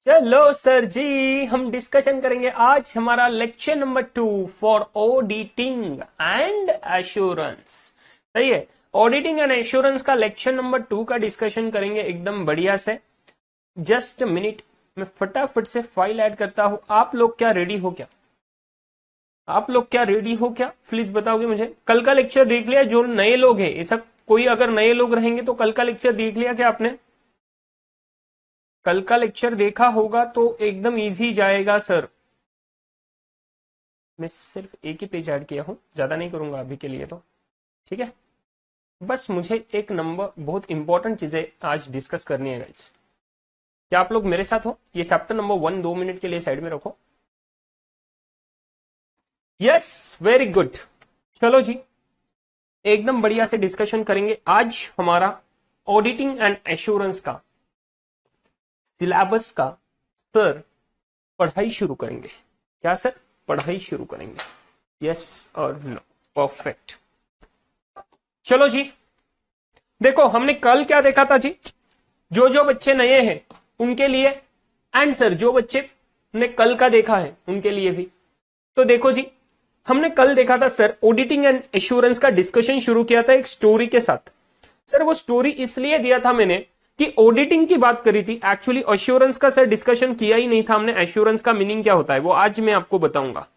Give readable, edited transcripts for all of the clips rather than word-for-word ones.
चलो सर जी, हम डिस्कशन करेंगे आज हमारा lecture number 2 for auditing and assurance. सही है, ऑडिटिंग एंड एश्योरेंस का लेक्चर नंबर 2 का डिस्कशन करेंगे एकदम बढ़िया से। जस्ट मिनट, मैं फटाफट से फाइल ऐड करता हूं। आप लोग क्या रेडी हो क्या? आप लोग क्या रेडी हो क्या? प्लीज बताओगे मुझे। कल का लेक्चर देख लिया? जो नए लोग हैं, ऐसा कोई अगर नए लोग रहेंगे तो कल का लेक्चर देख लिया क्या आपने? कल का लेक्चर देखा होगा तो एकदम इजी जाएगा सर। मैं सिर्फ एक ही पेज ऐड किया हूं, ज्यादा नहीं करूंगा अभी के लिए तो, ठीक है। बस मुझे एक नंबर बहुत इंपॉर्टेंट चीजें आज डिस्कस करनी है गाइस। क्या आप लोग मेरे साथ हो? ये चैप्टर नंबर 1 2 मिनट के लिए साइड में रखो। Yes, very good. चलो जी, एकदम बढ़िया से डिस्कशन करेंगे आज हमारा ऑडिटिंग एंड एश्योरेंस का सिलेबस का। सर पढ़ाई शुरू करेंगे क्या सर? पढ़ाई शुरू करेंगे, यस और नो? परफेक्ट। चलो जी, देखो हमने कल क्या देखा था जी। जो बच्चे नए हैं उनके लिए, एंड सर जो बच्चे ने कल का देखा है उनके लिए भी। तो देखो जी, हमने कल देखा था सर, ऑडिटिंग एंड एश्योरेंस का डिस्कशन शुरू किया था एक स्टोरी के साथ। सर वो स्टोरी इसलिए दिया था मैंने कि ऑडिटिंग की बात करी थी, एक्चुअली एश्योरेंस का सर डिस्कशन किया ही नहीं था हमने। एश्योरेंस का मीनिंग क्या होता है वो आज मैं आपको बताऊंगा,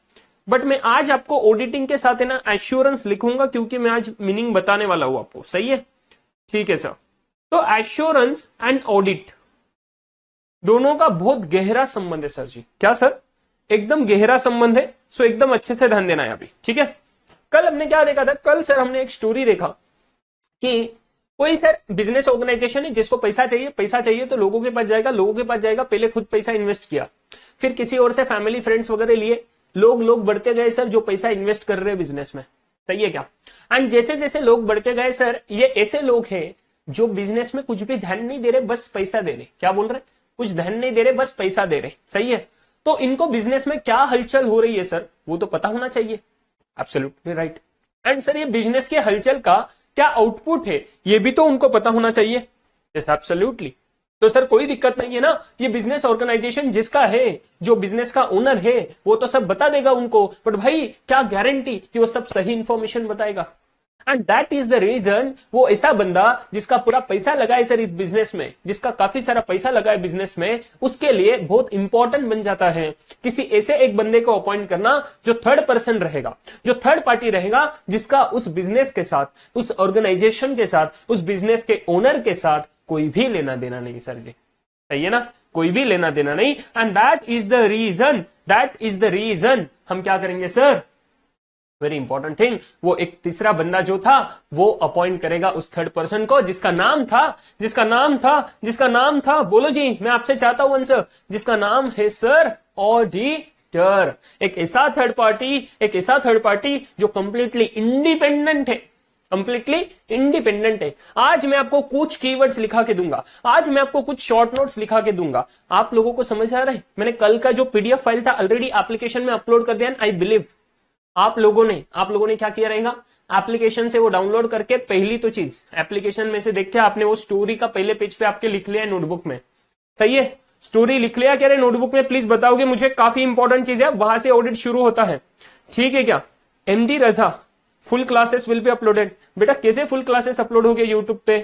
बट मैं आज आपको ऑडिटिंग के साथ है ना एश्योरेंस लिखूंगा, क्योंकि मैं आज मीनिंग बताने वाला हूं आपको। सही है, ठीक है सर। तो एश्योरेंस एंड ऑडिट दोनों का बहुत गहरा संबंध है सर जी। क्या सर? एकदम गहरा संबंध है। सो एकदम अच्छे से ध्यान देना है अभी, ठीक है। कल हमने क्या देखा था? कल सर हमने एक स्टोरी देखा कि कोई सर बिजनेस ऑर्गेनाइजेशन है जिसको पैसा चाहिए तो लोगों के पास जाएगा, पहले खुद पैसा इन्वेस्ट किया, फिर किसी और से फैमिली फ्रेंड्स वगैरह लिए, लोग बढ़ते गए सर जो पैसा इन्वेस्ट कर रहे हैं बिजनेस में। सही है क्या? एंड जैसे जैसे लोग बढ़ते गए सर, ये ऐसे लोग हैं जो बिजनेस में कुछ भी ध्यान नहीं दे रहे, बस पैसा दे रहे। क्या बोल रहे? कुछ ध्यान नहीं दे रहे, बस पैसा दे रहे। सही है, तो इनको बिजनेस में क्या हलचल हो रही है सर वो तो पता होना चाहिए। Absolutely right. एंड सर ये बिजनेस के हलचल का क्या आउटपुट है ये भी तो उनको पता होना चाहिए। Yes absolutely. तो सर कोई दिक्कत नहीं है ना, ये बिजनेस ऑर्गेनाइजेशन जिसका है, जो बिजनेस का ओनर है, वो तो सब बता देगा उनको, बट भाई क्या गारंटी कि वो सब सही इंफॉर्मेशन बताएगा? And that is the reason वो ऐसा बंदा जिसका पूरा पैसा लगा है सर इस बिजनेस में, जिसका काफी सारा पैसा लगा है बिजनेस में, उसके लिए बहुत इंपॉर्टेंट बन जाता है किसी ऐसे एक बंदे को अपॉइंट करना जो थर्ड पर्सन रहेगा, जो थर्ड पार्टी रहेगा, जिसका उस बिजनेस के साथ, उस ऑर्गेनाइजेशन के साथ, उस बिजनेस के ओनर के साथ कोई भी लेना देना नहीं सर जी। सही है ना? कोई भी लेना देना नहीं। And that is the reason हम क्या करेंगे सर? वेरी इंपॉर्टेंट थिंग, वो एक तीसरा बंदा जो था वो अपॉइंट करेगा उस थर्ड पर्सन को, जिसका नाम था बोलो जी, मैं आपसे चाहता हूं आंसर, जिसका नाम है सर ऑडिटर। एक ऐसा थर्ड पार्टी जो कंप्लीटली इंडिपेंडेंट है। आज मैं आपको कुछ कीवर्ड्स लिखा के दूंगा, आज मैं आपको कुछ शॉर्ट नोट्स लिखा के दूंगा। आप लोगों को समझ आ रहा है? मैंने कल का जो पीडीएफ फाइल था ऑलरेडी एप्लीकेशन में अपलोड कर दिया। आई बिलीव आप लोगों ने क्या किया रहेगा, एप्लीकेशन से वो डाउनलोड करके पहली तो चीज एप्लीकेशन में से देख के आपने वो स्टोरी का पहले पेज पे आपके लिख लिया है नोटबुक में। सही है, स्टोरी लिख लिया क्या रे नोटबुक में? प्लीज बताओगे मुझे, काफी इंपॉर्टेंट चीज है, वहां से ऑडिट शुरू होता है। ठीक है क्या? MD Raza full classes will be uploaded. बेटा कैसे फुल क्लासेस अपलोड हो गए यूट्यूब पे,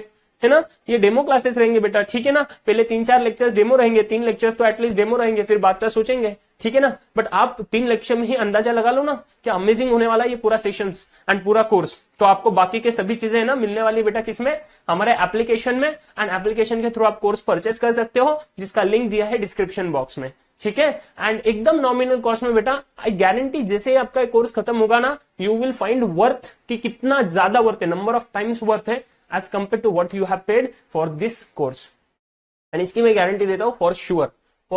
है ना? ये डेमो क्लासेस रहेंगे बेटा, ठीक है ना? पहले 3-4 लेक्चर्स डेमो रहेंगे, 3 लेक्चर्स तो एटलीस्ट डेमो रहेंगे, फिर बात का सोचेंगे, ठीक है ना? बट आप 3 लेक्चर में ही अंदाजा लगा लो ना क्या अमेजिंग होने वाला है ये पूरा सेशंस एंड पूरा कोर्स। तो आपको बाकी के सभी चीजें है ना मिलने वाली बेटा किसमें? हमारे एप्लीकेशन में। एंड एप्लीकेशन के थ्रू आप कोर्स परचेस कर सकते हो, जिसका लिंक दिया है डिस्क्रिप्शन बॉक्स में, ठीक है? एंड एकदम नॉमिनल कॉस्ट में बेटा, आई गारंटी जैसे आपका कोर्स खत्म होगा ना, यू विल फाइंड वर्थ कि कितना ज्यादा वर्थ है, नंबर ऑफ टाइम्स वर्थ है as compare to what you have paid for this course. And इसकी मैं गारंटी देता हूं, फॉर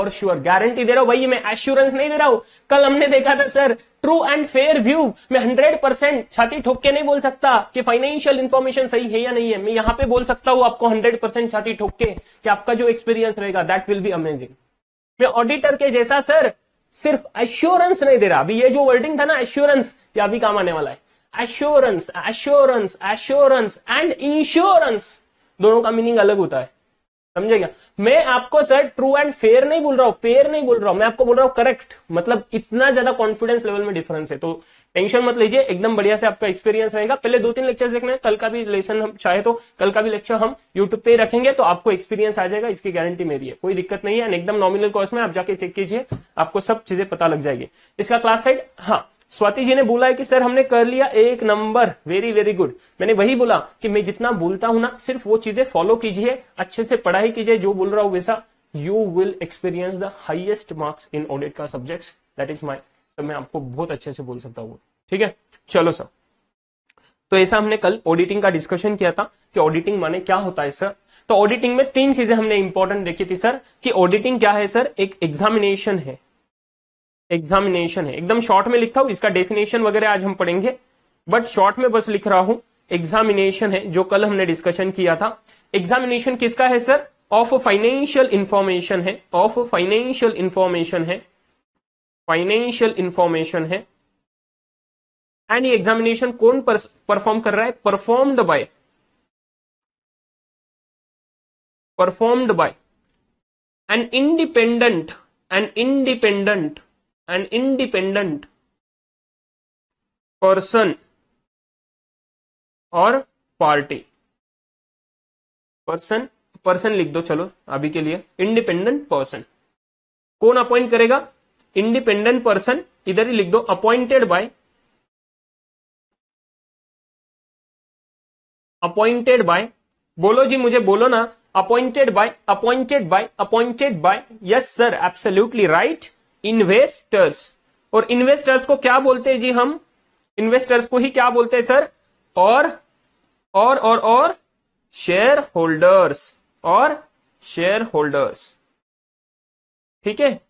श्योर गारंटी दे रहा हूं भाई, मैं एश्योरेंस नहीं दे रहा हूं। कल हमने देखा था sir true and fair view, मैं 100% छाती ठोक के नहीं बोल सकता कि फाइनेंशियल इंफॉर्मेशन सही है या नहीं है। मैं यहां पे बोल सकता हूं आपको 100% छाती ठोक के कि आपका जो एक्सपीरियंस रहेगा दैट विल बी अमेजिंग। मैं ऑडिटर के जैसा सर सिर्फ एश्योरेंस नहीं दे रहा। अभी ये जो वर्डिंग था ना एश्योरेंस, ये अभी काम आने वाला है। एश्योरेंस एंड इंश्योरेंस दोनों का मीनिंग अलग होता है। समझे क्या? मैं आपको सर ट्रू एंड फेयर नहीं बोल रहा हूं, फेयर नहीं बोल रहा हूं, मैं आपको बोल रहा हूं करेक्ट। मतलब इतना ज्यादा कॉन्फिडेंस लेवल में डिफरेंस है, तो टेंशन मत लीजिए, एकदम बढ़िया से आपका एक्सपीरियंस रहेगा। पहले 2-3 लेक्चर्स देखना है, कल का भी लेसन हम चाहे तो कल का भी लेक्चर हम यूट्यूब पे रखेंगे, तो आपको एक्सपीरियंस आ जाएगा, इसकी गारंटी मेरी है, कोई दिक्कत नहीं है। एंड एकदम नॉमिनल कॉस्ट में आप जाके चेक कीजिए, आपको सब चीजें पता लग जाएगी। इसका क्लास साइड, हाँ स्वाति जी ने बोला है कि सर हमने कर लिया 1 नंबर, वेरी वेरी गुड। मैंने वही बोला कि मैं जितना बोलता हूं ना, सिर्फ वो चीजें फॉलो कीजिए, अच्छे से पढ़ाई कीजिए, जो बोल रहा हूं वैसा, you will experience the highest marks in audit का सब्जेक्ट्स, दैट इज माई, सब मैं आपको बहुत अच्छे से बोल सकता हूँ, ठीक है। चलो सर, तो ऐसा हमने कल ऑडिटिंग का डिस्कशन किया था कि ऑडिटिंग माने क्या होता है सर। तो ऑडिटिंग में 3 चीजें हमने इंपॉर्टेंट देखी थी सर, कि ऑडिटिंग क्या है सर, एक एग्जामिनेशन है, एग्जामिनेशन है, एकदम शॉर्ट में लिखता हूं, इसका डेफिनेशन वगैरह आज हम पढ़ेंगे, बट शॉर्ट में बस लिख रहा हूं, एग्जामिनेशन है, जो कल हमने डिस्कशन किया था। एग्जामिनेशन किसका है सर, ऑफ फाइनेंशियल इंफॉर्मेशन है, ऑफ फाइनेंशियल इंफॉर्मेशन है, फाइनेंशियल इंफॉर्मेशन है। एंड ये एग्जामिनेशन कौन परफॉर्म कर रहा है, performed by an independent person और पार्टी। पर्सन लिख दो चलो अभी के लिए, इंडिपेंडेंट पर्सन कौन अपॉइंट करेगा, इंडिपेंडेंट पर्सन, इधर ही लिख दो, अपॉइंटेड बाय, बोलो जी मुझे बोलो ना, appointed by, yes sir absolutely right, investors. और इन्वेस्टर्स को क्या बोलते हैं जी हम, इन्वेस्टर्स को ही क्या बोलते हैं सर, और शेयर होल्डर्स, ठीक है।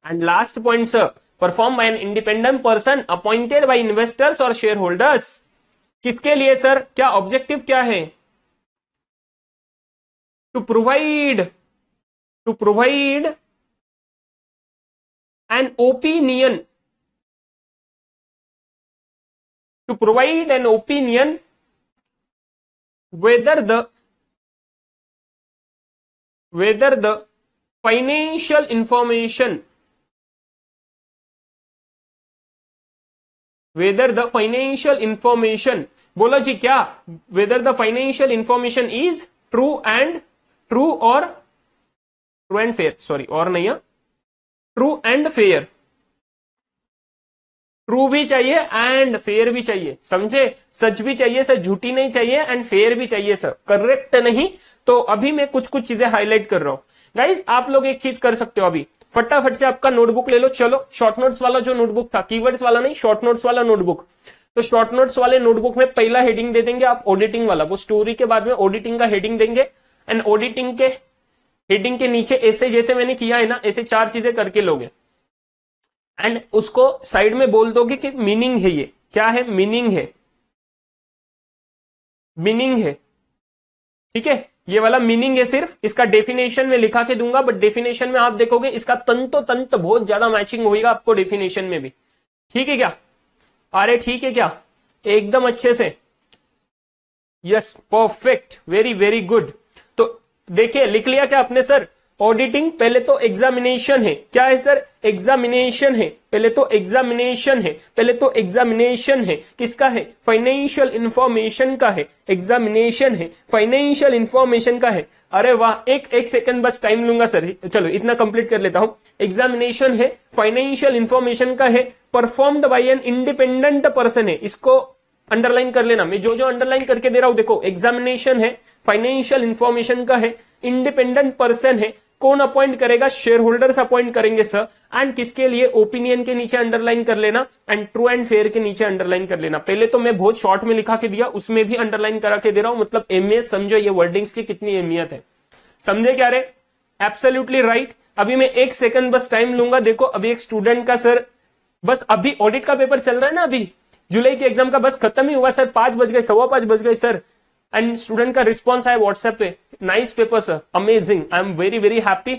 And last point sir, perform by an independent person appointed by investors और शेयर होल्डर्स, किसके लिए सर, क्या ऑब्जेक्टिव क्या है, to provide an opinion, whether the financial information बोलो जी क्या, whether the financial information is true and fair, sorry और नहीं है, ट्रू एंड फेयर, ट्रू भी चाहिए एंड फेयर भी चाहिए, समझे, सच भी चाहिए सर, झूठी नहीं चाहिए, एंड फेयर भी चाहिए सर, करेक्ट नहीं। तो अभी मैं कुछ चीजें हाईलाइट कर रहा हूं गाइस, आप लोग एक चीज कर सकते हो, अभी फटाफट से आपका नोटबुक ले लो, चलो शॉर्ट नोट्स वाला जो नोटबुक था, कीवर्ड्स वाला नहीं, शॉर्ट नोट्स वाला नोटबुक, तो शॉर्ट नोट्स वाले नोटबुक में पहला हेडिंग दे देंगे आप ऑडिटिंग वाला, वो स्टोरी के बाद में ऑडिटिंग का हेडिंग देंगे, एंड ऑडिटिंग के हेडिंग के नीचे ऐसे जैसे मैंने किया है ना, ऐसे 4 चीजें करके लोगे, एंड उसको साइड में बोल दोगे कि मीनिंग है, ये क्या है, मीनिंग है, ठीक है, ये वाला मीनिंग है, सिर्फ इसका डेफिनेशन में लिखा के दूंगा, बट डेफिनेशन में आप देखोगे इसका तंत बहुत ज्यादा मैचिंग होगा आपको डेफिनेशन में भी, ठीक है क्या, अरे ठीक है क्या, एकदम अच्छे से, yes perfect, very very good. तो देखिए लिख लिया क्या आपने सर, ऑडिटिंग पहले तो एग्जामिनेशन है, क्या है सर, एग्जामिनेशन है, पहले तो एग्जामिनेशन है, किसका है, फाइनेंशियल इंफॉर्मेशन का है, एग्जामिनेशन है, फाइनेंशियल इंफॉर्मेशन का है। अरे वाह, एक सेकंड बस टाइम लूंगा सर, चलो इतना कंप्लीट कर लेता हूं। एग्जामिनेशन है, फाइनेंशियल इंफॉर्मेशन का है, performed by an independent person है, इसको अंडरलाइन कर लेना, मैं जो अंडरलाइन करके दे रहा हूं देखो, एग्जामिनेशन है, फाइनेंशियल इंफॉर्मेशन का है, इंडिपेंडेंट पर्सन है, कौन अपॉइंट करेगा, शेयर होल्डर्स अपॉइंट करेंगे सर, एंड किसके लिए, ओपिनियन के नीचे अंडरलाइन कर लेना, एंड ट्रू एंड फेयर के नीचे अंडरलाइन कर लेना। पहले तो मैं बहुत शॉर्ट में लिखा के दिया, उसमें भी अंडरलाइन करा के दे रहा हूं, मतलब अहमियत समझो, ये वर्डिंग्स की कितनी अहमियत है, समझे क्या रे, एब्सोल्युटली राइट। अभी मैं 1 सेकंड बस टाइम लूंगा, देखो अभी एक स्टूडेंट का सर, बस अभी ऑडिट का पेपर चल रहा है ना, अभी जुलाई के एग्जाम का बस खत्म ही हुआ सर, 5 बज गए, 5:15 बज गए सर, एंड स्टूडेंट का रिस्पॉन्स आया व्हाट्सएप पे, nice paper sir, amazing, I am very very happy,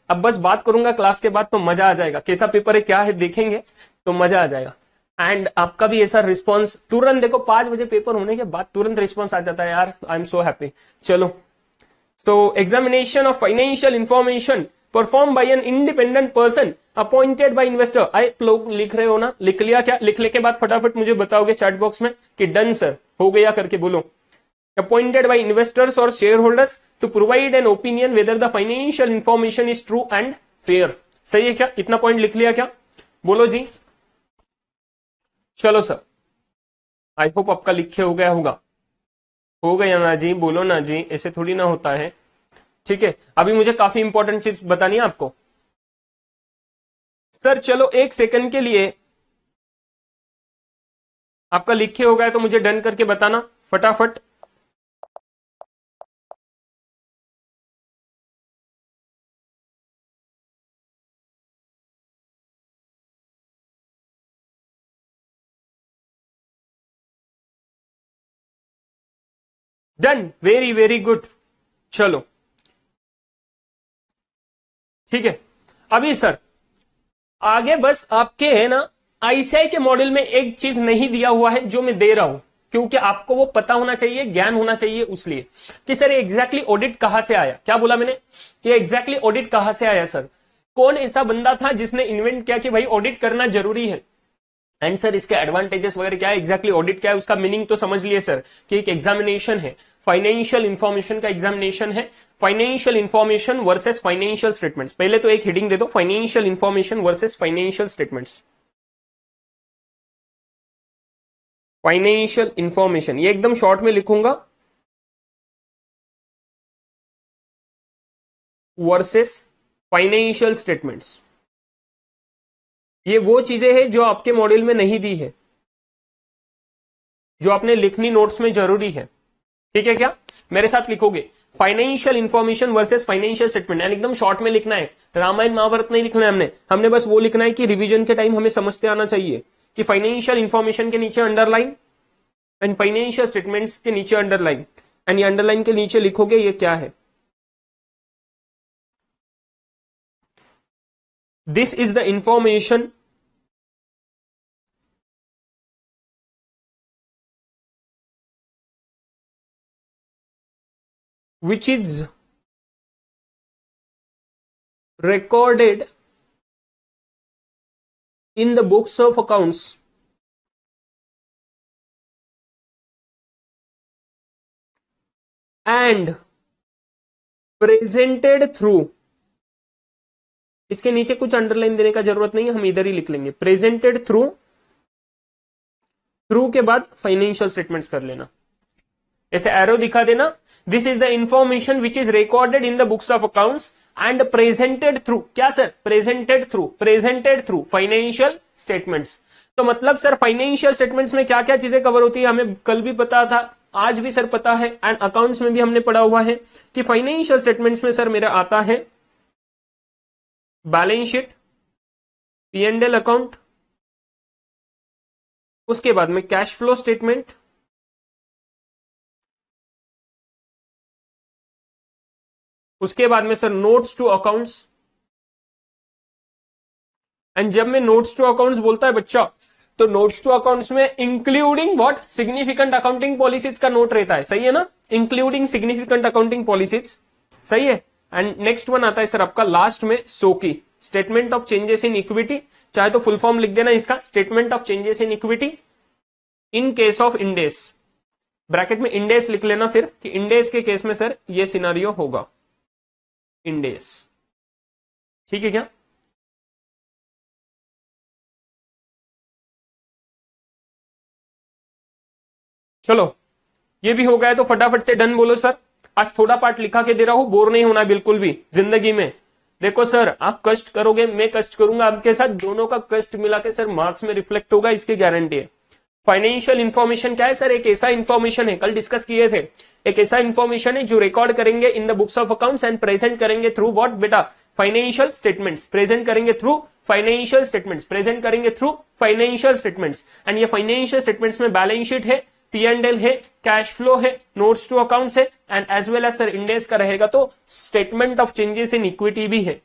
अब बस बात करूंगा क्लास के बाद तो मजा आ जाएगा, कैसा पेपर है क्या है देखेंगे तो मजा आ जाएगा। एंड आपका भी ऐसा रिस्पॉन्स तुरंत, देखो 5 बजे पेपर होने के बाद तुरंत रिस्पॉन्स आ जाता है यार, आई एम सो हैप्पी। चलो, so examination of financial information performed by an independent person appointed by investor। आप लोग लिख रहे हो ना, लिख लिया क्या? लिखने के बाद फटाफट मुझे बताओगे चैट बॉक्स में कि डन सर, हो गया करके बोलो। appointed by investors or shareholders to provide an opinion whether the financial information is true and fair। सही है क्या? इतना पॉइंट लिख लिया क्या? बोलो जी। चलो सर, आई होप आपका लिखे हो गया होगा। हो गया ना जी? बोलो ना जी, ऐसे थोड़ी ना होता है। ठीक है, अभी मुझे काफी इंपॉर्टेंट चीज बतानी है आपको। सर चलो 1 सेकंड के लिए आपका लिखे हो गया तो मुझे डन करके बताना फटाफट। Done, very very good. चलो ठीक है, अभी सर आगे बस आपके है ना आईसीआई के मॉडल में एक चीज नहीं दिया हुआ है जो मैं दे रहा हूं, क्योंकि आपको वो पता होना चाहिए, ज्ञान होना चाहिए, उसलिए कि सर एग्जैक्टली ऑडिट कहां से आया। क्या बोला मैंने? ये एग्जैक्टली ऑडिट कहां से आया सर? कौन ऐसा बंदा था जिसने इन्वेंट किया कि भाई ऑडिट करना जरूरी है? एंड सर इसके एडवांटेजेस वगैरह क्या है, एग्जैक्टली ऑडिट क्या है, उसका मीनिंग तो समझ लिए सर कि एक एग्जामिनेशन है, फाइनेंशियल इंफॉर्मेशन का एग्जामिनेशन है। Financial information versus financial statements. पहले तो एक हेडिंग दे दो, financial information versus financial statements. Financial information, ये एकदम शॉर्ट में लिखूंगा, वर्सेस फाइनेंशियल स्टेटमेंट्स। ये वो चीजें हैं जो आपके मॉड्यूल में नहीं दी है, जो आपने लिखनी नोट्स में जरूरी है। ठीक है क्या? मेरे साथ लिखोगे, financial information versus financial statement, and एकदम शॉर्ट में लिखना है। रामायण महाभारत नहीं लिखना है हमने बस वो लिखना है कि रिवीजन के टाइम हमें समझते आना चाहिए कि फाइनेंशियल इंफॉर्मेशन के नीचे अंडरलाइन एंड फाइनेंशियल स्टेटमेंट्स के नीचे अंडरलाइन, एंड ये अंडरलाइन के नीचे लिखोगे ये क्या है। This is the information which is recorded in the books of accounts and presented through। इसके नीचे कुछ अंडरलाइन देने का जरूरत नहीं है, हम इधर ही लिख लेंगे प्रेजेंटेड थ्रू, थ्रू के बाद फाइनेंशियल स्टेटमेंट्स कर लेना, ऐसे एरो दिखा देना। This is the information which is recorded in the books of accounts and presented through, क्या sir? Presented through financial statements. तो मतलब सर फाइनेंशियल स्टेटमेंट्स में क्या क्या चीजें कवर होती है, हमें कल भी पता था, आज भी सर पता है, एंड अकाउंट्स में भी हमने पढ़ा हुआ है कि फाइनेंशियल स्टेटमेंट्स में सर मेरा आता है बैलेंस शीट, P&L अकाउंट, उसके बाद में कैश फ्लो स्टेटमेंट, उसके बाद में sir notes to accounts. And जब मैं नोट्स टू अकाउंट्स बोलता है बच्चा, तो नोट्स टू अकाउंट्स में including what, significant accounting policies का नोट रहता है, सही है ना? इंक्लूडिंग सिग्निफिकेंट अकाउंटिंग पॉलिसीज, सही है। एंड नेक्स्ट वन आता है सर आपका लास्ट में SOCI, statement of changes in equity, चाहे तो फुल फॉर्म लिख देना इसका, statement of changes in equity in case of Ind AS, bracket में इंडेस लिख लेना सिर्फ कि इंडेस के केस में सर ये सिनारियो होगा, इंडेस। ठीक है क्या? चलो ये भी हो गया, तो फटाफट से डन बोलो सर। आज थोड़ा पार्ट लिखा के दे रहा हूं, बोर नहीं होना बिल्कुल भी जिंदगी में। देखो सर आप कष्ट करोगे, मैं कष्ट करूंगा आपके साथ, दोनों का कष्ट मिला के सर मार्क्स में रिफ्लेक्ट होगा, इसकी गारंटी है। फाइनेंशियल इंफॉर्मेशन क्या है सर? एक ऐसा इंफॉर्मेशन है, कल डिस्कस किए थे, एक ऐसा इंफॉर्मेशन है जो रिकॉर्ड करेंगे in the books of accounts and present करेंगे थ्रू व्हाट बेटा, फाइनेंशियल स्टेटमेंट्स, प्रेजेंट करेंगे थ्रू फाइनेंशियल स्टेटमेंट्स, प्रेजेंट करेंगे थ्रू फाइनेंशियल स्टेटमेंट्स। एंड ये फाइनेंशियल स्टेटमेंट्स में बैलेंस शीट है, P&L है, कैश फ्लो है, नोट्स टू अकाउंट्स है, and as well as sir इंडेस का रहेगा तो statement of changes in equity भी है।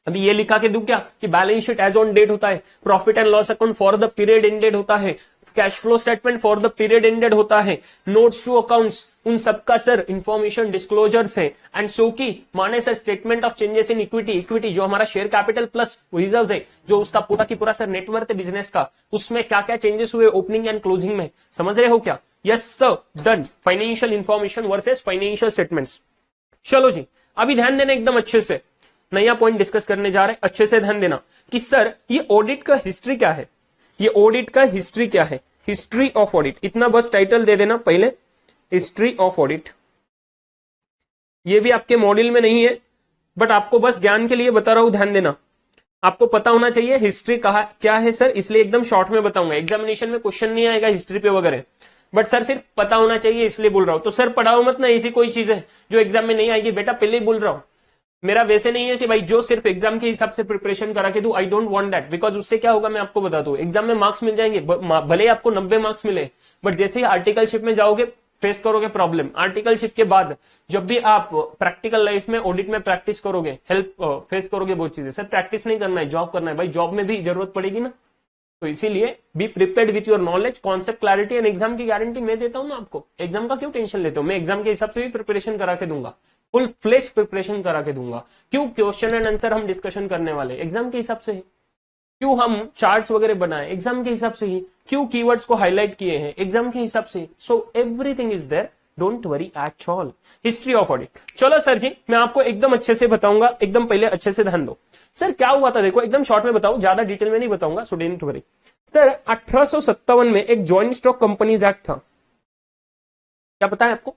अभी ये लिखा के दूं क्या कि balance sheet as on date होता है, profit and loss account for the period ended होता है, cash flow statement for the period ended होता है, नोट्स टू अकाउंट्स उन सबका सर इंफॉर्मेशन डिस्क्लोजर्स है, एंड सो की माने sir statement of changes in equity, equity जो हमारा शेयर कैपिटल प्लस रिजर्व्स है, जो उसका पूरा की पूरा सर नेटवर्थ है बिजनेस का, उसमें क्या क्या चेंजेस हुए ओपनिंग एंड क्लोजिंग में, समझ रहे हो क्या? Yes sir, done. Financial information versus financial statements. चलो जी, अभी ध्यान देना एकदम अच्छे से, नया पॉइंट डिस्कस करने जा रहे हैं, अच्छे से ध्यान देना कि सर ये ऑडिट का हिस्ट्री क्या है, ये ऑडिट का हिस्ट्री क्या है, हिस्ट्री ऑफ ऑडिट, इतना बस टाइटल दे देना पहले, हिस्ट्री ऑफ ऑडिट। ये भी आपके मॉड्यूल में नहीं है, बट आपको बस ज्ञान के लिए बता रहा हूं, ध्यान देना। आपको पता होना चाहिए हिस्ट्री कहा क्या है सर, इसलिए एकदम शॉर्ट में बताऊंगा, एग्जामिनेशन में क्वेश्चन नहीं आएगा हिस्ट्री पे वगैरह, बट सर सिर्फ पता होना चाहिए इसलिए बोल रहा हूं। तो सर पढ़ाओ मत ना, ऐसी कोई चीज है जो एग्जाम में नहीं आएगी बेटा, पहले ही बोल रहा हूं। मेरा वैसे नहीं है कि भाई जो सिर्फ एग्जाम के हिसाब से प्रिपरेशन करा के दू, I don't want that, because उससे क्या होगा मैं आपको बता दूं, एग्जाम में मार्क्स मिल जाएंगे, भले आपको 90 मार्क्स मिले, बट जैसे ही आर्टिकलशिप में जाओगे फेस करोगे प्रॉब्लम। आर्टिकलशिप के बाद जब भी आप प्रैक्टिकल लाइफ में ऑडिट में प्रैक्टिस करोगे, हेल्प फेस करोगे बहुत चीजें। सर प्रैक्टिस नहीं करना है, जॉब करना है, भाई जॉब में भी जरूरत पड़ेगी ना, तो इसीलिए be prepared with your knowledge, concept clarity and exam की गारंटी मैं देता हूं ना आपको। एग्जाम का क्यों टेंशन लेते हो, मैं एग्जाम के हिसाब से भी प्रिपरेशन करा के दूंगा, फुल फ्लेश प्रिपरेशन करा के दूंगा। क्यों? क्वेश्चन एंड आंसर हम डिस्कशन करने वाले एग्जाम के हिसाब से ही। क्यों हम चार्ट्स वगैरह बनाए, एग्जाम के हिसाब से ही। क्यों कीवर्ड्स को हाईलाइट किए हैं, एग्जाम के हिसाब से। So everything is there, don't worry at all. History of audit, चलो सर जी मैं आपको एकदम अच्छे से बताऊंगा, एकदम पहले अच्छे से ध्यान दो। सर क्या हुआ था देखो, एकदम शॉर्ट में बताऊं, ज्यादा डिटेल में नहीं बताऊंगा, सो डोंट वरी। सर 1857 में एक जॉइंट स्टॉक कंपनीज एक्ट था, क्या पता है आपको?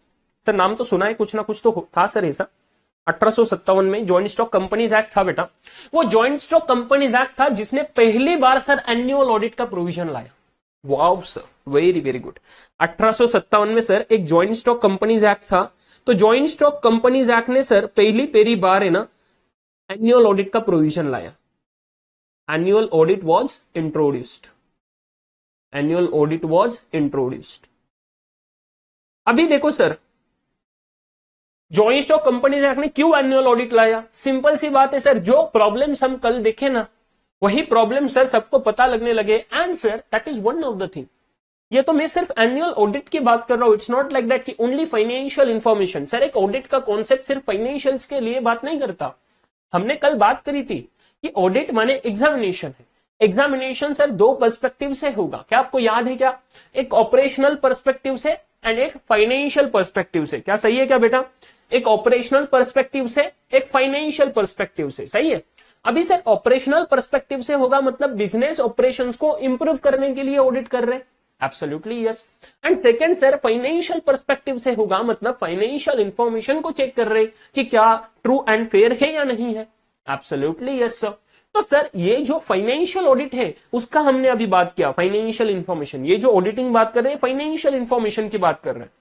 सर नाम तो सुना है, कुछ ना कुछ तो था सर ऐसा। 1857 में जॉइंट स्टॉक कंपनीज एक्ट था बेटा। वो जॉइंट स्टॉक कंपनीज एक्ट था जिसने पहली बार सर एनुअल ऑडिट का प्रोविजन लाया। Wow sir, very very good. 1857 में सर एक जॉइंट स्टॉक कंपनीज एक्ट था, तो जॉइंट स्टॉक कंपनीज एक्ट ने सर पहली बार है ना एनुअल ऑडिट का प्रोविजन लाया। Annual audit was introduced, annual audit was introduced. अभी देखो sir joint stock companies act ने क्यों एनुअल ऑडिट लाया? सिंपल सी बात है सर, जो प्रॉब्लम्स हम कल देखे ना वही प्रॉब्लम सर सबको पता लगने लगे, and sir that is one of the thing. ये तो मैं सिर्फ एनुअल ऑडिट की बात कर रहा हूं, इट्स नॉट लाइक दैट कि ओनली फाइनेंशियल इंफॉर्मेशन। सर एक ऑडिट का कॉन्सेप्ट सिर्फ फाइनेंशियल्स के लिए बात नहीं करता। हमने कल बात करी थी कि ऑडिट माने एग्जामिनेशन है। एग्जामिनेशन सर दो पर्सपेक्टिव से होगा, क्या आपको याद है क्या? एक ऑपरेशनल पर्सपेक्टिव से एंड एक फाइनेंशियल पर्सपेक्टिव से। क्या सही है क्या बेटा? एक ऑपरेशनल पर्सपेक्टिव से, एक फाइनेंशियल पर्सपेक्टिव से, सही है। अभी सर ऑपरेशनल पर्सपेक्टिव से होगा मतलब बिजनेस ऑपरेशंस को इंप्रूव करने के लिए ऑडिट कर रहे हैं, absolutely yes. And second sir financial perspective से होगा मतलब फाइनेंशियल इंफॉर्मेशन को चेक कर रहे कि क्या ट्रू एंड फेयर है या नहीं है, एब्सोल्युटली यस सर। तो सर ये जो फाइनेंशियल ऑडिट है उसका हमने अभी बात किया, फाइनेंशियल इंफॉर्मेशन। ये जो ऑडिटिंग बात कर रहे हैं फाइनेंशियल इंफॉर्मेशन की बात कर रहे हैं,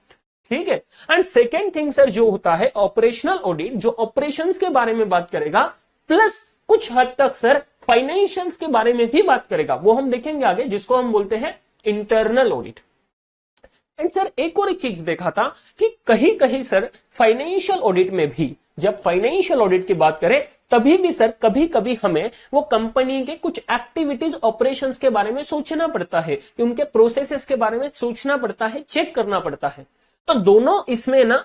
ठीक है। एंड सेकेंड थिंग सर जो होता है ऑपरेशनल ऑडिट, जो ऑपरेशंस के बारे में बात करेगा, प्लस कुछ हद तक सर फाइनेंशियल्स के बारे में भी बात करेगा, वो हम देखेंगे आगे, जिसको हम बोलते हैं इंटरनल ऑडिट। एंड सर एक और एक चीज देखा था कि कहीं कहीं सर फाइनेंशियल ऑडिट में भी, जब फाइनेंशियल ऑडिट की बात करें तभी भी सर कभी कभी हमें वो कंपनी के कुछ एक्टिविटीज ऑपरेशंस के बारे में सोचना पड़ता है, कि उनके प्रोसेसेस के बारे में सोचना पड़ता है, चेक करना पड़ता है। तो दोनों इसमें ना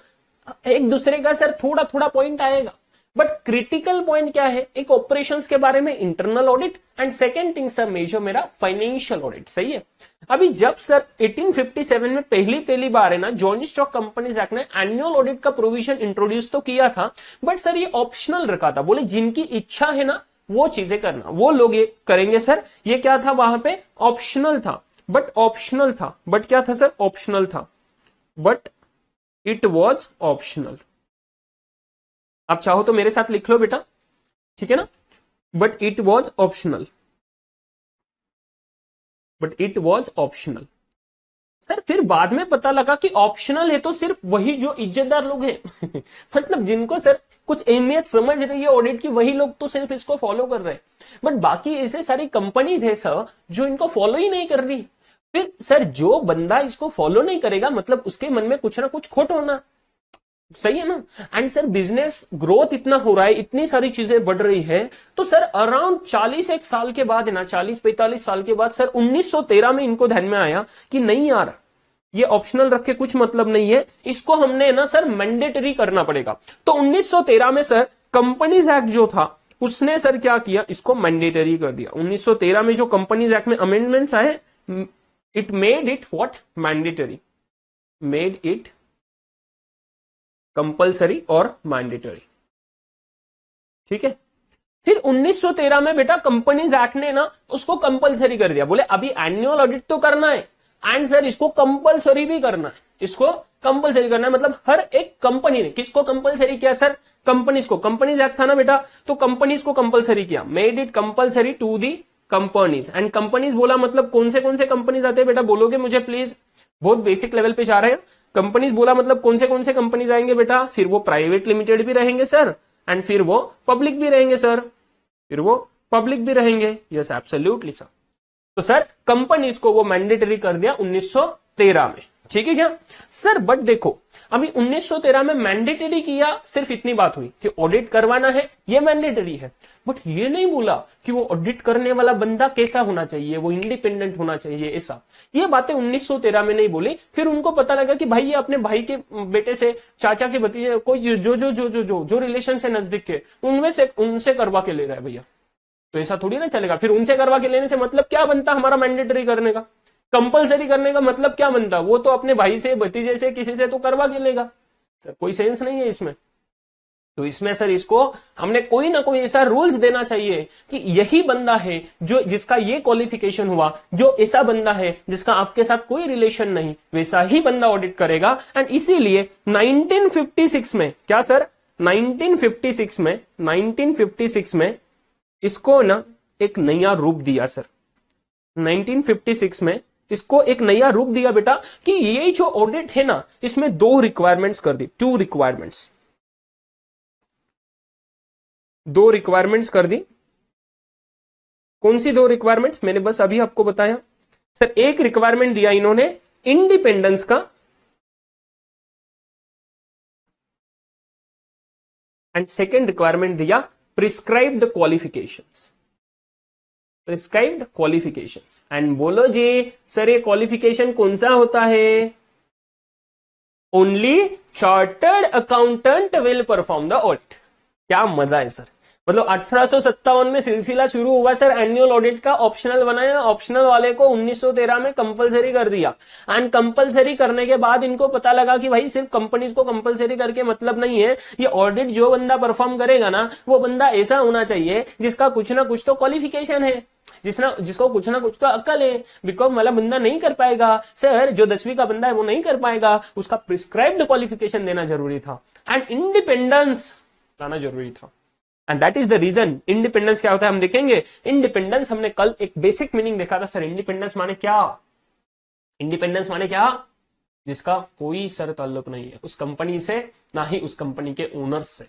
एक दूसरे का सर थोड़ा थोड़ा पॉइंट आएगा, बट क्रिटिकल पॉइंट क्या है? एक ऑपरेशंस के बारे में internal audit, and second thing sir major मेरा फाइनेंशियल ऑडिट, सही है। अभी जब सर 1857 में पहली बार है ना जॉइंट स्टॉक कंपनीज एक्ट ने एनुअल ऑडिट का प्रोविजन इंट्रोड्यूस तो किया था, बट सर ये ऑप्शनल रखा था। बोले जिनकी इच्छा है ना वो चीजें करना, वो लोग ये करेंगे सर। ये क्या था वहां पे? ऑप्शनल था, बट ऑप्शनल था, बट क्या था सर? ऑप्शनल था, बट इट वॉज ऑप्शनल। आप चाहो तो मेरे साथ लिख लो बेटा, ठीक है ना? But it was optional, but it was optional. Sir फिर बाद में पता लगा कि ऑप्शनल है तो सिर्फ वही जो इज्जतदार लोग हैं मतलब जिनको सर कुछ अहमियत समझ रही है ऑडिट की, वही लोग तो सिर्फ इसको फॉलो कर रहे हैं, बट बाकी ऐसे सारी कंपनीज है सर जो इनको फॉलो ही नहीं कर रही। फिर सर जो बंदा इसको फॉलो नहीं करेगा मतलब उसके मन में कुछ ना कुछ खोट होना, सही है ना। एंड सर बिजनेस ग्रोथ इतना हो रहा है, इतनी सारी चीजें बढ़ रही है, तो सर अराउंड 40 एक साल के बाद है ना, 40-45 साल के बाद सर 1913 में इनको ध्यान में आया कि नहीं यार, ये ऑप्शनल रख के कुछ मतलब नहीं है, इसको हमने ना सर मैंडेटरी करना पड़ेगा। तो 1913 में सर कंपनीज एक्ट जो था उसने सर क्या किया, इसको मैंडेटरी कर दिया। 1913 में जो कंपनीज एक्ट में अमेंडमेंट्स आए, it made it what, mandatory, made it compulsory और मैंडेटरी। ठीक है। फिर 1913 में बेटा कंपनीज एक्ट ने ना उसको कंपल्सरी कर दिया, बोले अभी एनुअल ऑडिट तो करना है एंड सर इसको कंपल्सरी भी करना है, इसको कंपल्सरी करना है। मतलब हर एक कंपनी ने किसको कंपल्सरी किया सर, कंपनीज को। कंपनीज एक्ट था ना बेटा, तो कंपनीज को कंपल्सरी किया, made it compulsory to the companies. And companies बोला मतलब कौन से कंपनीज आते हैं बेटा, बोलोगे मुझे प्लीज, बहुत बेसिक लेवल पे जा रहे हैं। कंपनीज बोला मतलब कौन से कंपनीज आएंगे बेटा, फिर वो प्राइवेट लिमिटेड भी रहेंगे सर, एंड फिर वो पब्लिक भी रहेंगे सर, फिर वो पब्लिक भी रहेंगे। Yes absolutely sir. तो सर कंपनीज को वो मैंडेटरी कर दिया 1913 में। ठीक है क्या सर। बट देखो अभी 1913 में मैंडेटरी किया, सिर्फ इतनी बात हुई कि ऑडिट करवाना है, ये मैंडेटरी है, बट ये नहीं बोला कि वो ऑडिट करने वाला बंदा कैसा होना चाहिए, वो इंडिपेंडेंट होना चाहिए, ऐसा। ये बातें 1913 में नहीं बोली। फिर उनको पता लगा कि भाई ये अपने भाई के बेटे से, चाचा के भतीजे, कोई जो रिलेशन से नजदीक के, उनमें से उनसे करवा के ले रहा है भैया, तो ऐसा थोड़ी ना चलेगा। फिर उनसे करवा के लेने से मतलब क्या बनता हमारा मैंडेटरी करने का, कंपलसरी करने का मतलब क्या बनता, वो तो अपने भाई से, भतीजे से, किसी से तो करवा के लेगा सर, कोई सेंस नहीं है इसमें। तो इसमें सर इसको हमने कोई ना कोई ऐसा रूल्स देना चाहिए कि यही बंदा है जो जिसका ये क्वालिफिकेशन हुआ, जो ऐसा बंदा है जिसका आपके साथ कोई रिलेशन नहीं, वैसा ही बंदा ऑडिट करेगा। एंड इसीलिए 1956 में क्या सर, 1956 में इसको ना एक नया रूप दिया सर। 1956 में इसको एक नया रूप दिया बेटा कि ये जो ऑडिट है ना, इसमें 2 रिक्वायरमेंट्स कर दी, 2 रिक्वायरमेंट्स, 2 रिक्वायरमेंट्स कर दी। कौन सी 2 रिक्वायरमेंट्स, मैंने बस अभी आपको बताया सर। एक रिक्वायरमेंट दिया इन्होंने इंडिपेंडेंस का, एंड सेकेंड रिक्वायरमेंट दिया prescribed qualifications, prescribed qualifications. And बोलो जी सर ये क्वालिफिकेशन कौन सा होता है, only chartered accountant will perform the audit. क्या मजा है सर। मतलब 1857 में सिलसिला शुरू हुआ सर एनुअल ऑडिट का, ऑप्शनल बनाया, ऑप्शनल वाले को 1913 में कंपलसरी कर दिया। एंड कंपलसरी करने के बाद इनको पता लगा कि भाई सिर्फ कंपनीज को कंपलसरी करके मतलब नहीं है, ये ऑडिट जो बंदा परफॉर्म करेगा ना, वो बंदा ऐसा होना चाहिए जिसका कुछ ना कुछ तो क्वालिफिकेशन है, जिसको कुछ ना कुछ तो अक्ल है। बिकॉम वाला बंदा नहीं कर पाएगा सर, जो 10वीं का बंदा है वो नहीं कर पाएगा, उसका प्रिस्क्राइब्ड क्वालिफिकेशन देना जरूरी था, एंड इंडिपेंडेंस लाना जरूरी था। And that is the reason. Independence क्या होता है हम देखेंगे। इंडिपेंडेंस हमने कल एक बेसिक मीनिंग देखा था सर। इंडिपेंडेंस माने क्या, इंडिपेंडेंस माने क्या, जिसका कोई सर ताल्लुक नहीं है उस कंपनी से, ना ही उस कंपनी के ओनर्स से।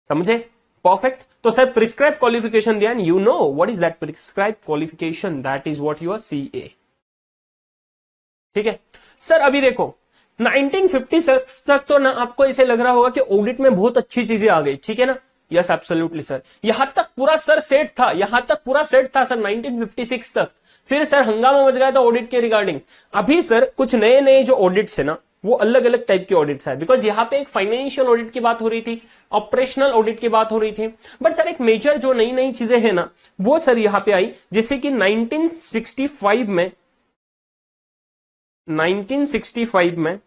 समझे, परफेक्ट। तो सर प्रिस्क्राइब क्वालिफिकेशन दिया, you know what is that prescribe qualification, that is what your CA। ठीक है सर। अभी देखो 1956 तक तो ना आपको ऐसे लग रहा होगा कि ऑडिट में बहुत अच्छी चीजें आ गई, ठीक है ना। यस एब्सोल्युटली सर, यहां तक पूरा सर सेट था, यहां तक पूरा सेट था सर 1956 तक। फिर सर हंगामा मच गया था ऑडिट के रिगार्डिंग। अभी सर कुछ नए नए जो ऑडिट्स है ना, वो अलग अलग टाइप के ऑडिट्स है। बिकॉज यहाँ पे एक फाइनेंशियल ऑडिट की बात हो रही थी, ऑपरेशनल ऑडिट की बात हो रही थी, बट सर एक मेजर जो नई नई चीजें हैं ना, वो सर यहाँ पे आई। जैसे कि 1965 में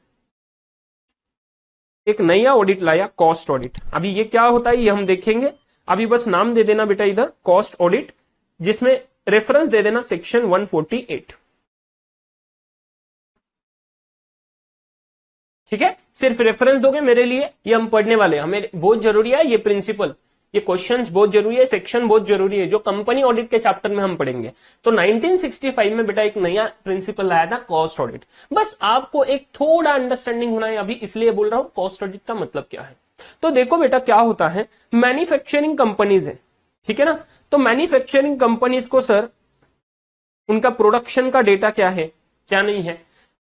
एक नया ऑडिट लाया, कॉस्ट ऑडिट। अभी ये क्या होता है ये हम देखेंगे। अभी बस नाम दे देना बेटा इधर, कॉस्ट ऑडिट, जिसमें रेफरेंस दे देना सेक्शन 148। ठीक है, सिर्फ रेफरेंस दोगे मेरे लिए, ये हम पढ़ने वाले, हमें बहुत जरूरी है ये प्रिंसिपल, ये क्वेश्चंस बहुत जरूरी है, सेक्शन बहुत जरूरी है, जो कंपनी ऑडिट के चैप्टर में हम पढ़ेंगे। तो 1965 में बेटा एक नया प्रिंसिपल आया था, कॉस्ट ऑडिट। बस आपको एक थोड़ा अंडरस्टैंडिंग होना है, अभी इसलिए बोल रहा हूं कॉस्ट ऑडिट का मतलब क्या है। तो देखो बेटा क्या होता है, मैन्युफैक्चरिंग कंपनीज है, ठीक है ना। तो मैन्युफैक्चरिंग कंपनीज को सर उनका प्रोडक्शन का डेटा क्या है क्या नहीं है।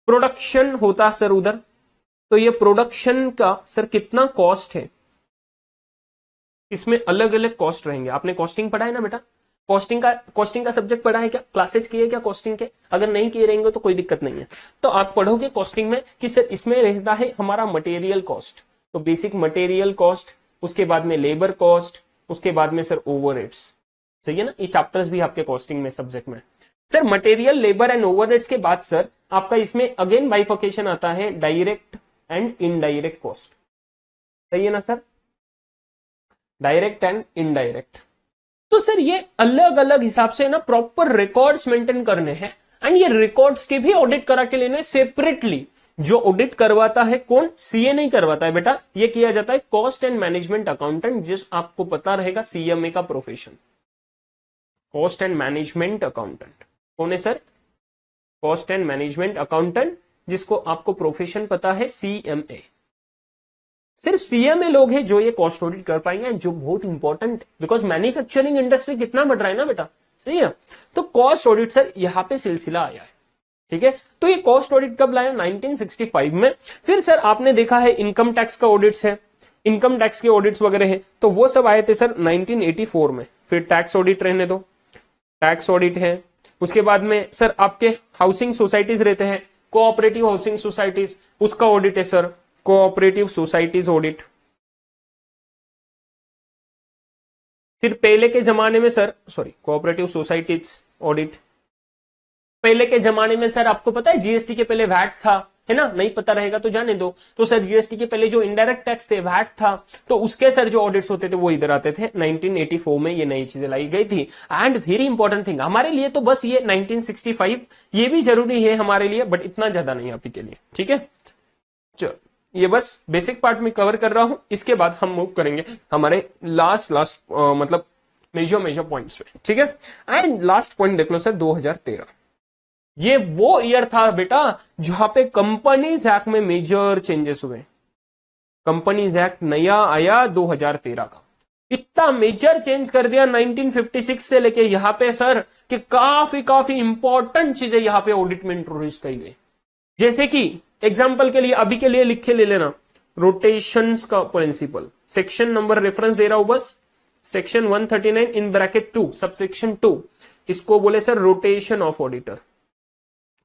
प्रोडक्शन होता सर उधर, तो ये प्रोडक्शन का सर कितना कॉस्ट है, इसमें अलग अलग कॉस्ट रहेंगे। आपने कॉस्टिंग पढ़ा है ना बेटा, कॉस्टिंग का सब्जेक्ट पढ़ा है क्या, क्लासेस किए क्या कॉस्टिंग के, अगर नहीं किए रहेंगे तो कोई दिक्कत नहीं है। तो आप पढ़ोगे कॉस्टिंग में कि सर इसमें रहता है हमारा मटेरियल कॉस्ट, तो बेसिक मटेरियल कॉस्ट, उसके बाद में लेबर कॉस्ट, उसके बाद में सर ओवरहेड्स, सही है ना, ये चैप्टर्स भी आपके कॉस्टिंग में सब्जेक्ट में। Sir material, labour and overheads के बाद सर आपका इसमें अगेन बाइफर्केशन आता है डायरेक्ट एंड इनडायरेक्ट कॉस्ट, सही है ना सर, डायरेक्ट एंड इनडायरेक्ट। तो सर ये अलग अलग हिसाब से ना प्रॉपर रिकॉर्ड्स मेंटेन करने हैं, एंड ये रिकॉर्ड्स के भी ऑडिट करा के लेने सेपरेटली। जो ऑडिट करवाता है कौन, सीए नहीं करवाता है बेटा, ये किया जाता है कॉस्ट एंड मैनेजमेंट अकाउंटेंट, जिस आपको पता रहेगा सीएमए का profession, cost and management accountant कौन है sir, cost and management accountant, जिसको आपको प्रोफेशन पता है सीएमए। सिर्फ सीएमए लोग हैं जो ये कॉस्ट ऑडिट कर पाएंगे, जो बहुत इंपॉर्टेंट है, बिकॉज मैन्युफैक्चरिंग इंडस्ट्री कितना बढ़ रहा है ना बेटा, सही है। तो कॉस्ट ऑडिट सर यहां पे सिलसिला आया है, ठीक है। तो ये कॉस्ट ऑडिट कब लाया, 1965 में। फिर सर आपने देखा है इनकम टैक्स का ऑडिट्स है, इनकम टैक्स के ऑडिट्स वगैरह है, तो वो सब आए थे सर 1984 में। फिर टैक्स ऑडिट रहने दो, टैक्स ऑडिट है। उसके बाद में सर आपके हाउसिंग सोसाइटीज रहते हैं, कोऑपरेटिव हाउसिंग सोसाइटीज, उसका ऑडिट है सर कोऑपरेटिव सोसाइटीज ऑडिट। फिर पहले के जमाने में सर कोऑपरेटिव सोसाइटीज ऑडिट, पहले के जमाने में सर आपको पता है जीएसटी के पहले वैट था, है ना, नहीं पता रहेगा तो जाने दो। तो सर जीएसटी के पहले जो इनडायरेक्ट टैक्स थे वैट था, तो उसके सर जो ऑडिट्स होते थे वो इधर आते थे। 1984 में ये नई चीजें लाई गई थी। एंड वेरी इंपॉर्टेंट थिंग हमारे लिए तो बस ये 1965 ये भी जरूरी है हमारे लिए, बट इतना ज्यादा नहीं आपके लिए, ठीक है। चलो ये बस बेसिक पार्ट में कवर कर रहा हूं, इसके बाद हम मूव करेंगे हमारे लास्ट मतलब मेजर पॉइंट्स पे, ठीक है। एंड लास्ट पॉइंट देख लो सर 2013, ये वो ईयर था बेटा जहां पे कंपनीज एक्ट में मेजर चेंजेस हुए। कंपनीज एक्ट नया आया 2013 का, इतना मेजर चेंज कर दिया 1956 से लेके यहां पे सर कि काफी इंपॉर्टेंट चीजें यहां पे ऑडिट में इंट्रोड्यूस की गई। जैसे कि एग्जाम्पल के लिए अभी के लिए लिखे ले लेना, रोटेशंस का प्रिंसिपल, सेक्शन नंबर रेफरेंस दे रहा हूं बस, सेक्शन 139 इन ब्रैकेट 2 सबसेक्शन 2, इसको बोले सर रोटेशन ऑफ ऑडिटर।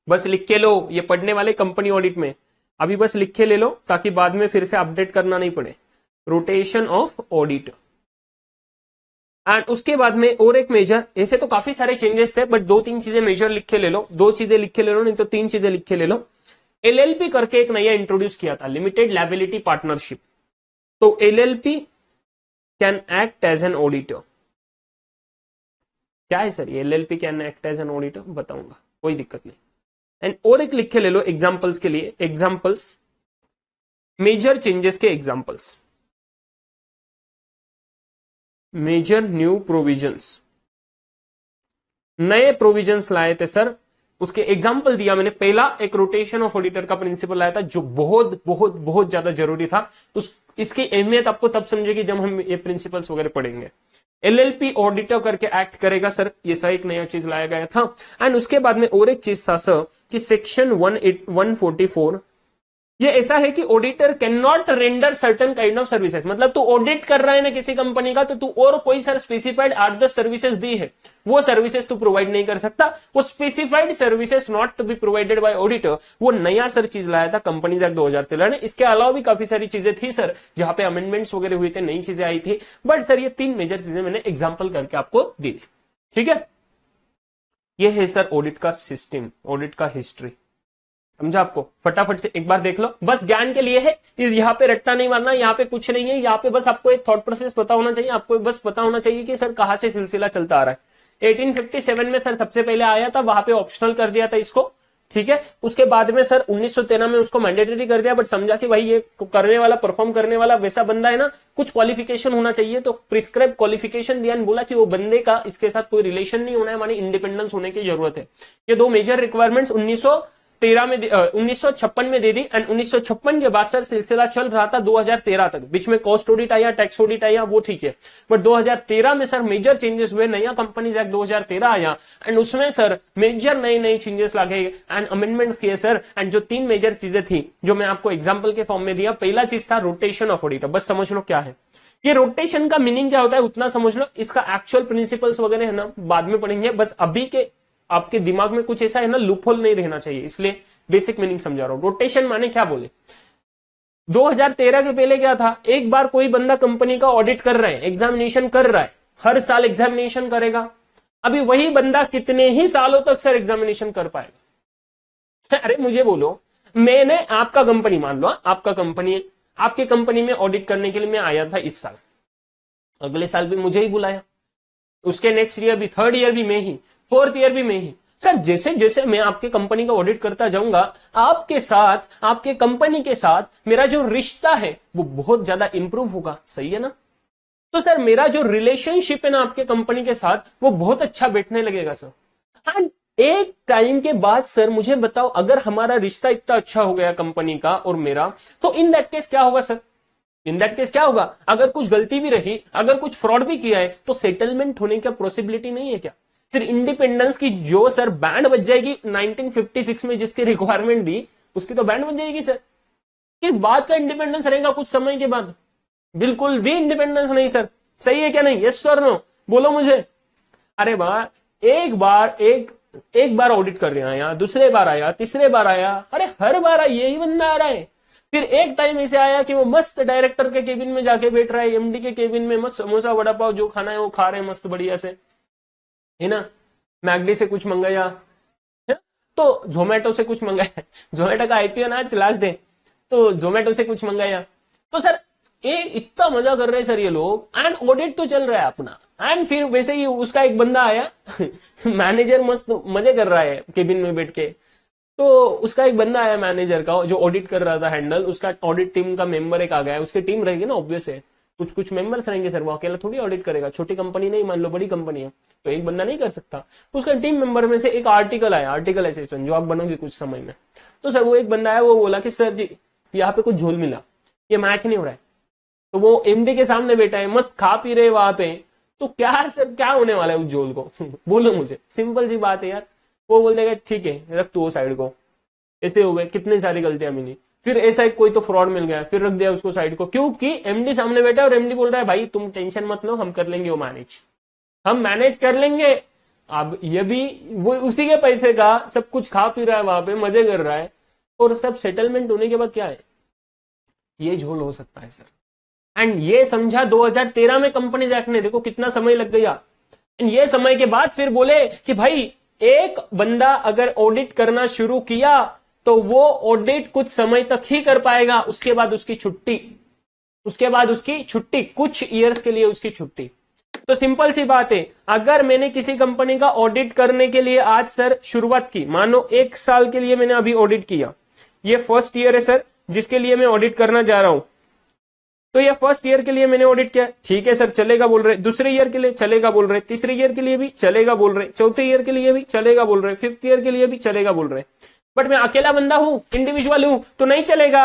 बस लिख के लो, ये पढ़ने वाले कंपनी ऑडिट में, अभी बस लिख के ले लो ताकि बाद में फिर से अपडेट करना नहीं पड़े। Rotation of auditor. एंड उसके बाद में और एक मेजर, ऐसे तो काफी सारे चेंजेस थे बट 2-3 चीजें मेजर लिख के ले लो, 2 चीजें लिख के ले लो, नहीं तो 3 चीजें लिख के ले लो। एलएलपी करके एक नया इंट्रोड्यूस किया था, लिमिटेड लायबिलिटी पार्टनरशिप। तो LLP can act as an auditor. क्या है सर ये LLP can act as an auditor, बताऊंगा, कोई दिक्कत नहीं। एंड और एक लिख के ले लो एग्जांपल्स के लिए, एग्जांपल्स मेजर चेंजेस के एग्जांपल्स, मेजर न्यू प्रोविजंस, नए प्रोविजंस लाए थे सर, उसके एग्जाम्पल दिया मैंने। पहला एक रोटेशन ऑफ ऑडिटर का प्रिंसिपल लाया था जो बहुत ज्यादा जरूरी था। इसकी अहमियत आपको तब समझेगी जब हम ये प्रिंसिपल्स वगैरह पढ़ेंगे। एलएलपी ऑडिटर करके एक्ट करेगा सर, ये सा एक नया चीज लाया गया था। एंड उसके बाद में और एक चीज था सर कि सेक्शन 144, ये ऐसा है कि auditor can not render certain kind of services. मतलब तू ऑडिट कर रहा है ना किसी कंपनी का, तो तू और कोई सर स्पेसिफाइड 8-10 सर्विसेज दी है, वो सर्विसेज तू प्रोवाइड नहीं कर सकता। वो specified services not to be provided by auditor, वो नया सर चीज लाया था कंपनीज एक्ट 2013 ने। इसके अलावा भी काफी सारी चीजें थी सर जहां पे अमेंडमेंट्स वगैरह हुए थे, नई चीजें आई थी, बट सर ये 3 मेजर चीजें मैंने एग्जाम्पल करके आपको दी थी, ठीक है। ये है सर ऑडिट का सिस्टम, ऑडिट का हिस्ट्री, समझा आपको। फटाफट से एक बार देख लो, बस ज्ञान के लिए है, यहाँ पे रट्टा नहीं मारना, यहाँ पे कुछ नहीं है, यहाँ पे बस आपको एक थॉट प्रोसेस पता होना चाहिए। आपको बस पता होना चाहिए कि सर कहां से सिलसिला चलता आ रहा है। 1857 में सर सबसे पहले आया था, वहां पे ऑप्शनल कर दिया था इसको, ठीक है। उसके बाद में सर 1913 में उसको मैंडेटरी कर दिया, बट समझा कि भाई ये करने वाला, परफॉर्म करने वाला वैसा बंदा है ना, कुछ क्वालिफिकेशन होना चाहिए, तो प्रिस्क्राइब क्वालिफिकेशन दिया, बोला कि वो बंदे का इसके साथ कोई रिलेशन नहीं होना है, माने इंडिपेंडेंस होने की जरूरत है। ये 2 मेजर रिक्वायरमेंट्स 1913 में 1956 में दे दी एंड 1956 के बाद सर सिलसिला चल रहा था 2013 तक। बीच में कॉस्ट ऑडिट आया, टैक्स ऑडिट आया, वो ठीक है, बट 2013 में सर मेजर चेंजेस हुए, नया कंपनीज एक्ट 2013 आया एंड उसमें सर मेजर नए नए चेंजेस लागे एंड अमेंडमेंट्स किए सर। एंड जो 3 मेजर चीजें थी जो मैं आपको एग्जाम्पल के फॉर्म में दिया, पहला चीज था रोटेशन ऑफ ऑडिटर। बस समझ लो क्या है ये रोटेशन का मीनिंग, क्या होता है उतना समझ लो। इसका एक्चुअल प्रिंसिपल्स वगैरह है ना बाद में पढ़ेंगे, बस अभी के आपके दिमाग में कुछ ऐसा है ना लूपहोल नहीं रहना चाहिए, इसलिए बेसिक मीनिंग समझा रहा हूं। रोटेशन माने क्या बोले, 2013 के पहले क्या था, एक बार कोई बंदा कंपनी का ऑडिट कर रहा है, एग्जामिनेशन कर रहा है, हर साल एग्जामिनेशन करेगा। अभी वही बंदा कितने ही सालों तक सर एग्जामिनेशन कर पाएगा? अरे मुझे बोलो, मैंने आपका कंपनी मान लो, आपका कंपनी है, आपकी कंपनी में ऑडिट करने के लिए मैं आया था इस साल, अगले साल भी मुझे ही बुलाया, उसके नेक्स्ट ईयर भी, थर्ड ईयर भी मैं ही, फोर्थ ईयर भी मैं ही। सर जैसे जैसे मैं आपके कंपनी का ऑडिट करता जाऊंगा, आपके साथ, आपके कंपनी के साथ मेरा जो रिश्ता है वो बहुत ज्यादा इंप्रूव होगा, सही है ना? तो सर मेरा जो रिलेशनशिप है ना आपके कंपनी के साथ, वो बहुत अच्छा बैठने लगेगा सर। एंड एक टाइम के बाद सर मुझे बताओ, अगर हमारा रिश्ता इतना अच्छा हो गया कंपनी का और मेरा, तो इन दैट केस क्या होगा सर? इन दैट केस क्या होगा, अगर कुछ गलती भी रही, अगर कुछ फ्रॉड भी किया है, तो सेटलमेंट होने की पॉसिबिलिटी नहीं है क्या? फिर इंडिपेंडेंस की जो सर बैंड बज जाएगी 1956 में जिसकी रिक्वायरमेंट दी, उसकी तो बैंड बज जाएगी सर। किस बात का इंडिपेंडेंस रहेगा कुछ समय के बाद? बिल्कुल भी इंडिपेंडेंस नहीं सर, सही है क्या नहीं? यस सर नो, बोलो मुझे। अरे वाह, एक बार ऑडिट कर रहे हैं, दूसरे बार आया, तीसरे बार आया, अरे हर बार यही बंदा आ रहा है। फिर एक टाइम ऐसे आया कि वो मस्त डायरेक्टर के केबिन में जाके बैठ रहा है, एमडी के केबिन में, मस्त समोसा वड़ा पाव जो खाना है वो खा रहे हैं मस्त बढ़िया से, है ना? मैगडी से कुछ मंगाया है, तो जोमेटो से कुछ मंगाया, जोमेटो का आईपीओ ना आज लास्ट डे, तो जोमेटो से कुछ मंगाया। तो सर ये इतना मजा कर रहे हैं सर ये लोग, एंड ऑडिट तो चल रहा है अपना, एंड फिर वैसे ही उसका एक बंदा आया मैनेजर मस्त मजे कर रहा है केबिन में बैठ के, तो उसका एक बंदा आया मैनेजर का जो ऑडिट कर रहा था हैंडल, उसका ऑडिट टीम का मेंबर एक आ गया, उसकी टीम रहेगी ना ऑब्वियस है, कुछ कुछ मेंबर्स रहेंगे सर, वो अकेला थोड़ी ऑडिट करेगा, छोटी कंपनी नहीं, मान लो बड़ी कंपनी है तो एक बंदा नहीं कर सकता। तो उसका टीम मेंबर में से एक आर्टिकल आया, आर्टिकल असिस्टेंट जो आप बनोगे कुछ समय में। तो सर वो एक बंदा आया, वो बोला कि सर जी यहाँ पे कुछ झोल मिला, ये मैच नहीं हो रहा है। तो वो एमडी के सामने बैठा है, मस्त खा पी रहे वहां पे, तो क्या सर क्या होने वाला है उस झोल को बोलो मुझे, सिंपल सी बात है यार। वो बोल देगा ठीक है रख तू वो साइड को, ऐसे हो गए, कितनी सारी गलतियां मिली। फिर ऐसा कोई तो फ्रॉड मिल गया, फिर रख दिया उसको साइड को, क्योंकि एमडी सामने बैठा है और एमडी बोल रहा है भाई तुम टेंशन मत लो, हम कर लेंगे वो मैनेज, हम मैनेज कर लेंगे। अब ये भी वो उसी के पैसे का सब कुछ खा पी रहा है वहां पे, मजे कर रहा है, और सब सेटलमेंट होने के बाद क्या है, ये झोल हो सकता है सर। एंड ये समझा 2013 में कंपनी एक्ट ने, देखो कितना समय लग गया। एंड ये समय के बाद फिर बोले कि भाई एक बंदा अगर ऑडिट करना शुरू किया तो वो ऑडिट कुछ समय तक ही कर पाएगा, उसके बाद उसकी छुट्टी, उसके बाद उसकी छुट्टी, कुछ ईयर्स के लिए उसकी छुट्टी। तो सिंपल सी बात है, अगर मैंने किसी कंपनी का ऑडिट करने के लिए आज सर शुरुआत की, मानो 1 साल के लिए मैंने अभी ऑडिट किया, ये फर्स्ट ईयर है सर जिसके लिए मैं ऑडिट करना जा रहा हूं, तो ये फर्स्ट ईयर के लिए मैंने ऑडिट किया, ठीक है सर चलेगा बोल रहे, दूसरे ईयर के लिए चलेगा बोल रहे, तीसरे ईयर के लिए भी चलेगा बोल रहे, चौथे ईयर के लिए भी चलेगा बोल रहे, फिफ्थ ईयर के लिए भी चलेगा बोल रहे, बट मैं अकेला बंदा हूं, इंडिविजुअल हूं, तो नहीं चलेगा,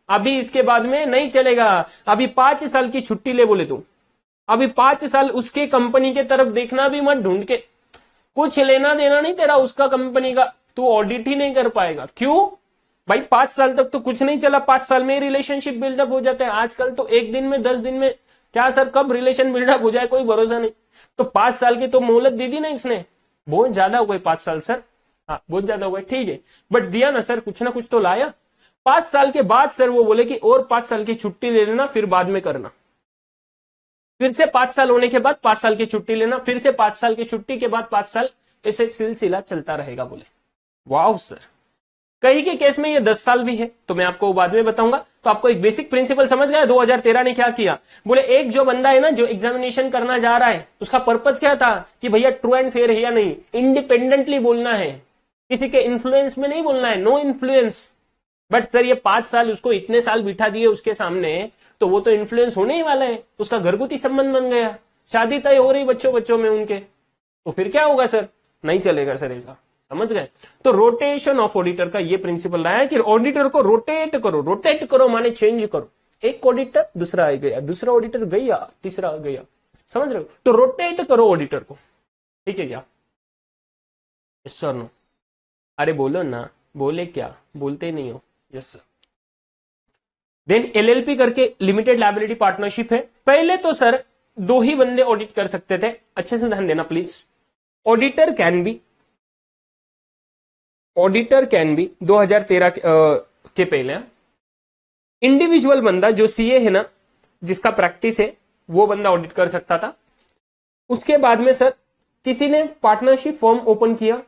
अभी इसके बाद में नहीं चलेगा। अभी 5 साल की छुट्टी ले बोले तो अभी 5 साल उसके कंपनी के तरफ देखना भी मत, ढूंढ के, कुछ लेना देना नहीं तेरा उसका कंपनी का, तू ऑडिट ही नहीं कर पाएगा। क्यों भाई, 5 साल तक तो कुछ नहीं चला, 5 साल में रिलेशनशिप बिल्डअप हो जाता है। आजकल तो 1 दिन में 10 दिन में, क्या सर कब रिलेशन बिल्डअप हो जाए कोई भरोसा नहीं। तो 5 साल की तो मोहलत दे दी ना इसने, बहुत ज्यादा हो गए 5 साल सर, हाँ बहुत ज्यादा हो गए, ठीक है बट दिया ना सर, कुछ ना कुछ तो लाया। 5 साल के बाद सर वो बोले कि और 5 साल की छुट्टी ले लेना, फिर बाद में करना, फिर से 5 साल होने के बाद 5 साल की छुट्टी लेना, फिर से 5 साल की छुट्टी के बाद 5 साल, ऐसे सिलसिला चलता रहेगा। बोले वाह सर, कहीं के केस में ये 10 साल भी है, तो मैं आपको बाद में बताऊंगा। तो आपको एक बेसिक प्रिंसिपल समझ गया 2013 ने क्या किया। बोले एक जो बंदा है ना जो एग्जामिनेशन करना जा रहा है, उसका पर्पस क्या था कि भैया ट्रू एंड फेयर है या नहीं, इंडिपेंडेंटली बोलना है, किसी के इन्फ्लुएंस में नहीं बोलना है, नो इन्फ्लुएंस। बट सर ये 5 साल उसको इतने साल बिठा दिए उसके सामने, तो वो तो इन्फ्लुएंस होने ही वाला है, उसका घरगुती संबंध बन गया, शादी तय हो रही बच्चों में उनके, तो फिर क्या होगा सर, नहीं चलेगा सर ऐसा, समझ गए? तो रोटेशन ऑफ ऑडिटर का ये प्रिंसिपल रहा है कि ऑडिटर को रोटेट करो माने चेंज करो। एक ऑडिटर दूसरा आ गया, दूसरा ऑडिटर गया, तीसरा आ गया, समझ रहे हो? तो रोटेट करो ऑडिटर को, ठीक है क्या? Yes sir no? अरे बोलो ना, बोले क्या, बोलते नहीं हो? Yes sir. देन एलएलपी करके लिमिटेड लायबिलिटी पार्टनरशिप है। पहले तो सर 2 ही बंदे ऑडिट कर सकते थे, अच्छे से ध्यान देना प्लीज। ऑडिटर कैन बी 2013 के पहले इंडिविजुअल बंदा जो सीए है ना, जिसका प्रैक्टिस है, वो बंदा ऑडिट कर सकता था। उसके बाद में सर किसी ने पार्टनरशिप फर्म ओपन किया,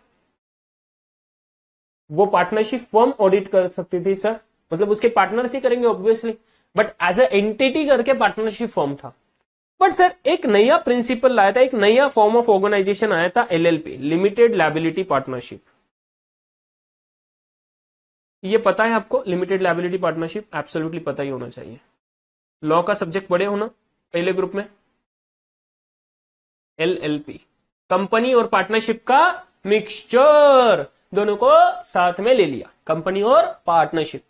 वो पार्टनरशिप फर्म ऑडिट कर सकती थी सर, मतलब उसके पार्टनर्स ही करेंगे obviously, but as a entity करके पार्टनरशिप फर्म था। बट सर एक नया प्रिंसिपल लाया था, एक नया फॉर्म ऑफ ऑर्गेनाइजेशन आया था, एलएलपी, लिमिटेड लायबिलिटी पार्टनरशिप। ये पता है आपको? लिमिटेड लायबिलिटी पार्टनरशिप एब्सोल्युटली पता ही होना चाहिए। लॉ का सब्जेक्ट पढ़े हो ना पहले ग्रुप में? एलएलपी, कंपनी और पार्टनरशिप का मिक्सचर, दोनों को साथ में ले लिया, कंपनी और पार्टनरशिप।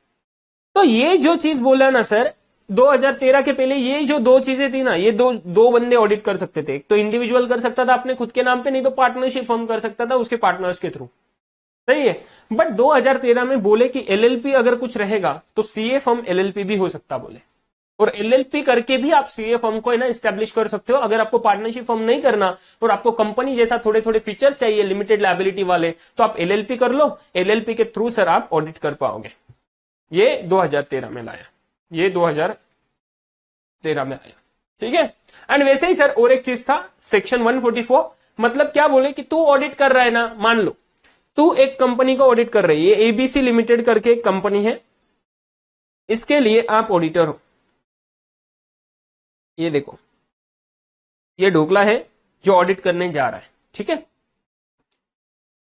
तो ये जो चीज बोला ना सर, 2013 के पहले ये जो 2 चीजें थी ना, ये दो बंदे ऑडिट कर सकते थे। एक तो इंडिविजुअल कर सकता था अपने खुद के नाम पे, नहीं तो पार्टनरशिप फर्म कर सकता था उसके पार्टनर्स के थ्रू, सही है। बट 2013 में बोले कि एलएलपी अगर कुछ रहेगा तो सीए फर्म एलएलपी भी हो सकता बोले, और एलएलपी करके भी आप सीए फर्म को है ना एस्टेब्लिश कर सकते हो। अगर आपको पार्टनरशिप फर्म नहीं करना और आपको कंपनी जैसा थोड़े थोड़े फीचर्स चाहिए लिमिटेड लायबिलिटी वाले, तो आप एलएलपी कर लो, एलएलपी के थ्रू सर आप ऑडिट कर पाओगे। ये 2013 में लाया, ये 2013 में आया, ठीक है। एंड वैसे ही सर और एक चीज था, सेक्शन 144, मतलब क्या बोले कि तू ऑडिट कर रहा है ना, मान लो तू एक कंपनी को ऑडिट कर रही है, ये एबीसी लिमिटेड करके एक कंपनी है, इसके लिए आप ऑडिटर हो। ये देखो, ये ढोकला है जो ऑडिट करने जा रहा है, ठीक है।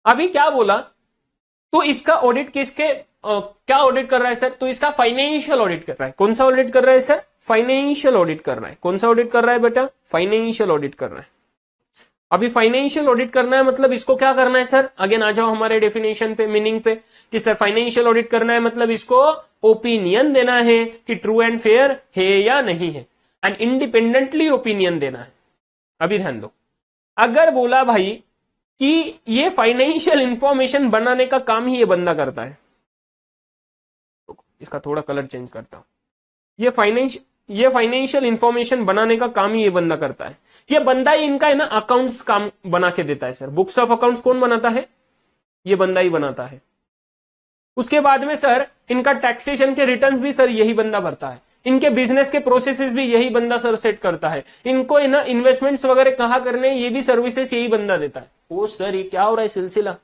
अभी क्या बोला, तो इसका ऑडिट किसके क्या ऑडिट कर रहा है सर? तो इसका फाइनेंशियल ऑडिट कर रहा है। कौन सा ऑडिट कर रहा है सर? फाइनेंशियल ऑडिट कर रहा है। कौन सा ऑडिट कर रहा है बेटा? फाइनेंशियल ऑडिट कर रहा है। अभी फाइनेंशियल ऑडिट करना है मतलब इसको क्या करना है सर? अगेन आ जाओ हमारे डेफिनेशन पे, मीनिंग पे, कि सर फाइनेंशियल ऑडिट करना है मतलब इसको ओपिनियन देना है कि ट्रू एंड फेयर है या नहीं है, एंड इंडिपेंडेंटली ओपिनियन देना है। अभी ध्यान दो, अगर बोला भाई कि ये फाइनेंशियल इंफॉर्मेशन बनाने का काम ही ये बंदा करता है, तो इसका थोड़ा कलर चेंज करता हूं, ये फाइनेंशियल इंफॉर्मेशन बनाने का काम ही ये बंदा करता है। ये बंदा ही इनका है ना अकाउंट्स काम बना के देता है सर। बुक्स ऑफ अकाउंट्स कौन बनाता है? ये बंदा ही बनाता है। उसके बाद में सर इनका टैक्सेशन के रिटर्न्स भी सर यही बंदा भरता है। इनके बिजनेस के प्रोसेसेस भी यही बंदा सर सेट करता है। इनको है ना इन्वेस्टमेंट्स वगैरह कहाँ करने, ये भी सर्विसेस यही बंदा देता है। ओ सर ये क्या हो रहा है सिलसिला?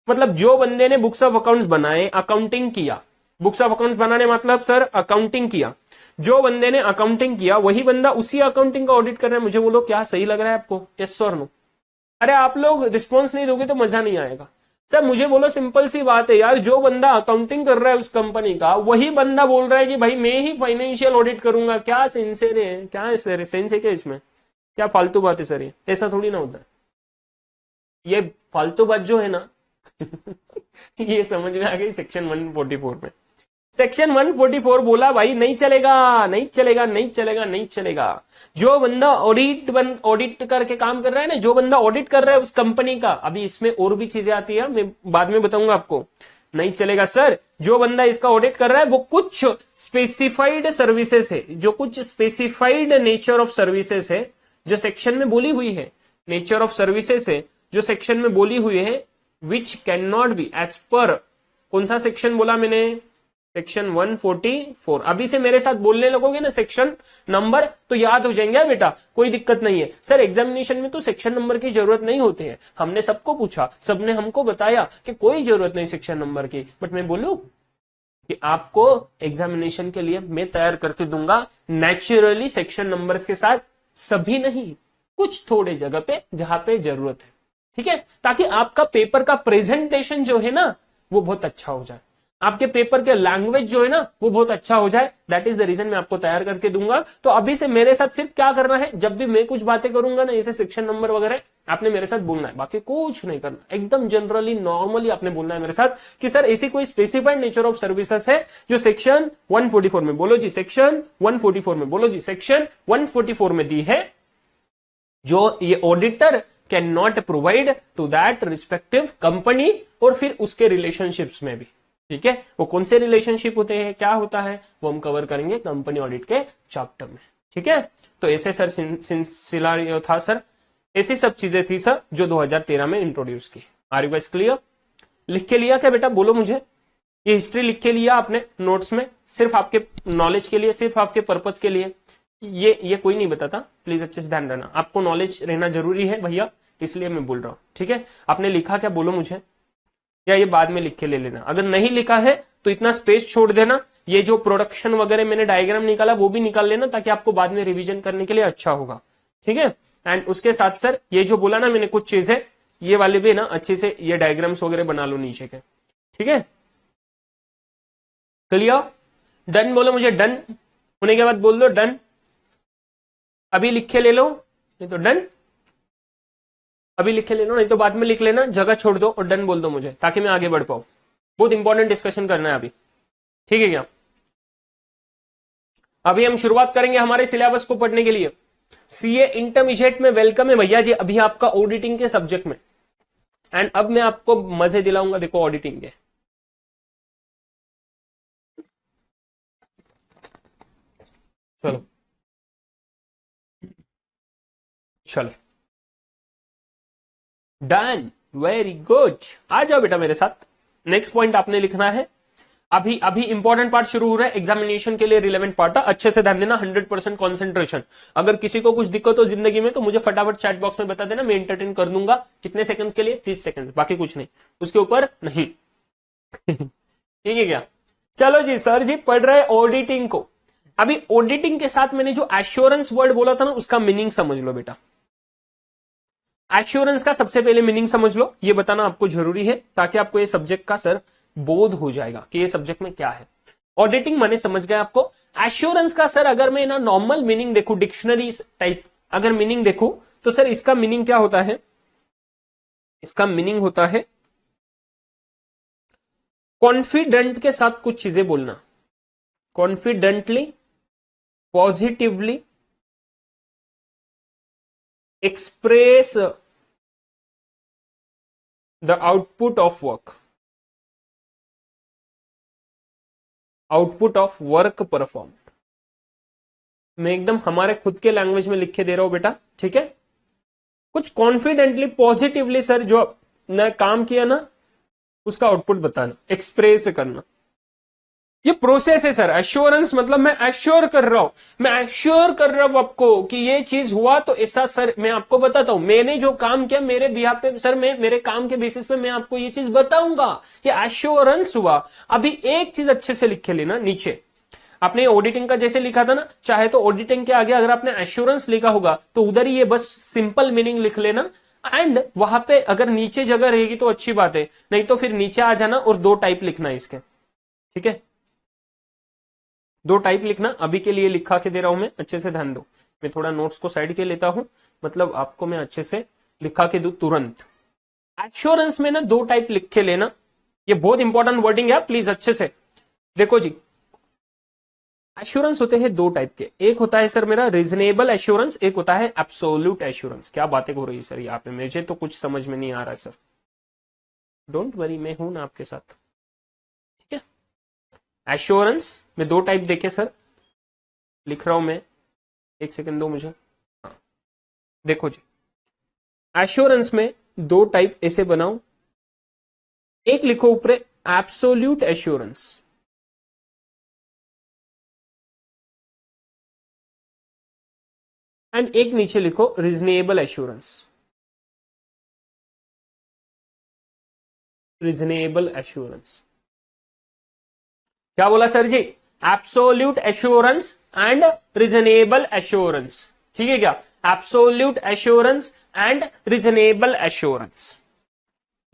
मतलब जो बंदे ने बुक्स ऑफ अकाउंट्स बनाए, अकाउंटिंग किया, बुक्स ऑफ अकाउंट्स बनाने मतलब सर अकाउंटिंग किया, जो बंदे ने अकाउंटिंग किया वही बंदा उसी अकाउंटिंग का ऑडिट कर रहा है। मुझे बोलो क्या सही लग रहा है आपको? यस और नो? अरे आप लोग रिस्पॉन्स नहीं दोगे तो मजा नहीं आएगा सर। मुझे बोलो, सिंपल सी बात है यार, जो बंदा अकाउंटिंग कर रहा है उस कंपनी का, वही बंदा बोल रहा है कि भाई मैं ही फाइनेंशियल ऑडिट करूंगा। क्या सेंस है? क्या है सर? सेंस है क्या इसमें? क्या फालतू बात है सर? ये ऐसा थोड़ी ना होता है। ये फालतू बात जो है ना ये समझ में आ गई सेक्शन 144 में। सेक्शन 144 बोला भाई नहीं चलेगा, नहीं चलेगा, नहीं चलेगा, नहीं चलेगा। जो बंदा ऑडिट करके काम कर रहा है ना, जो बंदा ऑडिट कर रहा है उस कंपनी का, अभी इसमें और भी चीजें आती है, मैं बाद में बताऊंगा आपको। नहीं चलेगा सर, जो बंदा इसका ऑडिट कर रहा है वो कुछ स्पेसिफाइड सर्विसेज है, जो कुछ स्पेसिफाइड नेचर ऑफ सर्विसेज है जो सेक्शन में बोली हुई है, नेचर ऑफ सर्विसेज है जो सेक्शन में बोली हुई है, which can not be as per, कौन सा सेक्शन बोला मैंने? सेक्शन 144। अभी से मेरे साथ बोलने लगोगे ना सेक्शन नंबर तो याद हो जाएंगे बेटा, कोई दिक्कत नहीं है सर। एग्जामिनेशन में तो सेक्शन नंबर की जरूरत नहीं होती है। हमने सबको पूछा, सबने हमको बताया कि कोई जरूरत नहीं सेक्शन नंबर की, बट मैं बोलूं कि आपको एग्जामिनेशन के लिए मैं तैयार करके दूंगा नेचुरली सेक्शन नंबर्स के साथ, सभी नहीं, कुछ थोड़े जगह पे जहां पे जरूरत है, ठीक है, ताकि आपका पेपर का प्रेजेंटेशन जो है ना वो बहुत अच्छा हो जाए, आपके पेपर के लैंग्वेज जो है ना वो बहुत अच्छा हो जाए। दैट इज द रीजन मैं आपको तैयार करके दूंगा। तो अभी से मेरे साथ सिर्फ क्या करना है, जब भी मैं कुछ बातें करूंगा ना, जैसे सेक्शन नंबर वगैरह, आपने मेरे साथ बोलना है, बाकी कुछ नहीं करना, एकदम जनरली नॉर्मली आपने बोलना है मेरे साथ कि सर ऐसी कोई स्पेसिफाइड नेचर ऑफ सर्विसेज है जो सेक्शन 144 में, बोलो जी सेक्शन 144 में, बोलो जी सेक्शन 144 में दी है, जो ये auditor can not provide to that respective company, और फिर उसके रिलेशनशिप्स में भी, ठीक है। वो कौन से रिलेशनशिप होते हैं, क्या होता है, वो हम कवर करेंगे कंपनी ऑडिट के चैप्टर में, ठीक है। तो ऐसे सर सिलसिला था सर, ऐसी सब चीजें थी सर जो 2013 में इंट्रोड्यूस की। Are you guys clear? लिख के लिया क्या बेटा, बोलो मुझे। ये हिस्ट्री लिख के लिया आपने नोट्स में, सिर्फ आपके नॉलेज के लिए, सिर्फ आपके पर्पज के लिए, ये कोई नहीं बताता, प्लीज अच्छे से ध्यान रहना, आपको नॉलेज रहना जरूरी है भैया, इसलिए मैं बोल रहा हूं, ठीक है। आपने लिखा क्या, बोलो मुझे, या ये बाद में लिख के ले लेना। अगर नहीं लिखा है तो इतना स्पेस छोड़ देना, ये जो प्रोडक्शन वगैरह मैंने डायग्राम निकाला वो भी निकाल लेना, ताकि आपको बाद में रिवीजन करने के लिए अच्छा होगा, ठीक है। एंड उसके साथ सर ये जो बोला ना मैंने कुछ चीजें, ये वाले भी ना अच्छे से ये डायग्राम्स वगैरह बना लो नीचे के, ठीक है। क्लियर? डन बोलो मुझे, डन होने के बाद बोल दो डन, अभी लिख के ले लो, नहीं तो डन, अभी लिख के ले लो, नहीं तो बाद में लिख लेना, जगह छोड़ दो और डन बोल दो मुझे, ताकि मैं आगे बढ़ पाऊं। बहुत इंपॉर्टेंट डिस्कशन करना है अभी, ठीक है क्या। अभी हम शुरुआत करेंगे हमारे सिलेबस को पढ़ने के लिए। सीए इंटरमीडिएट में वेलकम है भैया जी, अभी आपका ऑडिटिंग के सब्जेक्ट में, एंड अब मैं आपको मजे दिलाऊंगा, देखो ऑडिटिंग के। चलो चलो डन, वेरी गुड, आ जाओ बेटा मेरे साथ। नेक्स्ट पॉइंट आपने लिखना है, अभी अभी इंपॉर्टेंट पार्ट शुरू हो रहा है, एग्जामिनेशन के लिए रिलेवेंट पार्ट है, अच्छे से ध्यान देना, 100% कॉन्सेंट्रेशन। अगर किसी को कुछ दिक्कत हो जिंदगी में तो मुझे फटाफट चैट बॉक्स में बता देना, मैं एंटरटेन कर दूंगा। कितने सेकंड के लिए, 30 सेकंड, बाकी कुछ नहीं, उसके ऊपर नहीं। ठीक है क्या। चलो जी, सर जी पढ़ रहे ऑडिटिंग को। अभी ऑडिटिंग के साथ मैंने जो एश्योरेंस वर्ड बोला था ना, उसका मीनिंग समझ लो बेटा। एश्योरेंस का सबसे पहले मीनिंग समझ लो, ये बताना आपको जरूरी है, ताकि आपको ये सब्जेक्ट का सर बोध हो जाएगा कि ये सब्जेक्ट में क्या है। ऑडिटिंग माने समझ गए आपको। एश्योरेंस का सर अगर मैं ना नॉर्मल मीनिंग देखूं, डिक्शनरी टाइप अगर मीनिंग देखूं, तो सर इसका मीनिंग क्या होता है, इसका मीनिंग होता है कॉन्फिडेंट के साथ कुछ चीजें बोलना, confidently, positively express the output of work, output of work perform. मैं एकदम हमारे खुद के लैंग्वेज में लिख के दे रहा हूं बेटा, ठीक है। कुछ कॉन्फिडेंटली, पॉजिटिवली सर जो न काम किया ना उसका आउटपुट बताना, एक्सप्रेस करना, ये प्रोसेस है सर। एश्योरेंस मतलब मैं एश्योर कर रहा हूं, मैं एश्योर कर रहा हूं आपको कि ये चीज हुआ, तो ऐसा सर मैं आपको बताता हूं, मैंने जो काम किया मेरे बिहाफ पे सर, मैं मेरे काम के बेसिस पे मैं आपको ये चीज बताऊंगा, ये एश्योरेंस हुआ। अभी एक चीज अच्छे से लिख के लेना, नीचे आपने ऑडिटिंग का जैसे लिखा था ना, चाहे तो ऑडिटिंग के आगे अगर आपने एश्योरेंस लिखा होगा तो उधर ही ये बस सिंपल मीनिंग लिख लेना, एंड वहां पे अगर नीचे जगह रहेगी तो अच्छी बात है, नहीं तो फिर नीचे आ जाना और 2 टाइप लिखना इसके, ठीक है। 2 टाइप लिखना, अभी के लिए लिखा के दे रहा हूं मैं, अच्छे से ध्यान दो। मैं थोड़ा नोट्स को साइड के लेता हूं, मतलब आपको मैं अच्छे से लिखा के दू तुरंत। एश्योरेंस में ना 2 टाइप लिख के लेना, ये बहुत इंपॉर्टेंट वर्डिंग है, प्लीज अच्छे से देखो जी। एश्योरेंस होते हैं 2 टाइप के, एक होता है सर मेरा रीजनेबल एश्योरेंस, एक होता है एब्सोल्यूट एश्योरेंस। क्या बातें हो रही है सर यहाँ पे, मुझे तो कुछ समझ में नहीं आ रहा है सर, डोंट वरी मैं हूं ना आपके साथ, ठीक है। एश्योरेंस में 2 टाइप देखे सर, लिख रहा हूं मैं, 1 सेकंड दो मुझे। हाँ देखो जी, एश्योरेंस में 2 टाइप ऐसे बनाओ, एक लिखो ऊपर एब्सोल्यूट एश्योरेंस, एंड एक नीचे लिखो रीजनेबल एश्योरेंस, रीजनेबल एश्योरेंस। क्या बोला sir ji, absolute assurance and reasonable assurance, ठीक है क्या। Absolute assurance and reasonable assurance,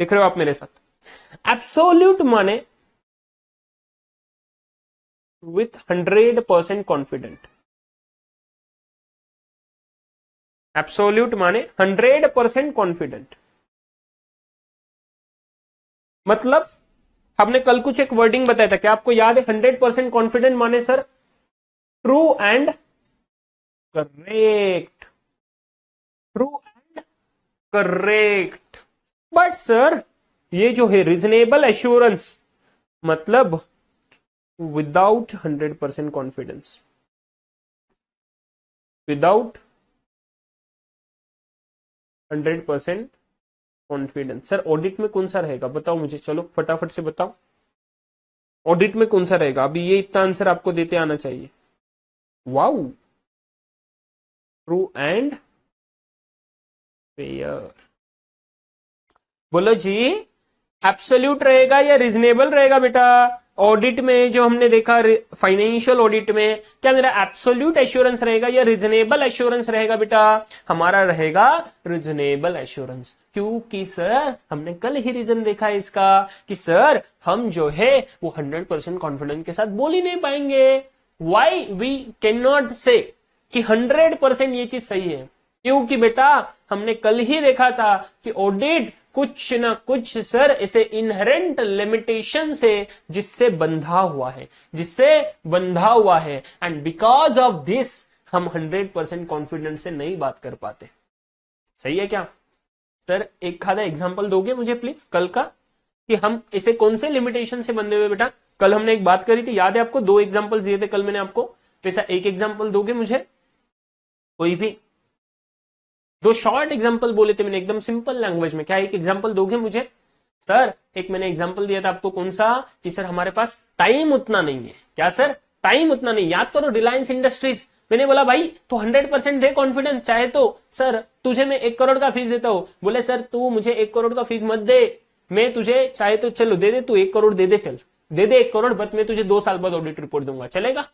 लिख रहे हो आप मेरे साथ। एब्सोल्यूट माने विथ 100% कॉन्फिडेंट, एब्सोल्यूट माने 100% कॉन्फिडेंट। मतलब हमने कल कुछ एक वर्डिंग बताया था, क्या आपको याद है? 100% कॉन्फिडेंट माने sir true and correct, true and correct. But sir ये जो है रीजनेबल एश्योरेंस मतलब without 100% confidence, without 100% confidence. Sir audit में कौन सा रहेगा बताओ मुझे, चलो फटाफट से बताओ ऑडिट में कौन सा रहेगा। अभी ये इतना आंसर आपको देते आना चाहिए। Wow, true and fair. बोलो जी, एब्सोल्यूट रहेगा या रीजनेबल रहेगा बेटा? ऑडिट में जो हमने देखा फाइनेंशियल ऑडिट में, क्या मेरा एब्सोल्यूट एश्योरेंस रहेगा या रीजनेबल एश्योरेंस रहेगा बेटा? हमारा रहेगा रीजनेबल एश्योरेंस। क्योंकि सर हमने कल ही रीजन देखा है इसका कि सर हम जो है वो 100% कॉन्फिडेंस के साथ बोल ही नहीं पाएंगे। वाई वी कैन नॉट से कि 100% ये चीज सही है, क्योंकि बेटा हमने कल ही देखा था कि ऑडिट कुछ ना कुछ सर ऐसे इनहेरेंट लिमिटेशन से जिससे बंधा हुआ है, जिससे बंधा हुआ है, एंड बिकॉज ऑफ दिस हम 100% कॉन्फिडेंस से नहीं बात कर पाते। सही है क्या सर? एक खादा एग्जांपल दोगे मुझे प्लीज कल का, कि हम ऐसे कौन से लिमिटेशन से बंधे हुए बेटा? कल हमने एक बात करी थी, याद है आपको? 2 एग्जांपल्स दिए थे कल मैंने आपको, वैसा एक एग्जांपल दोगे मुझे? कोई भी 2 शॉर्ट एग्जांपल बोले थे मैंने एकदम सिंपल लैंग्वेज में, क्या एक एग्जांपल दोगे मुझे? सर एक मैंने एग्जांपल दिया था आपको, कौन सा? कि सर हमारे पास टाइम उतना नहीं है। क्या सर? टाइम उतना नहीं। याद करो रिलायंस इंडस्ट्रीज, मैंने बोला भाई तो 100% दे कॉन्फिडेंस, चाहे तो सर तुझे मैं 1 करोड़ का फीस देता हूं। बोले सर तू मुझे 1 करोड़ का फीस मत दे, मैं तुझे चाहे तो चलो दे दे, तू 1 करोड़ दे दे, चल दे दे 1 करोड़, बट मैं तुझे 2 साल बाद ऑडिट रिपोर्ट दूंगा, चलेगा?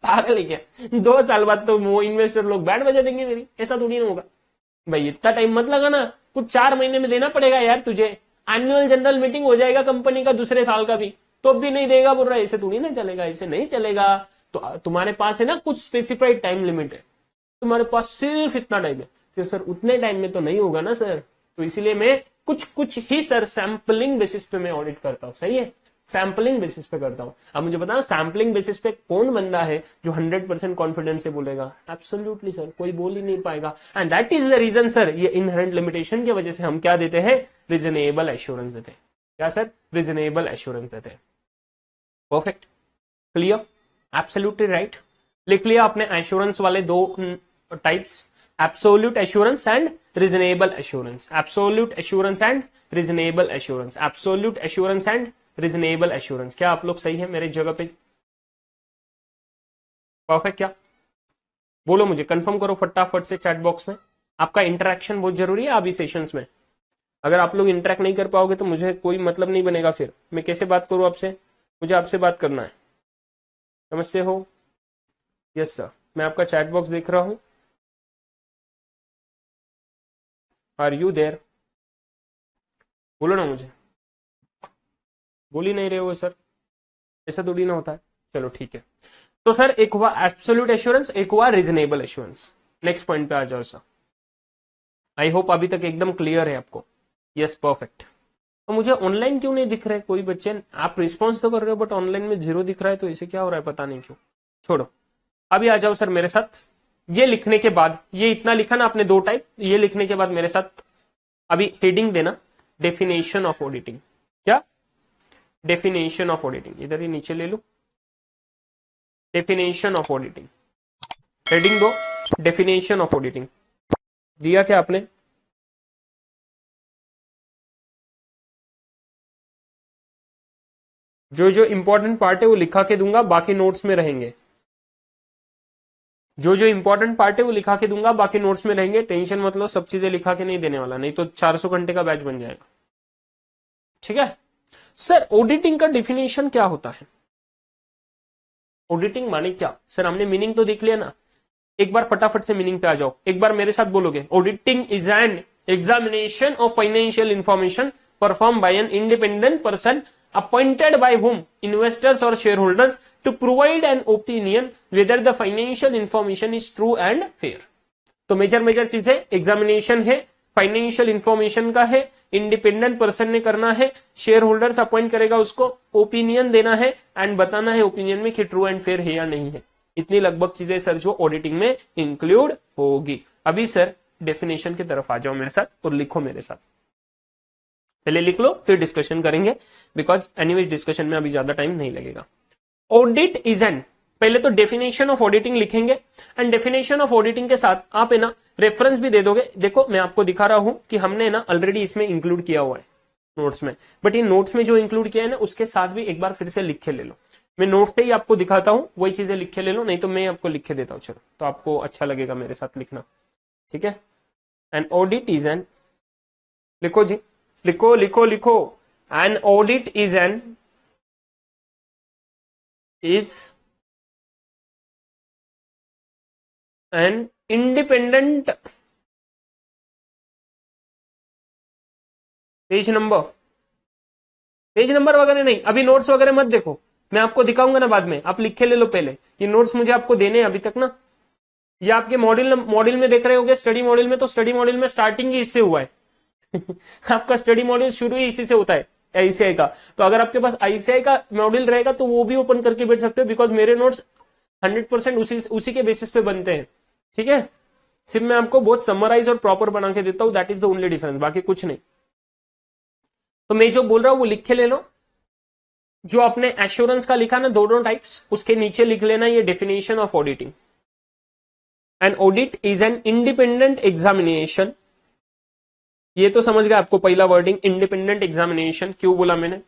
पागल है क्या? 2 साल बाद तो वो इन्वेस्टर लोग बैंड बजा देंगे मेरी, ऐसा थोड़ी ना होगा भाई। इतना टाइम मत लगाना, कुछ 4 महीने में देना पड़ेगा यार तुझे। एनुअल जनरल मीटिंग हो जाएगा कंपनी का दूसरे साल का भी, तो भी नहीं देगा बोल रहा है, ऐसे थोड़ी ना चलेगा, ऐसे नहीं चलेगा। तो तुम्हारे पास है ना कुछ स्पेसिफाइड टाइम लिमिट है, तुम्हारे पास सिर्फ इतना टाइम है, फिर सर उतने टाइम में तो नहीं होगा ना सर। तो इसीलिए मैं कुछ कुछ ही सर सैंपलिंग बेसिस पे मैं ऑडिट करता हूं। सही है, सैंपलिंग बेसिस पे करता हूं। अब मुझे बताना सैंपलिंग बेसिस पे कौन बंदा है जो 100% कॉन्फिडेंस से बोलेगा? एब्सोल्युटली सर कोई बोल ही नहीं पाएगा। And that is the reason sir, ये इनहेरेंट लिमिटेशन की वजह से हम क्या देते हैं? रीजनेबल एश्योरेंस देते हैं। क्या सर? रीजनेबल एश्योरेंस देते हैं। Perfect, clear, absolutely right. लिख लिया आपने एश्योरेंस वाले 2 types, absolute assurance and reasonable assurance. Absolute assurance and reasonable assurance, absolute assurance and reasonable assurance. क्या आप लोग सही है मेरे जगह पे? परफेक्ट। क्या बोलो मुझे, कंफर्म करो फटाफट से चैट बॉक्स में। आपका इंटरेक्शन बहुत जरूरी है अभी सेशंस में। अगर आप लोग इंटरेक्ट नहीं कर पाओगे तो मुझे कोई मतलब नहीं बनेगा, फिर मैं कैसे बात करूं आपसे? मुझे आपसे बात करना है, समझते हो? यस सर, मैं आपका चैट बॉक्स देख रहा हूं। Are you there? बोलो ना मुझे, बोल ही नहीं रहे हो सर, ऐसा थोड़ी ना होता है। चलो ठीक है, तो सर एक हुआ एब्सोल्यूट एश्योरेंस, एक हुआ रीजनेबल एश्योरेंस। नेक्स्ट पॉइंट पे आ जाओ सर। आई होप अभी तक एकदम क्लियर है आपको। Yes perfect. तो मुझे ऑनलाइन क्यों नहीं दिख रहे कोई बच्चे? आप रिस्पॉन्स तो कर रहे हो बट ऑनलाइन में 0 दिख रहा है, तो इसे क्या हो रहा है पता नहीं क्यों। छोड़ो, अभी आ जाओ सर मेरे साथ। ये लिखने के बाद, ये इतना लिखा ना आपने 2 टाइप, ये लिखने के बाद मेरे साथ अभी हेडिंग देना, डेफिनेशन ऑफ ऑडिटिंग। क्या? डेफिनेशन ऑफ ऑडिटिंग, इधर ही नीचे ले लो, डेफिनेशन ऑफ ऑडिटिंग। हेडिंग दो, डेफिनेशन ऑफ ऑडिटिंग। दिया क्या आपने? जो जो इंपॉर्टेंट पार्ट है वो लिखा के दूंगा, बाकी नोट्स में रहेंगे। जो जो इंपॉर्टेंट पार्ट है वो लिखा के दूंगा, बाकी नोट्स में रहेंगे। टेंशन मत लो, सब चीजें लिखा के नहीं देने वाला, नहीं तो 400 घंटे का बैच बन जाएगा। ठीक है सर, ऑडिटिंग का डिफिनेशन क्या होता है? ऑडिटिंग माने क्या? सर हमने मीनिंग तो देख लिया ना, एक बार फटाफट से मीनिंग पे आ जाओ, एक बार मेरे साथ बोलोगे। Auditing is an examination of financial information perform by an independent person appointed by whom investors or shareholders to provide an opinion whether the financial information is true and fair. तो major major चीजें, examination है, financial information का है, independent person ने करना है, share holders appoint करेगा उसको, ओपिनियन देना है एंड बताना है ओपिनियन में कि ट्रू एंड फेयर है या नहीं है। इतनी लगभग चीजें सर जो ऑडिटिंग में इंक्लूड होगी। अभी सर डेफिनेशन की तरफ आ जाओ मेरे साथ और लिखो मेरे साथ, पहले लिख लो फिर डिस्कशन करेंगे, बिकॉज एनीवेज डिस्कशन में अभी ज्यादा टाइम नहीं लगेगा। ऑडिट इज एन, पहले तो डेफिनेशन ऑफ ऑडिटिंग लिखेंगे एंड डेफिनेशन ऑफ ऑडिटिंग के साथ आप है ना रेफरेंस भी दे दोगे। देखो मैं आपको दिखा रहा हूं कि हमने ना ऑलरेडी इसमें इंक्लूड किया हुआ है नोट्स में, बट ये नोट्स में जो इंक्लूड किया है ना उसके साथ भी एक बार फिर से लिख के ले लो। मैं नोट्स से ही आपको दिखाता हूं, वही चीजें लिख के ले लो, नहीं तो मैं आपको लिख के देता हूं, चलो तो आपको अच्छा लगेगा मेरे साथ लिखना, ठीक है। एन ऑडिट इज एन, लिखो जी, लिखो लिखो लिखो, an audit is an an independent, page number वगैरह नहीं, अभी नोट्स वगैरह मत देखो, मैं आपको दिखाऊंगा ना बाद में, आप लिख के ले लो पहले। ये नोट्स मुझे आपको देने हैं अभी तक ना, ये आपके मॉड्यूल में देख रहे होगे, स्टडी मॉड्यूल में, तो स्टडी मॉड्यूल में स्टार्टिंग ही इससे हुआ है आपका स्टडी मॉड्यूल शुरू ही इसी से होता है आईसीआई का। तो अगर आपके पास आईसीआई का मॉड्यूल रहेगा तो वो भी ओपन करके बैठ सकते हो, बिकॉज मेरे नोट्स 100% उसी के बेसिस पे बनते हैं, ठीक है। सिर्फ मैं आपको बहुत समराइज और प्रॉपर बना के देता हूं, that is the only difference, बाकी कुछ नहीं। तो मैं जो बोल रहा हूं वो लिख के ले लो। जो आपने एश्योरेंस का लिखा ना दोनों टाइप्स, उसके नीचे लिख लेना ये definition of auditing. An audit is an independent examination, ये तो समझ गए आपको पहला वर्डिंग इंडिपेंडेंट एग्जामिनेशन क्यों बोला मैंने।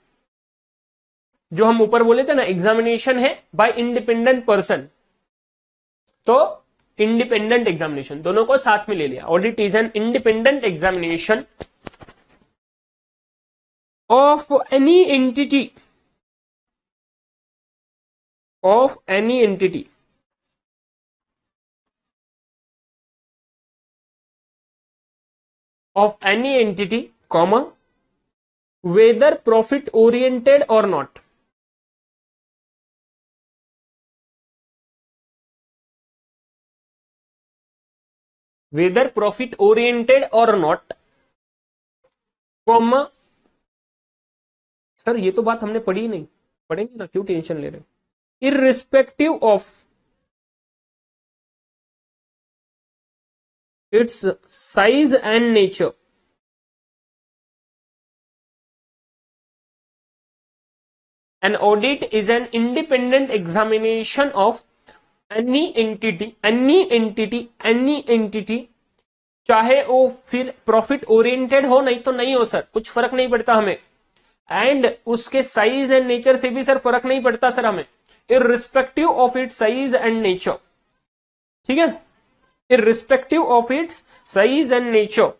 जो हम ऊपर बोले थे ना एग्जामिनेशन है बाय इंडिपेंडेंट पर्सन, तो इंडिपेंडेंट एग्जामिनेशन दोनों को साथ में ले लिया। Audit is an independent examination of any entity, of any entity of any entity, comma, whether profit oriented or not. Whether profit oriented or not, comma, sir ये तो बात हमने पढ़ी ही नहीं, पढ़ेंगे ना, क्यों टेंशन ले रहे हो। Irrespective of its size and nature, an audit is an independent examination of any entity, चाहे वो फिर प्रॉफिट ओरिएंटेड हो नहीं तो नहीं हो सर, कुछ फर्क नहीं पड़ता हमें, एंड उसके साइज एंड नेचर से भी सर फर्क नहीं पड़ता सर हमें, irrespective of its size and nature, ठीक है, irrespective of its size and nature,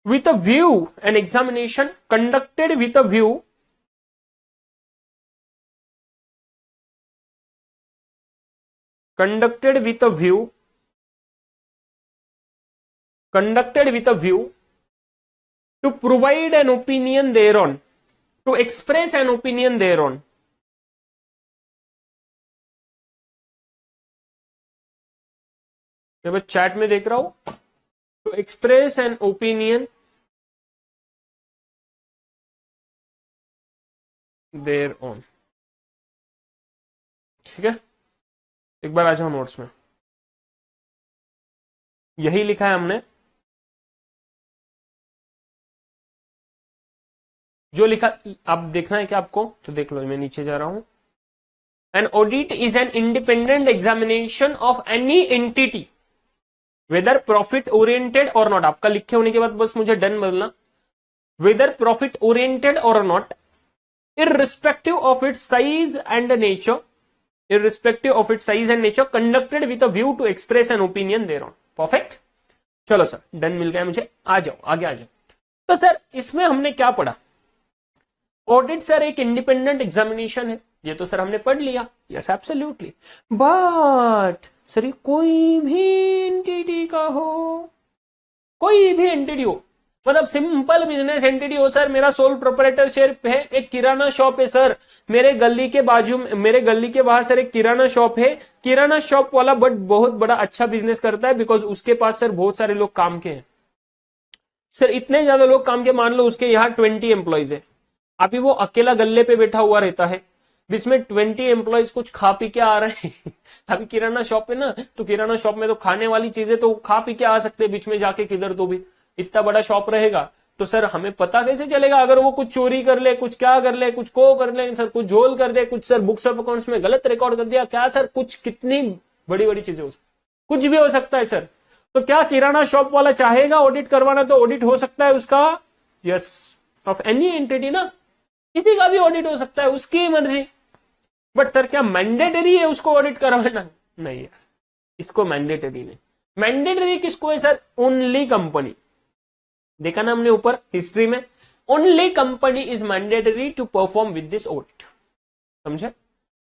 with a view, an examination conducted with a view to provide an opinion thereon, to express an opinion thereon. मैं बस chat में देख रहा हूं, to express an opinion thereon, ठीक है। एक बार आ जाओ नोट्स में, यही लिखा है हमने, जो लिखा आप देखना है क्या आपको, तो देख लो, मैं नीचे जा रहा हूं। An audit is an independent examination of any entity weather profit oriented और नॉट, आपका लिखे होने के बाद बस मुझे डन बोलना, वेदर प्रॉफिट ओरिएंटेड और not, irrespective of its size and nature, conducted with a view to express an opinion thereon. Perfect. चलो सर डन मिल गया मुझे, आ जाओ आगे आ जाओ। तो सर इसमें हमने क्या पढ़ा, ऑडिट सर एक इंडिपेंडेंट एग्जामिनेशन है, ये तो सर हमने पढ़ लिया, यस एब्सोल्युटली, बट सर कोई भी एंटिटी का हो, कोई भी एंटिटी हो, मतलब सिंपल बिजनेस एंटिटी हो सर, मेरा सोल प्रोप्राइटरशिप है, एक किराना शॉप है सर, मेरे गली के बाजू में, मेरे गली के बाहर सर एक किराना शॉप है, किराना शॉप वाला बट बहुत बड़ा अच्छा बिजनेस करता है, बिकॉज उसके पास सर बहुत सारे लोग काम के हैं सर, इतने ज्यादा लोग काम के, मान लो उसके यहाँ 20 एम्प्लॉयज है, अभी वो अकेला गल्ले पे बैठा हुआ रहता है, जिसमें 20 एम्प्लॉयज कुछ खा पी के आ रहे हैं अभी किराना शॉप है ना, तो किराना शॉप में तो खाने वाली चीजें तो खा पी के आ सकते हैं बीच में जाके किधर, तो भी इतना बड़ा शॉप रहेगा, तो सर हमें पता कैसे चलेगा अगर वो कुछ चोरी कर ले, कुछ क्या कर ले, कुछ को कर ले सर, कुछ झोल कर दे, कुछ सर बुक्स ऑफ अकाउंट्स में गलत रिकॉर्ड कर दिया क्या सर, कुछ कितनी बड़ी बड़ी चीजें हो सकती, कुछ भी हो सकता है सर। तो क्या किराना शॉप वाला चाहेगा ऑडिट करवाना, तो ऑडिट हो सकता है उसका, यस, ऑफ एनी एंटिटी ना, किसी का भी ऑडिट हो सकता है, उसकी मर्जी। बट सर क्या मैंडेटरी है उसको ऑडिट करवाना? नहीं यार, इसको मैंडेटरी नहीं। मैंडेटरी किसको है सर? Only company. देखा ना हमने ऊपर हिस्ट्री में, only company is mandatory to perform with this audit, समझे?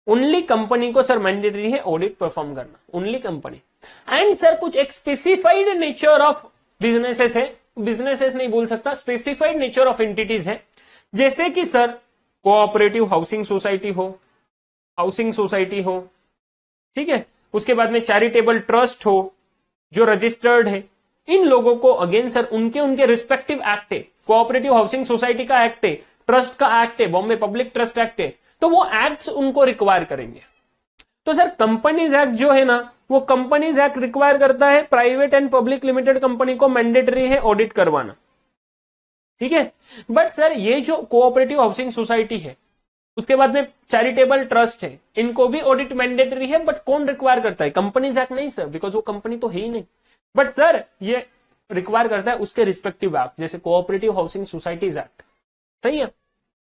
ओनली कंपनी को सर मैंडेटरी है ऑडिट परफॉर्म करना, ओनली कंपनी। एंड सर कुछ एक स्पेसिफाइड नेचर ऑफ बिजनेसेस है, बिजनेसेस नहीं बोल सकता, स्पेसिफाइड नेचर ऑफ एंटिटीज है, जैसे कि सर कोऑपरेटिव हाउसिंग सोसाइटी हो, हाउसिंग सोसाइटी हो, ठीक है, उसके बाद में चैरिटेबल ट्रस्ट हो जो रजिस्टर्ड है, इन लोगों को अगेन सर उनके उनके रिस्पेक्टिव एक्ट है, कोऑपरेटिव हाउसिंग सोसाइटी का एक्ट है, ट्रस्ट का एक्ट है, बॉम्बे पब्लिक ट्रस्ट एक्ट है, तो वो एक्ट्स उनको रिक्वायर करेंगे। तो सर कंपनीज एक्ट जो है ना, वो कंपनीज एक्ट रिक्वायर करता है private and public limited company को मैंडेटरी है ऑडिट करवाना, ठीक है। बट सर ये जो कोऑपरेटिव हाउसिंग सोसाइटी है, उसके बाद में चैरिटेबल ट्रस्ट है, इनको भी ऑडिट मैंडेटरी है, बट कौन रिक्वायर करता है? कंपनीज एक्ट नहीं सर, बिकॉज वो कंपनी तो है ही नहीं। बट सर ये रिक्वायर करता है उसके रिस्पेक्टिव एक्ट, जैसे कोऑपरेटिव हाउसिंग सोसाइटीज एक्ट, सही है,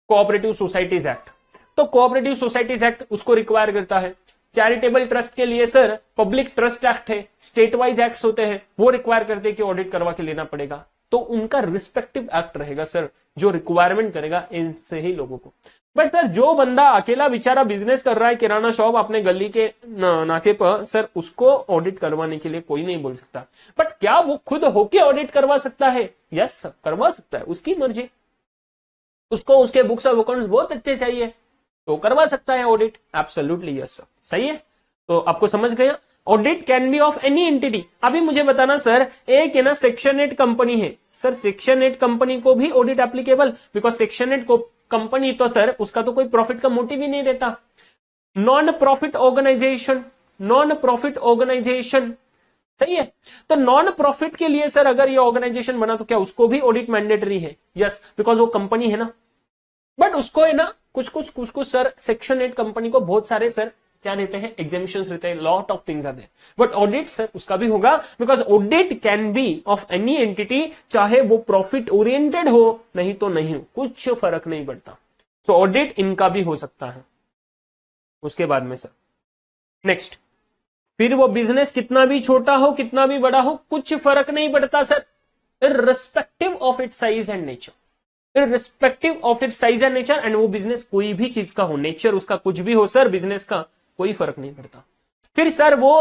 कोऑपरेटिव सोसाइटीज एक्ट, तो कोऑपरेटिव सोसाइटीज एक्ट उसको रिक्वायर करता है। चैरिटेबल ट्रस्ट के लिए सर पब्लिक ट्रस्ट एक्ट है, स्टेट वाइज एक्ट होते हैं, वो रिक्वायर करते हैं कि ऑडिट करवा के लेना पड़ेगा, तो उनका रिस्पेक्टिव एक्ट रहेगा सर जो रिक्वायरमेंट करेगा इनसे ही लोगों को। बट सर जो बंदा अकेला बेचारा बिजनेस कर रहा है, किराना शॉप अपने गली के नाके पर, सर उसको ऑडिट करवाने के लिए कोई नहीं बोल सकता। बट क्या वो खुद होके ऑडिट करवा सकता है? यस सर, करवा सकता है, उसकी मर्जी, उसको उसके बुक्स ऑफ अकाउंट्स बहुत अच्छे चाहिए तो करवा सकता है ऑडिट, एब्सोल्युटली यस सर, सही है। तो आपको समझ गया, audit can be of any entity. अभी मुझे बताना सर, एक है ना सेक्शन 8 कंपनी है, सर सेक्शन 8 कंपनी को भी ऑडिट एप्लीकेबल, बिकॉज सेक्शन 8 को कंपनी तो सर उसका तो कोई प्रॉफिट का मोटिव ही नहीं रहता। Non profit organisation, non profit organisation, सही है, तो नॉन प्रॉफिट के लिए सर अगर ये ऑर्गेनाइजेशन बना तो क्या उसको भी ऑडिट मैंडेटरी है? यस, बिकॉज वो कंपनी है ना। बट उसको है ना कुछ सर सेक्शन 8 कंपनी को बहुत सारे सर क्या रहते हैं, एग्जामिशंस रहते हैं, lot of things are there, but audit sir उसका भी होगा, because audit can be of any entity, चाहे वो प्रॉफिट ओरिएंटेड हो नहीं तो नहीं हो, कुछ फर्क नहीं पड़ता। सो ऑडिट इनका भी हो सकता है। उसके बाद में सर नेक्स्ट, फिर वो बिजनेस कितना भी छोटा हो कितना भी बड़ा हो, कुछ फर्क नहीं पड़ता sir, irrespective of its size and nature, irrespective of its size and nature, and वो बिजनेस कोई भी चीज का हो, नेचर उसका कुछ भी हो सर, बिजनेस का कोई फर्क नहीं पड़ता। फिर सर वो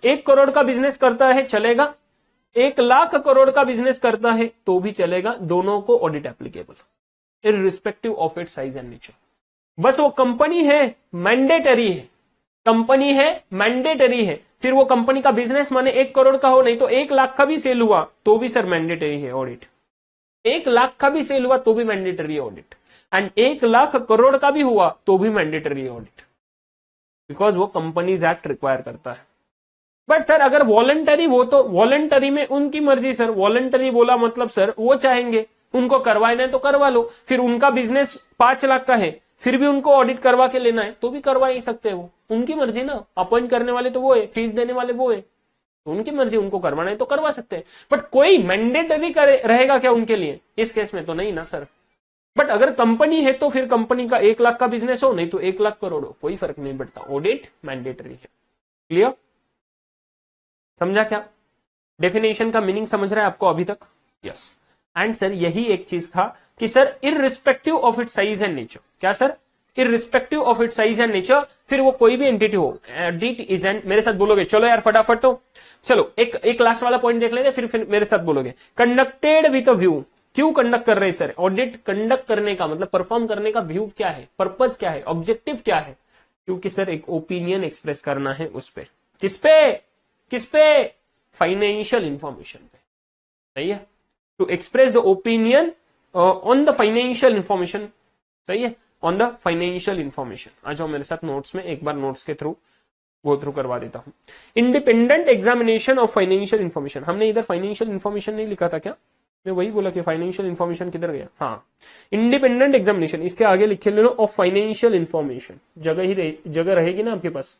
1 करोड़ का बिजनेस करता है चलेगा, 1 लाख करोड़ का बिजनेस करता है तो भी चलेगा, दोनों को audit applicable, irrespective of its size and nature. बस वो कंपनी है मैंडेटरी है, कंपनी है मैंडेटरी है। फिर वो कंपनी का बिजनेस माने 1 करोड़ का हो, नहीं तो 1 लाख का भी सेल हुआ तो भी सर मैंडेटरी है ऑडिट, 1 लाख का भी सेल हुआ तो भी मैंडेटरी है ऑडिट, एंड 1 लाख करोड़ का भी हुआ तो भी मैंडेटरी है ऑडिट, बिकॉज वो कंपनीज एक्ट रिक्वायर करता है। बट सर अगर वॉलंटरी हो तो वॉलंटरी में उनकी मर्जी सर, वॉलंटरी बोला मतलब सर वो चाहेंगे उनको करवाना है तो करवा लो, फिर उनका बिजनेस 5 लाख का है फिर भी उनको ऑडिट करवा के लेना है तो भी करवा ही सकते हैं, वो उनकी मर्जी ना, अपॉइंट करने वाले तो वो है, फीस देने वाले वो है, तो उनकी मर्जी, उनको करवाना है तो करवा सकते हैं। बट कोई मैंडेटरी रहेगा क्या उनके लिए? इस केस में तो नहीं ना सर। बट अगर कंपनी है तो फिर कंपनी का 1 लाख का बिजनेस हो नहीं तो 1 लाख करोड़ हो, कोई फर्क नहीं पड़ता, ऑडिट मैंडेटरी है। क्लियर? समझा क्या? डेफिनेशन का मीनिंग समझ रहा है आपको अभी तक? यस। एंड सर यही एक चीज था कि sir irrespective of its size and nature, क्या sir? Irrespective of its size and nature, फिर वो कोई भी एंटिटी हो, ऑडिट इज एन, मेरे साथ बोलोगे, चलो यार फटाफट, तो चलो एक लास्ट वाला पॉइंट देख लेते, फिर मेरे साथ बोलोगे, कंडक्टेड विद अ व्यू, क्यों कंडक्ट कर रहे हैं सर? ऑडिट कंडक्ट करने का मतलब परफॉर्म करने का व्यू क्या है, पर्पज क्या है, ऑब्जेक्टिव क्या है? क्योंकि सर एक ओपिनियन एक्सप्रेस करना है उस पे, किस पे? फाइनेंशियल इंफॉर्मेशन पे, सही है, to express the opinion on the financial information, सही है, ऑन द फाइनेंशियल इंफॉर्मेशन। आ जाओ मेरे साथ नोट्स में, एक बार नोट्स के थ्रू गो थ्रू करवा देता हूं। Independent examination of financial information, हमने इधर फाइनेंशियल इंफॉर्मेशन नहीं लिखा था क्या? मैं वही बोला कि फाइनेंशियल इंफॉर्मेशन किधर गया? हाँ, इंडिपेंडेंट एग्जामिनेशन, इसके आगे लिखे ले लो ऑफ फाइनेंशियल इंफॉर्मेशन, जगह रहेगी ना आपके पास,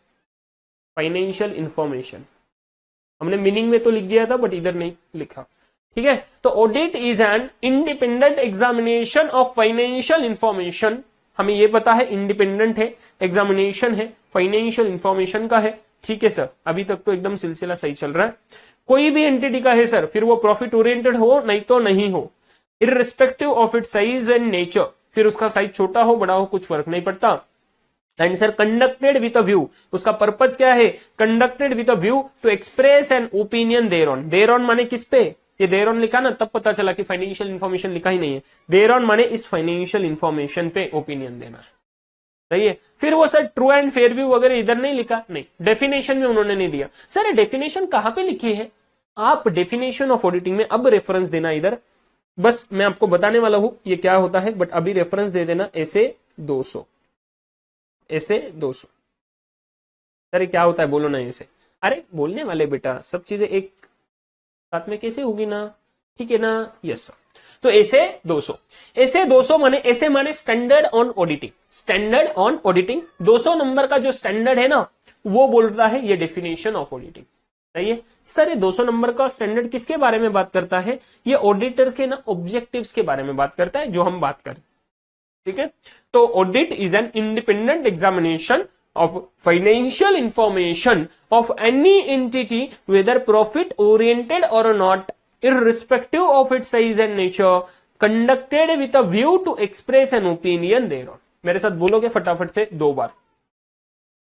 फाइनेंशियल इंफॉर्मेशन। हमने मीनिंग में तो लिख दिया था बट इधर नहीं लिखा, ठीक है। तो audit is an independent examination of financial information, हमें ये पता है इंडिपेंडेंट है, एग्जामिनेशन है, फाइनेंशियल इंफॉर्मेशन का है, ठीक है सर, अभी तक तो एकदम सिलसिला सही चल रहा है। कोई भी एंटिटी का है सर, फिर वो प्रॉफिट ओरिएंटेड हो नहीं तो नहीं हो, irrespective of its size and nature, फिर उसका साइज छोटा हो बड़ा हो कुछ फर्क नहीं पड़ता। And sir conducted with a view, उसका पर्पज क्या है? Conducted with a view to express an opinion thereon, thereon माने किस पे? ये देयरऑन लिखा ना तब पता चला कि फाइनेंशियल इंफॉर्मेशन लिखा ही नहीं है, देयरऑन माने इस फाइनेंशियल इंफॉर्मेशन पे ओपिनियन देना है, सही है। फिर वो sir true and fair view वगैरह इधर नहीं लिखा, नहीं, डेफिनेशन में उन्होंने नहीं दिया। सर डेफिनेशन कहां पे लिखी है? आप डेफिनेशन ऑफ ऑडिटिंग में अब रेफरेंस देना इधर, बस मैं आपको बताने वाला हूं ये क्या होता है, बट अभी रेफरेंस दे देना ऐसे 200, ऐसे 200। सर क्या होता है बोलो ना ऐसे, अरे बोलने वाले बेटा, सब चीजें एक साथ में कैसे होगी ना, ठीक है ना, यस सर। तो ऐसे 200 माने, ऐसे माने standard on auditing, standard on auditing 200 number का जो स्टैंडर्ड है ना वो बोलता है ये डेफिनेशन ऑफ ऑडिटिंग, सही है सर। ये 200 नंबर का स्टैंडर्ड किसके बारे में बात करता है? ये ऑडिटर के ना ऑब्जेक्टिव्स के बारे में बात करता है, जो हम बात करें, ठीक है। तो audit is an independent examination of financial information of any entity whether profit oriented or not, irrespective of its size and nature, conducted with a view to express an opinion thereon। मेरे साथ बोलोगे फटाफट से 2 बार,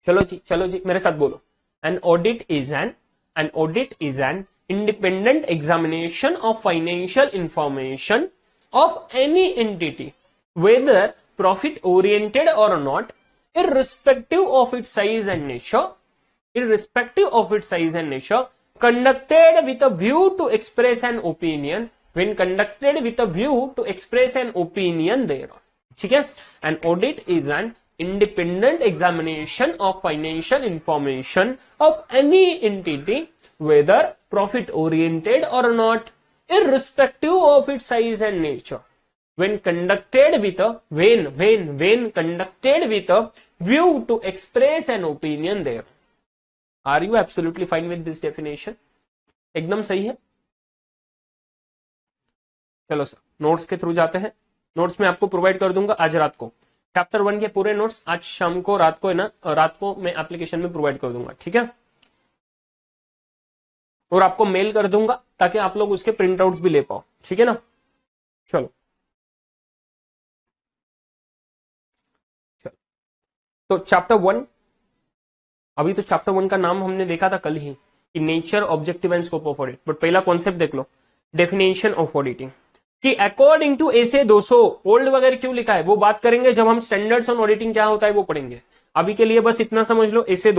चलो जी मेरे साथ बोलो। an audit is an independent examination of financial information of any entity whether profit oriented or not, irrespective of its size and nature, conducted with a view to express an opinion, when conducted with a view to express an opinion thereon, ठीक है। An audit is an independent examination of financial information of any entity whether profit oriented or not, irrespective of its size and nature, when conducted with a conducted with a view to express an opinion there। Are you absolutely fine with this definition? एकदम सही है। चलो sir notes के through जाते हैं, notes में आपको provide कर दूंगा आज रात को, चैप्टर 1 के पूरे नोट्स आज शाम को, रात को है ना, रात को मैं एप्लीकेशन में प्रोवाइड कर दूंगा, ठीक है। और आपको मेल कर दूंगा ताकि आप लोग उसके प्रिंट आउट्स भी ले पाओ, ठीक है ना। चलो तो चैप्टर 1, अभी तो चैप्टर 1 का नाम हमने देखा था कल ही कि nature, objective and scope of audit, but पहला कॉन्सेप्ट देख लो, डेफिनेशन ऑफ ऑडिटिंग, कि अकॉर्डिंग टू ऐसे 200, ओल्ड वगैरह क्यों लिखा है वो बात करेंगे जब हम स्टैंडर्ड्स ऑन ऑडिटिंग क्या होता है वो पढ़ेंगे। अभी के लिए बस इतना समझ लो, ऐसे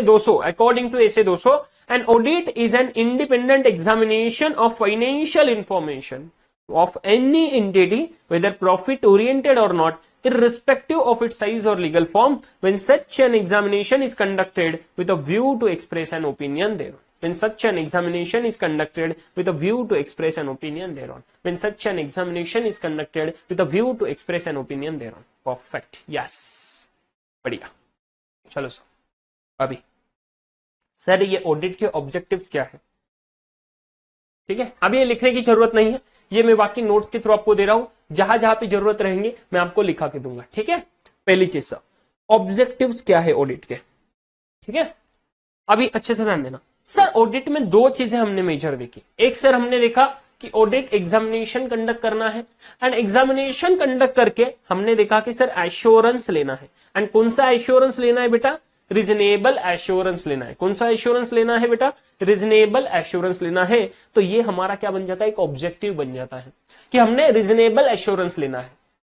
200 अकॉर्डिंग टू ऐसे 200, an audit is an independent examination of financial information of any entity whether profit oriented or not, irrespective of its size or legal form, when such an examination is conducted with a view to express an opinion thereon, when such an examination is conducted with a view to express an opinion thereon, when such an examination is conducted with a view to express an opinion thereon। Perfect, yes, बढ़िया। चलो sir अभी sir ये audit के objectives क्या है, ठीक है, अभी ये लिखने की जरूरत नहीं है, ये मैं बाकी नोट्स के थ्रू आपको दे रहा हूं, जहां जहां पे जरूरत रहेंगे मैं आपको लिखा के दूंगा, ठीक है। पहली चीज सर ऑब्जेक्टिव्स क्या है ऑडिट के, ठीक है। अभी अच्छे से ध्यान देना सर, ऑडिट में 2 चीजें हमने मेजर देखी, एक सर हमने देखा कि ऑडिट एग्जामिनेशन कंडक्ट करना है, एंड एग्जामिनेशन कंडक्ट करके हमने देखा कि सर एश्योरेंस लेना है। एंड कौन सा एश्योरेंस लेना है बेटा? रीजनेबल एश्योरेंस लेना है। कौन सा एश्योरेंस लेना है बेटा? रीजनेबल एश्योरेंस लेना है। तो ये हमारा क्या बन जाता है? एक ऑब्जेक्टिव बन जाता है कि हमने रीजनेबल एश्योरेंस लेना है।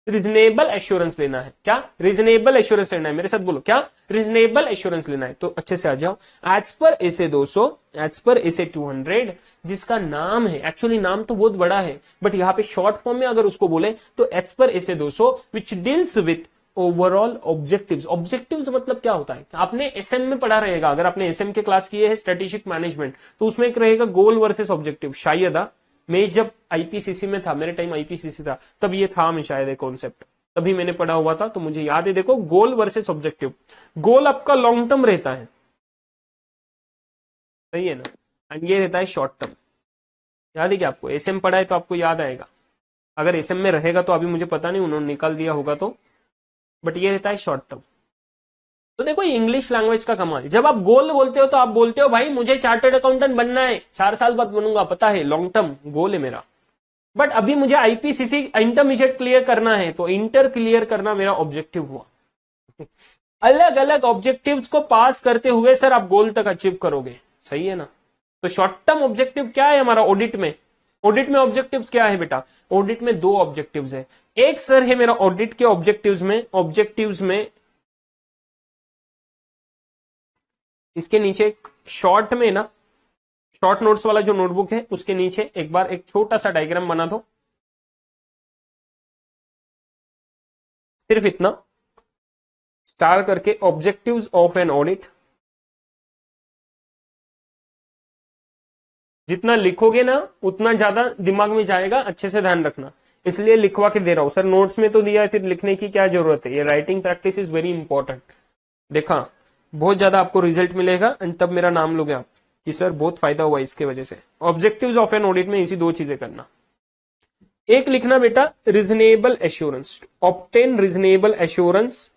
रीजनेबल एश्योरेंस लेना है। क्या? रीजनेबल एश्योरेंस लेना है। मेरे साथ बोलो, क्या? रीजनेबल एश्योरेंस लेना है। तो अच्छे से आ जाओ। As per SA 200, as per SA 200, जिसका नाम है, एक्चुअली नाम तो बहुत बड़ा है, बट यहाँ पे शॉर्ट फॉर्म में अगर उसको बोले तो as per SA 200 which deals with overall objectives. Objectives मतलब क्या होता है? आपने एसएम में पढ़ा रहेगा, अगर आपने एसएम के क्लास किए हैं स्ट्रेटेजिक मैनेजमेंट, तो उसमें एक रहेगा गोल वर्सेस ऑब्जेक्टिव। शायद मैं जब आईपीसीसी में था, मेरे टाइम आईपीसीसी था, तब ये था मैं शायद कॉन्सेप्ट, तभी मैंने पढ़ा हुआ था, तो मुझे याद है। देखो, गोल वर्सेस ऑब्जेक्टिव। गोल आपका लॉन्ग टर्म रहता है, सही है ना, एंड ये रहता है शॉर्ट टर्म। याद है क्या आपको? एसएम पढ़ा है तो आपको याद आएगा। अगर एसएम में रहेगा तो अभी मुझे पता नहीं, उन्होंने निकाल दिया होगा तो, बट ये रहता है शॉर्ट टर्म। तो देखो, इंग्लिश लैंग्वेज का कमाल, जब आप गोल बोलते हो तो आप बोलते हो भाई मुझे चार्टर्ड अकाउंटेंट बनना है, 4 साल बाद बनूंगा, पता है, लॉन्ग टर्म गोल है मेरा। बट अभी मुझे आईपीसीसी इंटरमीडिएट क्लियर करना है, तो इंटर क्लियर करना मेरा ऑब्जेक्टिव हुआ। अलग अलग ऑब्जेक्टिव्स को पास करते हुए सर आप गोल तक अचीव करोगे, सही है ना। तो शॉर्ट टर्म ऑब्जेक्टिव क्या है हमारा ऑडिट में? ऑडिट में ऑब्जेक्टिव्स क्या है बेटा? ऑडिट में 2 ऑब्जेक्टिव्स है। एक सर है मेरा ऑडिट के ऑब्जेक्टिव्स में इसके नीचे शॉर्ट में ना, शॉर्ट नोट्स वाला जो नोटबुक है उसके नीचे एक बार एक छोटा सा डायग्राम बना दो, सिर्फ इतना, स्टार करके, ऑब्जेक्टिव्स ऑफ एन ऑडिट। जितना लिखोगे ना उतना ज्यादा दिमाग में जाएगा, अच्छे से ध्यान रखना, इसलिए लिखवा के दे रहा हूं सर। नोट्स में तो दिया है, फिर लिखने की क्या जरूरत है? ये writing practice is very important. देखा, बहुत ज्यादा आपको रिजल्ट मिलेगा, एंड तब मेरा नाम लोगे आप कि सर बहुत फायदा हुआ इसके वजह से। ऑब्जेक्टिव्स ऑफ एन ऑडिट में इसी 2 चीजें करना। एक लिखना बेटा reasonable assurance, obtain reasonable assurance,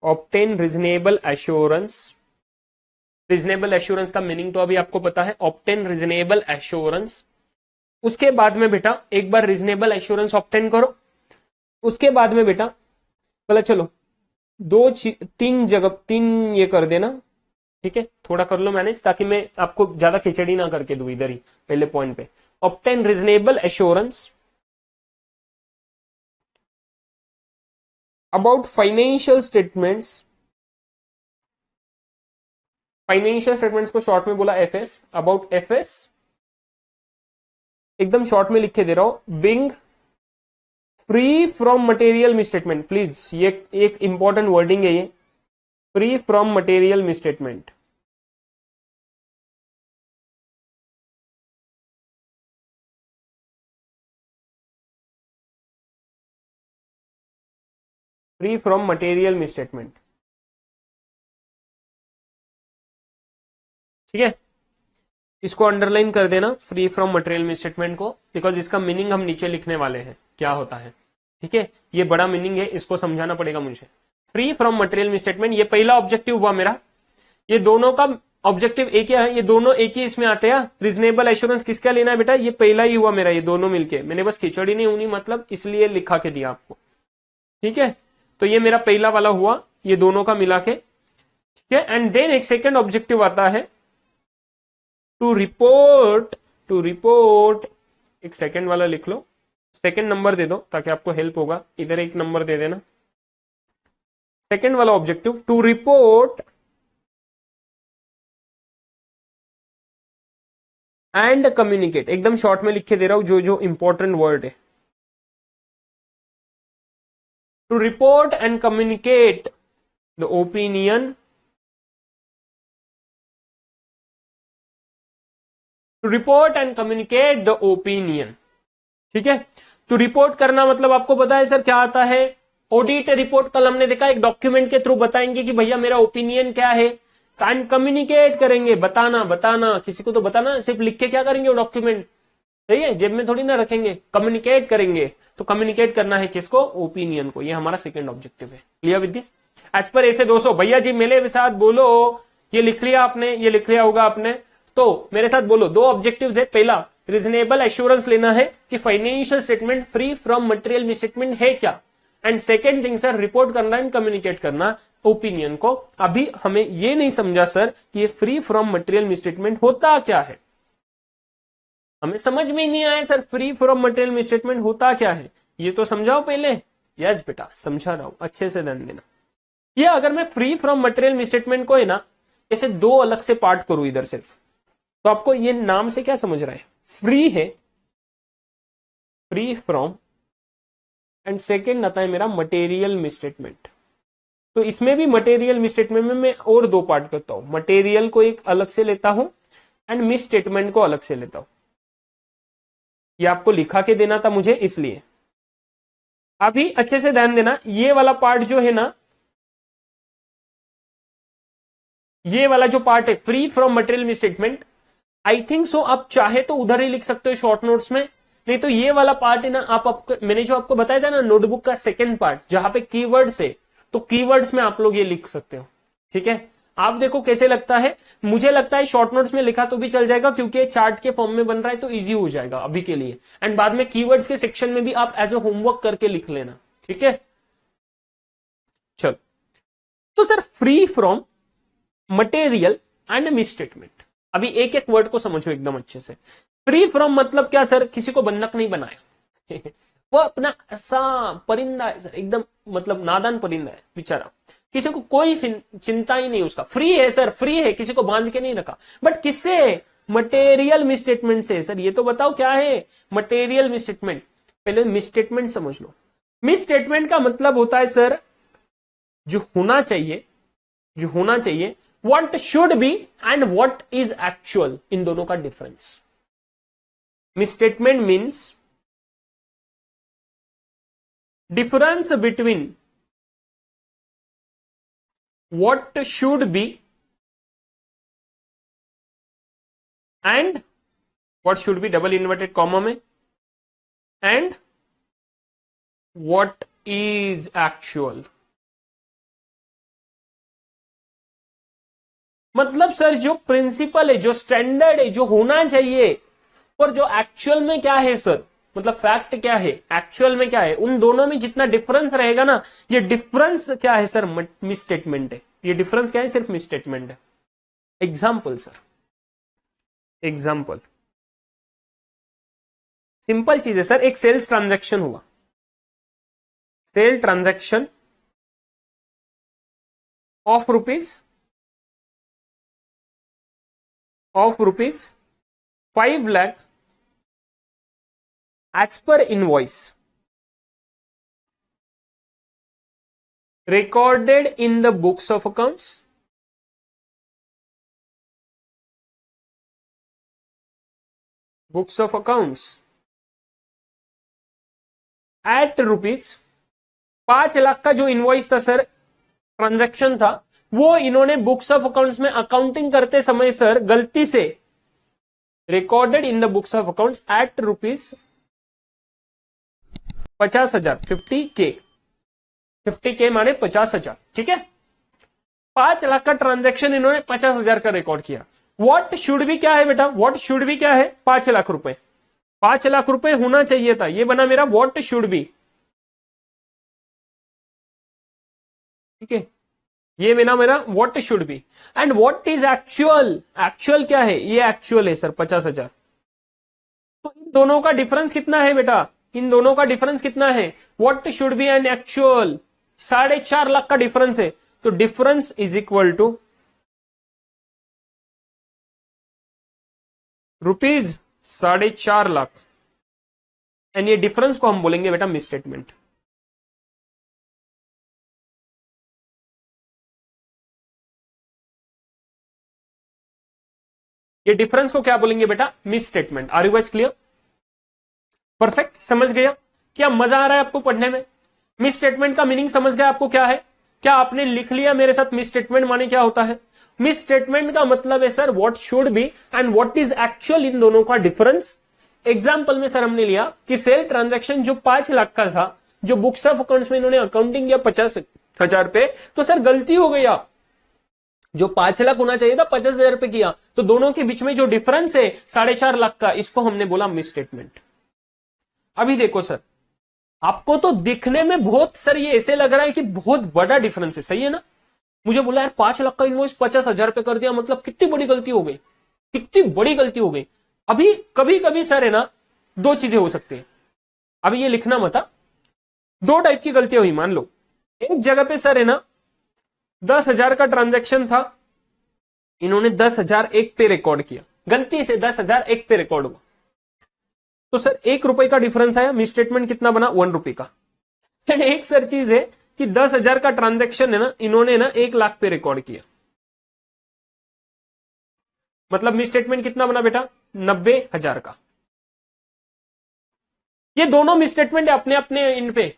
obtain reasonable assurance. Reasonable assurance का मीनिंग तो अभी आपको पता है, ऑब्टेन रीजनेबल एश्योरेंस। उसके बाद में बेटा एक बार रीजनेबल एश्योरेंस ऑब्टेन करो, उसके बाद में बेटा बोला चलो 3 ये कर देना, ठीक है, थोड़ा कर लो मैनेज, ताकि मैं आपको ज्यादा खिचड़ी ना करके दूं इधर ही पहले पॉइंट पे। Obtain reasonable assurance about financial statements. Financial statements को शॉर्ट में बोला एफएस, अबाउट एफएस, एकदम शॉर्ट में लिख के दे रहा हूं, being free from material misstatement. Please, ये एक इंपॉर्टेंट वर्डिंग है, ये free from material misstatement. Free from material misstatement, ठीक है, इसको अंडरलाइन कर देना, फ्री फ्रॉम मटेरियल मिसस्टेटमेंट को, बिकॉज इसका मीनिंग हम नीचे लिखने वाले हैं क्या होता है, ठीक है। ये बड़ा मीनिंग है, इसको समझाना पड़ेगा मुझे। फ्री फ्रॉम मटेरियल मिसस्टेटमेंट, ये पहला ऑब्जेक्टिव हुआ मेरा। ये दोनों का ऑब्जेक्टिव एक ही है, ये दोनों एक ही इसमें आते हैं। रीजनेबल एश्योरेंस किसका लेना है बेटा? ये पहला ही हुआ मेरा, ये दोनों मिलके। मैंने बस खिचड़ी नहीं होनी मतलब इसलिए लिखा के दिया आपको, ठीक है। तो ये मेरा पहला वाला हुआ, ये दोनों का मिला के, ठीक है। एंड देन एक सेकेंड ऑब्जेक्टिव आता है टू रिपोर्ट, एक सेकेंड वाला लिख लो, सेकेंड नंबर दे दो ताकि आपको हेल्प होगा, इधर एक नंबर दे देना। सेकेंड वाला objective to report and communicate, एकदम शॉर्ट में लिख के दे रहा हूं जो जो इंपॉर्टेंट वर्ड है। To report and communicate the opinion, to report and communicate the opinion, ठीक है। तो रिपोर्ट करना मतलब आपको पता है सर क्या आता है? ऑडिट रिपोर्ट कल हमने देखा, एक डॉक्यूमेंट के थ्रू बताएंगे कि भैया मेरा ओपिनियन क्या है। एंड कम्युनिकेट करेंगे, बताना, किसी को तो बताना, सिर्फ लिख के क्या करेंगे वो डॉक्यूमेंट, सही है, जेब में थोड़ी ना रखेंगे, कम्युनिकेट करेंगे। तो कम्युनिकेट करना है किसको? ओपिनियन को। ये हमारा सेकंड ऑब्जेक्टिव है। Clear with this? As per SA 200 भैया जी मेरे साथ बोलो, ये लिख लिया आपने, ये लिख लिया होगा आपने। तो मेरे साथ बोलो, दो ऑब्जेक्टिव्स है। पहला, रीजनेबल एश्योरेंस लेना है कि financial statement free from material misstatement है क्या। And second thing sir, report करना एंड कम्युनिकेट करना ओपिनियन को। अभी हमें ये नहीं समझा सर कि ये फ्री फ्रॉम मटेरियल मिसस्टेटमेंट होता क्या है, हमें समझ में ही नहीं आया sir free from material misstatement होता क्या है, ये तो समझाओ पहले। यस बेटा समझा रहा हूं, अच्छे से ध्यान देना। ये अगर मैं फ्री फ्रॉम मटेरियल मिसस्टेटमेंट को है ना ऐसे दो अलग से पार्ट करूं इधर सिर्फ, तो आपको ये नाम से क्या समझ रहा है, फ्री है, फ्री फ्रॉम, एंड सेकेंड आता है मेरा मटेरियल मिसस्टेटमेंट। तो इसमें भी मटेरियल मिसस्टेटमेंट में मैं और दो पार्ट करता हूं, मटेरियल को एक अलग से लेता हूं एंड मिसस्टेटमेंट को अलग से लेता हूं। ये आपको लिखा के देना था मुझे, इसलिए अभी अच्छे से ध्यान देना। ये वाला पार्ट जो है ना, ये वाला जो पार्ट है free from material misstatement, I think so आप चाहे तो उधर ही लिख सकते हो शॉर्ट नोट्स में, नहीं तो ये वाला पार्ट है ना मैंने जो आपको बताया था ना नोटबुक का सेकंड पार्ट जहां पे कीवर्ड्स है, तो कीवर्ड्स में आप लोग ये लिख सकते हो। ठीक है, आप देखो कैसे लगता है। मुझे लगता है शॉर्ट नोट्स में लिखा तो भी चल जाएगा क्योंकि चार्ट के फॉर्म में बन रहा है तो इजी हो जाएगा अभी के लिए। एंड बाद में कीवर्ड्स के सेक्शन में भी आप एज ए होमवर्क करके लिख लेना। ठीक है, चलो तो sir free from material and misstatement, अभी एक एक वर्ड को समझो एकदम अच्छे से। फ्री फ्रॉम मतलब क्या सर, किसी को बंधक नहीं बनाया वो अपना ऐसा परिंदा है सर, एकदम मतलब नादान परिंदा है बेचारा, किसी को कोई चिंता ही नहीं उसका, फ्री है सर, फ्री है, किसी को बांध के नहीं रखा। बट किससे, मटेरियल मिसस्टेटमेंट से। सर ये तो बताओ क्या है मटेरियल मिसस्टेटमेंट, पहले मिसस्टेटमेंट समझ लो। मिसस्टेटमेंट का मतलब होता है सर जो होना चाहिए, जो होना चाहिए, what should be and what is actual, इन दोनों का difference. Misstatement means difference between what should be and what should be double inverted comma में and what is actual। मतलब सर जो प्रिंसिपल है, जो स्टैंडर्ड है, जो होना चाहिए, और जो एक्चुअल में क्या है सर, मतलब फैक्ट क्या है, एक्चुअल में क्या है, उन दोनों में जितना डिफरेंस रहेगा ना, ये डिफरेंस क्या है सर, मिसस्टेटमेंट है। ये डिफरेंस क्या है, सिर्फ मिसस्टेटमेंट है। एग्जाम्पल सर, एग्जाम्पल सिंपल चीज है सर, एक सेल्स ट्रांजैक्शन हुआ, sale transaction of rupees 5 lakh as per invoice recorded in the books of accounts at rupees 5 lakh का जो इनवॉइस था सर, ट्रांजैक्शन था, वो इन्होंने बुक्स ऑफ अकाउंट्स में अकाउंटिंग करते समय सर गलती से recorded in the books of accounts at rupees 50,000, 50K माने 50,000। ठीक है, 5 लाख का ट्रांजैक्शन इन्होंने 50,000 का रिकॉर्ड किया। व्हाट शुड बी क्या है बेटा, व्हाट शुड बी क्या है, 5 लाख रुपए, 5 लाख रुपए होना चाहिए था, ये बना मेरा व्हाट शुड बी। ठीक है, ये मेरा what should be. And what is actual, actual क्या है, ये एक्चुअल है सर 50,000। तो इन दोनों का डिफरेंस कितना है बेटा, इन दोनों का डिफरेंस कितना है, what should be and actual, 4.5 lakh का डिफरेंस है। तो difference is equal to rupees 4.5 lakh, and ये डिफरेंस को हम बोलेंगे बेटा मिसस्टेटमेंट। ये डिफरेंस को क्या बोलेंगे बेटा, misstatement. Are you guys clear, perfect, समझ गया? क्या मजा आ रहा है आपको पढ़ने में? मिसस्टेटमेंट का मीनिंग समझ गया आपको क्या है? क्या आपने लिख लिया मेरे साथ मिसस्टेटमेंट माने क्या होता है? मिसस्टेटमेंट का मतलब है sir what should be and what is actual, इन दोनों का डिफरेंस। एग्जाम्पल में सर हमने लिया कि सेल ट्रांजैक्शन जो 5 लाख का था, जो बुक्स ऑफ अकाउंट्स में इन्होंने अकाउंटिंग किया 50,000 पे, तो सर गलती हो गया, जो 5 लाख होना चाहिए था 50,000 रुपए किया, तो दोनों के बीच में जो डिफरेंस है 4.5 लाख का, इसको हमने बोला मिस स्टेटमेंट। अभी देखो सर, आपको तो दिखने में बहुत सर ये ऐसे लग रहा है कि बहुत बड़ा डिफरेंस है, सही है ना। मुझे बोला यार 5 लाख का इनवॉइस 50,000 रुपए कर दिया, मतलब कितनी बड़ी गलती हो गई, कितनी बड़ी गलती हो गई। अभी कभी कभी सर है ना, दो चीजें हो सकती है, अभी ये लिखना मत। दो टाइप की गलतियां हुई, मान लो एक जगह पे सर है ना 10,000 का ट्रांजैक्शन था, इन्होंने 10,001 पे रिकॉर्ड किया, गलती से 10,001 पे रिकॉर्ड हुआ, तो सर 1 रुपए का डिफरेंस आया, मिस स्टेटमेंट कितना बना 1 रुपए का। एंड एक सर चीज है कि 10,000 का ट्रांजैक्शन है ना, इन्होंने ना 1 लाख पे रिकॉर्ड किया, मतलब मिस स्टेटमेंट कितना बना बेटा 90,000 का। ये दोनों मिस स्टेटमेंट है अपने अपने इन पे,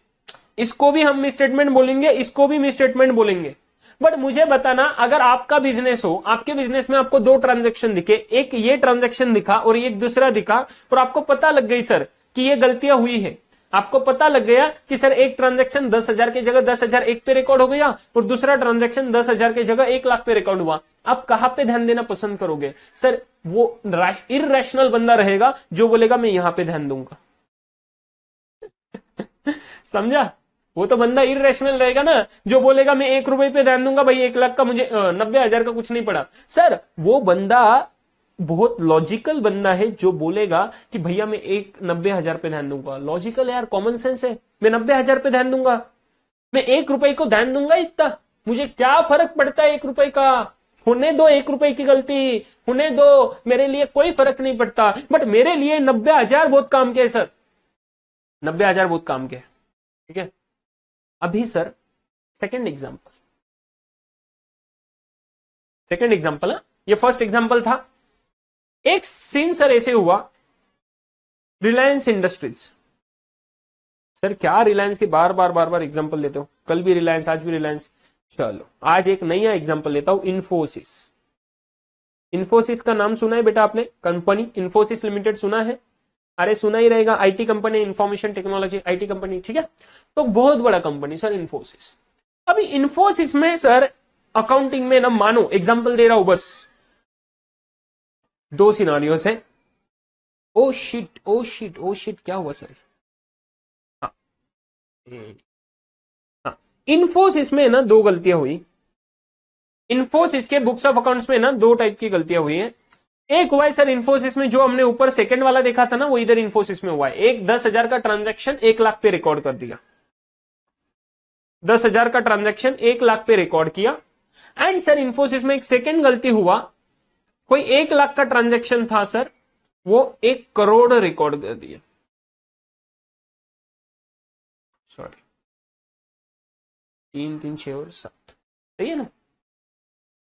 इसको भी हम मिस स्टेटमेंट बोलेंगे, इसको भी मिस स्टेटमेंट बोलेंगे। बट मुझे बताना, अगर आपका बिजनेस हो, आपके बिजनेस में आपको 2 ट्रांजैक्शन दिखे, एक ये ट्रांजैक्शन दिखा और एक दूसरा दिखा, और आपको पता लग गई सर कि ये गलतियां हुई है, आपको पता लग गया कि सर एक ट्रांजैक्शन 10,000 की जगह 10,001 पे रिकॉर्ड हो गया और दूसरा ट्रांजैक्शन 10,000 की जगह 1 लाख पे रिकॉर्ड हुआ, आप कहां पे ध्यान देना पसंद करोगे? सर वो इररेशनल बंदा रहेगा जो बोलेगा मैं यहां पे ध्यान दूंगा। समझा? वो तो बंदा इररेशनल रहेगा ना जो बोलेगा मैं 1 रुपए पे ध्यान दूंगा, भाई 1 लाख का मुझे 90,000 का कुछ नहीं पड़ा। सर वो बंदा बहुत लॉजिकल बंदा है जो बोलेगा कि भैया मैं 90,000 पे ध्यान दूंगा। लॉजिकल है यार, कॉमन सेंस है, मैं 90,000 पे ध्यान दूंगा, मैं 1 रुपए को ध्यान दूंगा, इतना मुझे क्या फर्क पड़ता है 1 रुपए का, होने दो 1 रुपए की गलती, होने दो, मेरे लिए कोई फर्क नहीं पड़ता। बट मेरे लिए 90,000 बहुत काम के है सर, 90,000 बहुत काम के, ठीक है। अभी सर सेकंड एग्जांपल, ये फर्स्ट एग्जांपल था। एक सीन सर ऐसे हुआ, रिलायंस इंडस्ट्रीज। सर क्या रिलायंस के बार बार एग्जांपल लेते हो, कल भी रिलायंस आज भी रिलायंस, चलो आज एक नया एग्जांपल लेता हूं, इन्फोसिस। इन्फोसिस का नाम सुना है बेटा आपने, कंपनी इन्फोसिस लिमिटेड सुना है? अरे सुना ही रहेगा, IT company, information technology IT company, ठीक है। तो बहुत बड़ा कंपनी सर इन्फोसिस। अभी इन्फोसिस में सर अकाउंटिंग में ना, मानो एग्जांपल दे रहा हूं बस, 2 सिनारियोस है। ओ शिट क्या हुआ सर? हाँ इन्फोसिस में ना 2 गलतियां हुई। इन्फोसिस के बुक्स ऑफ अकाउंट्स में ना 2 टाइप की गलतियां हुई है। एक हुआ है सर इन्फोसिस में, जो हमने ऊपर सेकंड वाला देखा था ना, वो इधर इन्फोसिस में हुआ है। एक 10,000 का ट्रांजैक्शन 1 लाख पे रिकॉर्ड कर दिया, 10,000 का ट्रांजैक्शन 1 लाख पे रिकॉर्ड किया। एंड सर इन्फोसिस में एक सेकंड गलती हुआ, कोई 1 लाख का ट्रांजैक्शन था सर, वो 1 करोड़ रिकॉर्ड कर दिया, सॉरी 3 3 6 और 7, सही है ना।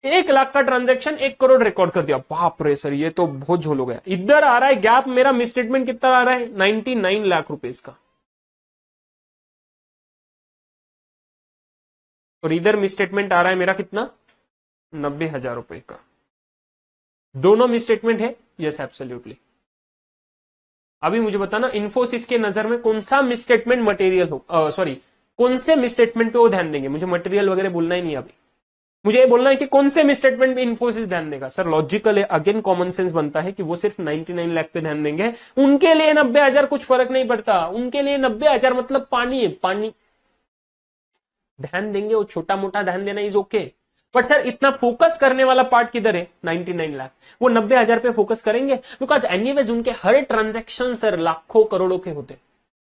1 लाख का ट्रांजैक्शन 1 करोड़ रिकॉर्ड कर दिया, बाप रे सर ये तो बहुत झोल हो गया। इधर आ रहा है गैप, मेरा मिस स्टेटमेंट कितना आ रहा है 99 लाख रुपए का, और इधर मिस स्टेटमेंट आ रहा है मेरा कितना 90,000 रुपए का। दोनों मिस स्टेटमेंट है, यस एब्सोल्युटली। अभी मुझे बताना इन्फोसिस के नजर में कौन सा मिस स्टेटमेंट मटेरियल हो, सॉरी कौन से मिस स्टेटमेंट पे वो ध्यान देंगे। मुझे मटेरियल वगैरह बोलना ही नहीं, अभी मुझे ये बोलना है कि कौन से मिस स्टेटमेंट पे इन्फोसिस ध्यान देगा। सर लॉजिकल है, अगेन कॉमन सेंस बनता है कि वो सिर्फ 99 लाख पे ध्यान देंगे, उनके लिए 90,000 कुछ फर्क नहीं पड़ता, उनके लिए 90,000 मतलब पानी है, पानी ध्यान देंगे, वो छोटा मोटा ध्यान देना इज ओके। बट सर इतना फोकस करने वाला पार्ट किधर है 99 लाख, वो 90,000 पे फोकस करेंगे, बिकॉज एनीवेज उनके हर ट्रांजैक्शन सर लाखों करोड़ों के होते,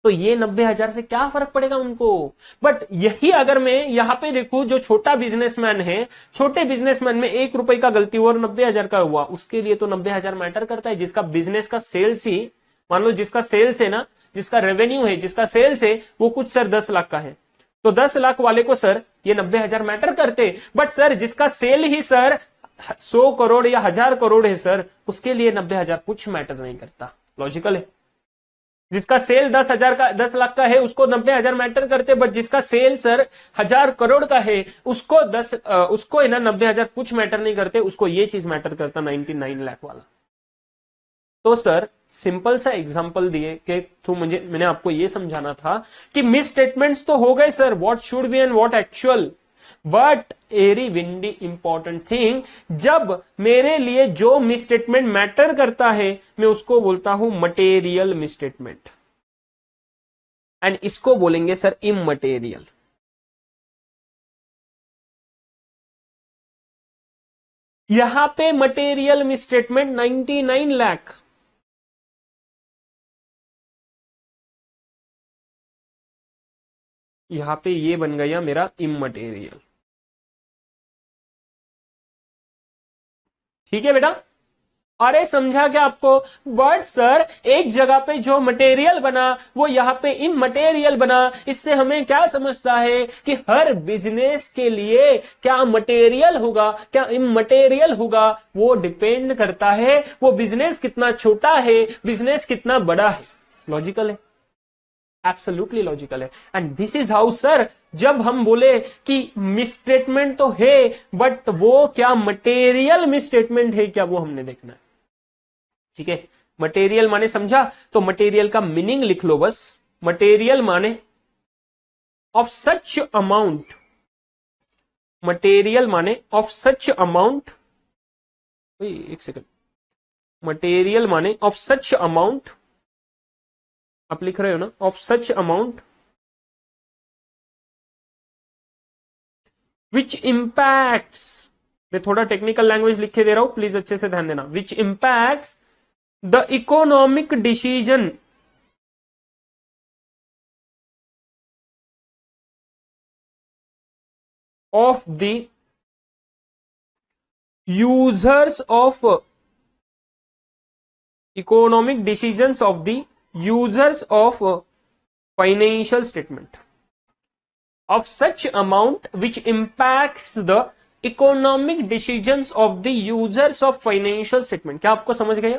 तो ये 90,000 से क्या फर्क पड़ेगा उनको। बट यही अगर मैं यहां पे देखूं, जो छोटा बिजनेसमैन है, छोटे बिजनेसमैन में 1 रुपए का गलती हुआ और 90,000 का हुआ, उसके लिए तो 90,000 मैटर करता है। जिसका बिजनेस का सेल्स ही, मान लो जिसका सेल्स है ना, जिसका रेवेन्यू है, जिसका सेल्स है, वो कुछ सर 10 लाख का है, तो 10 लाख वाले को सर ये 90,000 मैटर करते। बट सर जिसका सेल ही सर 100 करोड़ या 1000 करोड़ है सर, उसके लिए 90,000 कुछ मैटर नहीं करता। लॉजिकल है। जिसका सेल 10 लाख का है उसको 90,000 मैटर करते, बट जिसका सेल सर 1000 करोड़ का है उसको है ना 90,000 कुछ मैटर नहीं करते, उसको ये चीज मैटर करता 99 लाख वाला। तो सर सिंपल सा एग्जांपल दिए कि तो मैंने आपको ये समझाना था कि मिस स्टेटमेंट्स तो हो गए sir, what should be and what actual, but very windy important thing, जब मेरे लिए जो मिसस्टेटमेंट मैटर करता है मैं उसको बोलता हूं मटेरियल मिसस्टेटमेंट, एंड इसको बोलेंगे सर इमटेरियल। यहां पे मटेरियल मिसस्टेटमेंट 99 लाख, यहां पे ये बन गया मेरा इमटेरियल। ठीक है बेटा, अरे समझा क्या आपको? बट सर एक जगह पे जो मटेरियल बना वो यहां पे इमटेरियल बना, इससे हमें क्या समझता है कि हर बिजनेस के लिए क्या मटेरियल होगा क्या इमटेरियल होगा, वो डिपेंड करता है वो बिजनेस कितना छोटा है, बिजनेस कितना बड़ा है। लॉजिकल है, एब्सोल्युटली लॉजिकल है। And this is how sir, जब हम बोले कि मिसस्टेटमेंट तो है बट वो क्या मटेरियल मिसस्टेटमेंट है क्या, वो हमने देखना है। ठीक है, मटेरियल माने समझा? तो मटेरियल का मीनिंग लिख लो बस। मटेरियल माने ऑफ सच अमाउंट, मटेरियल माने ऑफ सच अमाउंट, एक सेकंड, मटेरियल माने ऑफ सच अमाउंट, आप लिख रहे हो ना, of such amount which impacts, मैं थोड़ा टेक्निकल लैंग्वेज लिख के दे रहा हूं, प्लीज अच्छे से ध्यान देना, which impacts the economic decision of the users of, economic decisions of the users of financial statement of such amount which impacts the economic decisions of the users of financial statement। क्या आपको समझ गए?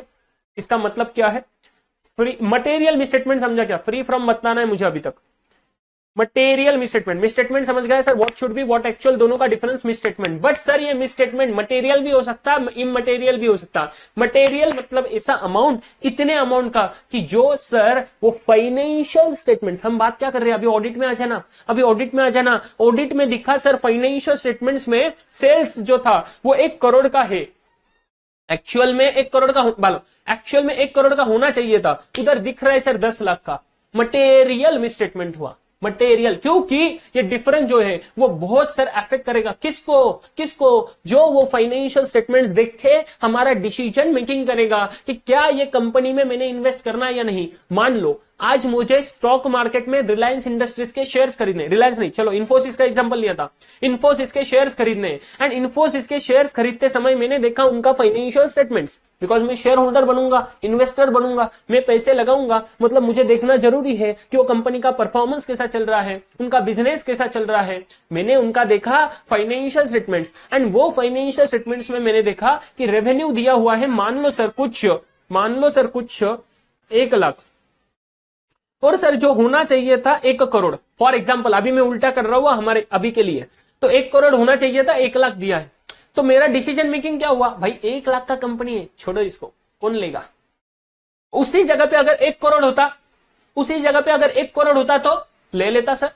इसका मतलब क्या है? Free material misstatement समझा क्या? फ्री फ्रॉम बताना है मुझे अभी तक। मटेरियल मिसस्टेटमेंट, मिसस्टेटमेंट समझ गए sir, what should be what actual, दोनों का डिफरेंस मिसस्टेटमेंट। बट सर ये मिसस्टेटमेंट मटेरियल भी हो सकता है, इमटेरियल भी हो सकता है। मटेरियल मतलब ऐसा अमाउंट, इतने अमाउंट का कि जो सर वो फाइनेंशियल स्टेटमेंट्स, हम बात क्या कर रहे हैं, अभी ऑडिट में आ जाना, अभी ऑडिट में आ जाना। ऑडिट में दिखा सर फाइनेंशियल स्टेटमेंट्स में सेल्स जो था वो 1 करोड़ का है, एक्चुअल में 1 करोड़ का एक्चुअल में 1 करोड़ का होना चाहिए था, उधर दिख रहा है सर 10 लाख का। मटेरियल मिसस्टेटमेंट हुआ, मटेरियल, क्योंकि ये डिफरेंस जो है वो बहुत सर अफेक्ट करेगा किसको, जो वो फाइनेंशियल स्टेटमेंट्स देख के हमारा डिसीजन मेकिंग करेगा कि क्या ये कंपनी में मैंने इन्वेस्ट करना है या नहीं। मान लो आज मुझे स्टॉक मार्केट में रिलायंस इंडस्ट्रीज के शेयर्स खरीदने, रिलायंस नहीं, चलो इन्फोसिस का एग्जांपल लिया था, इन्फोसिस के शेयर्स खरीदने, एंड इन्फोसिस के शेयर्स खरीदते समय मैंने देखा उनका फाइनेंशियल स्टेटमेंट्स, बिकॉज मैं शेयर होल्डर बनूंगा, इन्वेस्टर बनूंगा, मैं पैसे लगाऊंगा, मतलब मुझे देखना जरूरी है कि वो कंपनी का परफॉर्मेंस कैसा चल रहा है, उनका बिजनेस कैसा चल रहा है। मैंने उनका देखा फाइनेंशियल स्टेटमेंट्स, एंड वो फाइनेंशियल स्टेटमेंट्स में मैंने देखा कि रेवेन्यू दिया हुआ है, मान लो सर कुछ 1 लाख, और सर जो होना चाहिए था 1 करोड़, फॉर एग्जाम्पल, अभी मैं उल्टा कर रहा हूं हमारे अभी के लिए, तो 1 करोड़ होना चाहिए था, 1 लाख दिया है, तो मेरा डिसीजन मेकिंग क्या हुआ, भाई 1 लाख का कंपनी है, छोड़ो इसको, कौन लेगा। उसी जगह पे अगर 1 करोड़ होता, उसी जगह पे अगर 1 करोड़ होता तो ले लेता सर,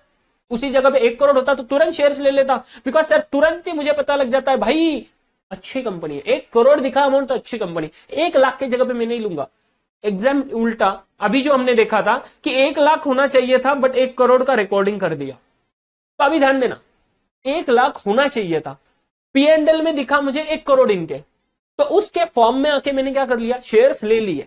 उसी जगह पे 1 करोड़ होता तो तुरंत शेयर्स ले लेता, बिकॉज सर तुरंत ही मुझे पता लग जाता है भाई अच्छी कंपनी है, 1 करोड़ दिखा अमाउंट तो अच्छी कंपनी, 1 लाख की जगह पे मैं नहीं लूंगा। एग्जाम उल्टा, अभी जो हमने देखा था कि 1 लाख होना चाहिए था बट 1 करोड़ का रिकॉर्डिंग कर दिया, तो अभी ध्यान देना, 1 लाख होना चाहिए था, P&L में दिखा मुझे 1 करोड़ इनके, तो उसके फॉर्म में आके मैंने क्या कर लिया, शेयर्स ले लिए,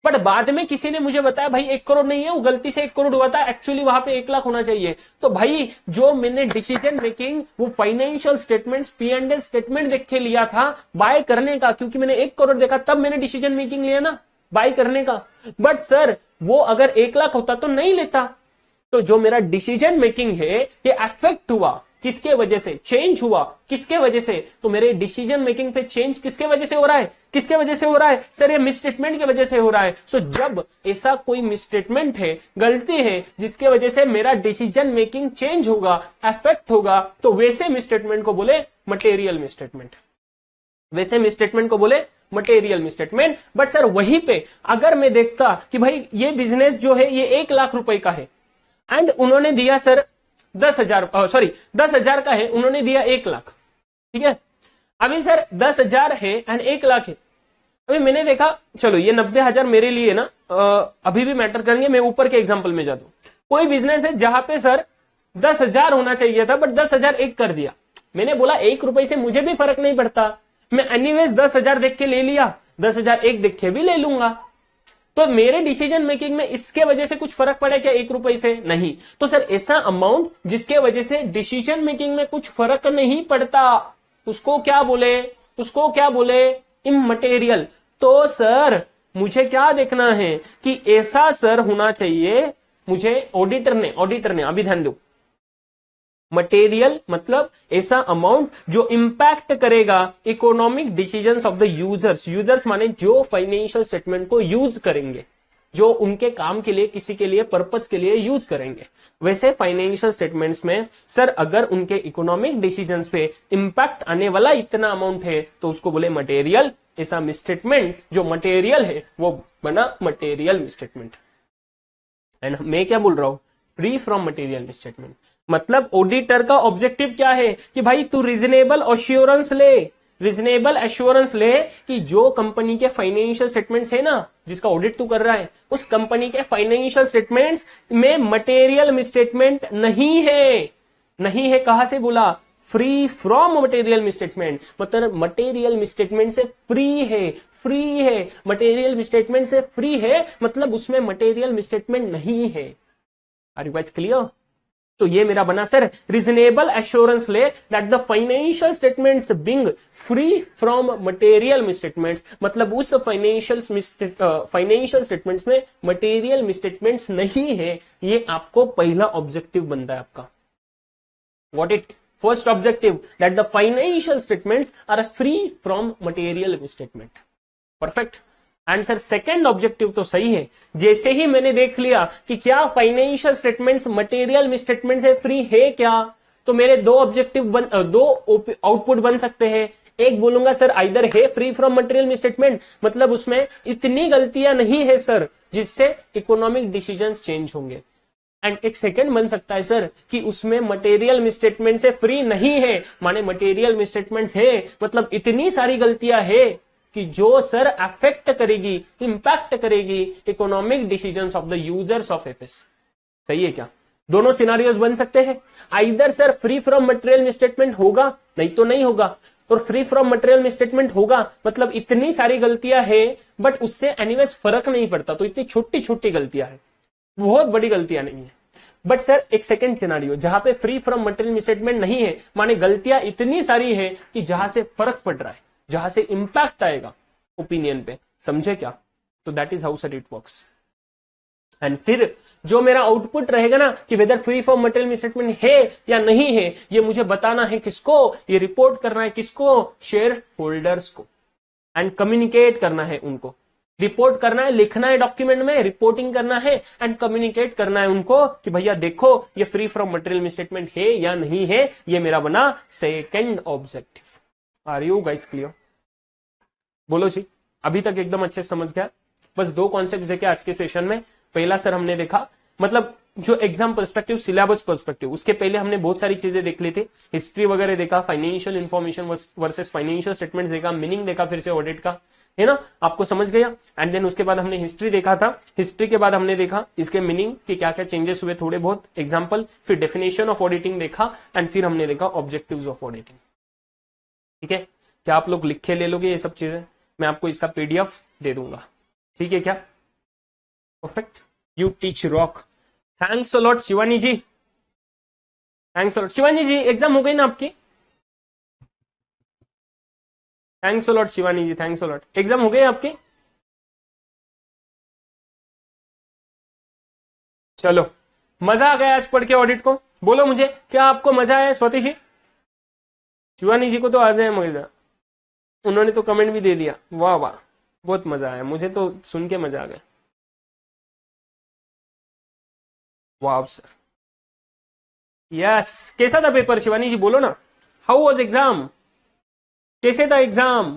बट बाद में किसी ने मुझे बताया भाई 1 करोड़ नहीं है, वो गलती से 1 करोड़ हुआ था, एक्चुअली वहां पे 1 लाख होना चाहिए। तो भाई जो मैंने डिसीजन मेकिंग वो फाइनेंशियल स्टेटमेंट्स, P&L स्टेटमेंट देख के लिया था बाय करने का, क्योंकि मैंने 1 करोड़ देखा तब मैंने डिसीजन मेकिंग लिया ना बाय करने का। बट सर वो अगर 1 लाख होता तो नहीं लेता। तो जो मेरा डिसीजन मेकिंग है ये अफेक्ट हुआ, किसके वजह से, चेंज हुआ, किसके वजह से, तो मेरे डिसीजन मेकिंग पे चेंज किसके वजह से हो रहा है, किसके वजह से हो रहा है सर, ये मिसस्टेटमेंट की वजह से हो रहा है। सो जब ऐसा कोई मिसस्टेटमेंट है, गलती है जिसके वजह से मेरा डिसीजन मेकिंग चेंज होगा, अफेक्ट होगा, तो वैसे मिसस्टेटमेंट को बोले मटेरियल मिसस्टेटमेंट, वैसे मिसस्टेटमेंट को बोले मटेरियल मिसस्टेटमेंट। बट सर वहीं पे अगर मैं देखता कि भाई ये बिजनेस जो है ये 1 लाख रुपए का है, एंड उन्होंने दिया सर 10,000 का है, उन्होंने दिया 1 लाख, ठीक है। अभी सर 10,000 है एंड 1,00,000 है। अभी मैंने देखा, चलो ये 90,000 मेरे लिए ना अभी भी मैटर करेंगे, मैं ऊपर के एग्जाम्पल में जाता हूं। कोई बिजनेस है जहां पे सर 10,000 होना चाहिए था बट 10,000 एक कर दिया। मैंने बोला 1 रुपए से मुझे भी फर्क नहीं पड़ता, मैं एनीवेज 10,000 देख के ले लिया, 10,000 एक देख के भी ले लूंगा। तो मेरे डिसीजन मेकिंग में इसके वजह से कुछ फर्क पड़े क्या 1 रुपए से? नहीं। तो सर ऐसा अमाउंट जिसके वजह से डिसीजन मेकिंग में कुछ फर्क नहीं पड़ता, उसको क्या बोले? उसको क्या बोले? इममटेरियल। तो सर मुझे क्या देखना है कि ऐसा सर होना चाहिए, मुझे ऑडिटर ने अभी ध्यान दो, मटेरियल मतलब ऐसा अमाउंट जो इंपैक्ट करेगा economic decisions of the users. Users माने जो फाइनेंशियल स्टेटमेंट को यूज करेंगे, जो उनके काम के लिए, किसी के लिए, पर्पज के लिए यूज करेंगे। वैसे फाइनेंशियल स्टेटमेंट्स में सर अगर उनके इकोनॉमिक डिसीजंस पे इंपैक्ट आने वाला इतना अमाउंट है तो उसको बोले मटेरियल। ऐसा मिसस्टेटमेंट जो मटेरियल है वो बना मटेरियल मिसस्टेटमेंट। एंड मैं क्या बोल रहा हूं? Free from material misstatement. मतलब ऑडिटर का ऑब्जेक्टिव क्या है कि भाई तू रीजनेबल एश्योरेंस ले, रीजनेबल एश्योरेंस ले कि जो कंपनी के फाइनेंशियल स्टेटमेंट्स है ना, जिसका ऑडिट तू कर रहा है, उस कंपनी के फाइनेंशियल स्टेटमेंट्स में मटेरियल मिसस्टेटमेंट नहीं है। नहीं है कहां से बोला? Free from material misstatement. मतलब मटेरियल मिसस्टेटमेंट से फ्री है, फ्री है, मटेरियल मिसस्टेटमेंट से फ्री है, मतलब उसमें मटेरियल मिसस्टेटमेंट नहीं है। Are you guys clear? तो ये मेरा बना सर रीजनेबल एश्योरेंस ले that the financial statements being free from material misstatements. मतलब उस फाइनेंशियल स्टेटमेंट्स में मटेरियल मिसस्टेटमेंट्स नहीं है। ये आपको पहला ऑब्जेक्टिव बनता है आपका। What it? First objective that the financial statements are free from material misstatement. Perfect. Answer second objective तो सही है। जैसे ही मैंने देख लिया कि क्या फाइनेंशियल स्टेटमेंट्स मटेरियल मिसस्टेटमेंट से फ्री है क्या, तो मेरे दो ऑब्जेक्टिव दो आउटपुट बन सकते हैं। एक बोलूंगा सर आइदर है फ्री फ्रॉम मटेरियल मिसस्टेटमेंट, मतलब उसमें इतनी गलतियां नहीं है सर जिससे इकोनॉमिक डिसीजंस चेंज होंगे। एंड एक सेकंड बन सकता है सर कि उसमें मटेरियल मिसस्टेटमेंट से फ्री नहीं है, माने मटेरियल मिसस्टेटमेंट्स है मतलब इतनी सारी गलतियां है कि जो सर अफेक्ट करेगी, इंपैक्ट करेगी economic decisions of the users of FS. सही है क्या? दोनों सिनारियोज बन सकते हैं। Either sir free from material misstatement होगा, नहीं तो नहीं होगा। और फ्री फ्रॉम मटेरियल मिसस्टेटमेंट होगा मतलब इतनी सारी गलतियां है बट उससे एनीवेज फर्क नहीं पड़ता, तो इतनी छोटी छोटी गलतियां है, बहुत बड़ी गलतियां नहीं है। बट सर एक सेकंड सिनारियो जहां पे फ्री फ्रॉम मटेरियल मिसस्टेटमेंट नहीं है, माने गलतियां इतनी सारी है कि जहां से फर्क पड़ रहा है, जहां से इंपैक्ट आएगा ओपिनियन पे। समझे क्या? तो that is how sir it works. And फिर जो मेरा आउटपुट रहेगा ना कि whether free from material misstatement है या नहीं है, ये मुझे बताना है किसको? ये रिपोर्ट करना है किसको? शेयर होल्डर्स को। एंड कम्युनिकेट करना है उनको। रिपोर्ट करना है, लिखना है डॉक्यूमेंट में, रिपोर्टिंग करना है एंड कम्युनिकेट करना है उनको कि भैया देखो ये फ्री फ्रॉम मटेरियल मिसस्टेटमेंट है या नहीं है। ये मेरा बना second objective. Are you guys clear? बोलो जी, अभी तक एकदम अच्छे से समझ गया? बस दो कॉन्सेप्ट देखे आज के सेशन में। पहला सर हमने देखा मतलब जो एग्जाम पर्सपेक्टिव, सिलेबस पर्सपेक्टिव, उसके पहले हमने बहुत सारी चीजें देख ली थी। हिस्ट्री वगैरह देखा, financial information versus financial statements देखा, मीनिंग देखा फिर से ऑडिट का, है ना? आपको समझ गया? एंड देन उसके बाद हमने हिस्ट्री देखा था। हिस्ट्री के बाद हमने देखा इसके मीनिंग कि क्या क्या चेंजेस हुए, थोड़े बहुत एग्जाम्पल, फिर डेफिनेशन ऑफ ऑडिटिंग देखा एंड फिर हमने देखा ऑब्जेक्टिव्स ऑफ ऑडिटिंग। ठीक है? क्या आप लोग लिख के ले लोगे ये सब चीजें? मैं आपको इसका पीडीएफ दे दूंगा। ठीक है क्या? Perfect. You teach rock. Thanks a lot Shivani ji, thanks a lot. Shivani ji exam हो गई ना आपकी? Thanks a lot Shivani ji, thanks a lot. Exam हो गई आपकी? चलो, मजा आ गया आज पढ़ के ऑडिट को? बोलो मुझे, क्या आपको मजा आया? स्वाति जी, शिवानी जी को तो आ जाए मजा, उन्होंने तो कमेंट भी दे दिया। वाह वाह, बहुत मजा आया, मुझे तो सुन के मजा आ गया। वाह सर, यस। कैसा था पेपर शिवानी जी? बोलो ना, हाउ वाज एग्जाम? कैसे था एग्जाम?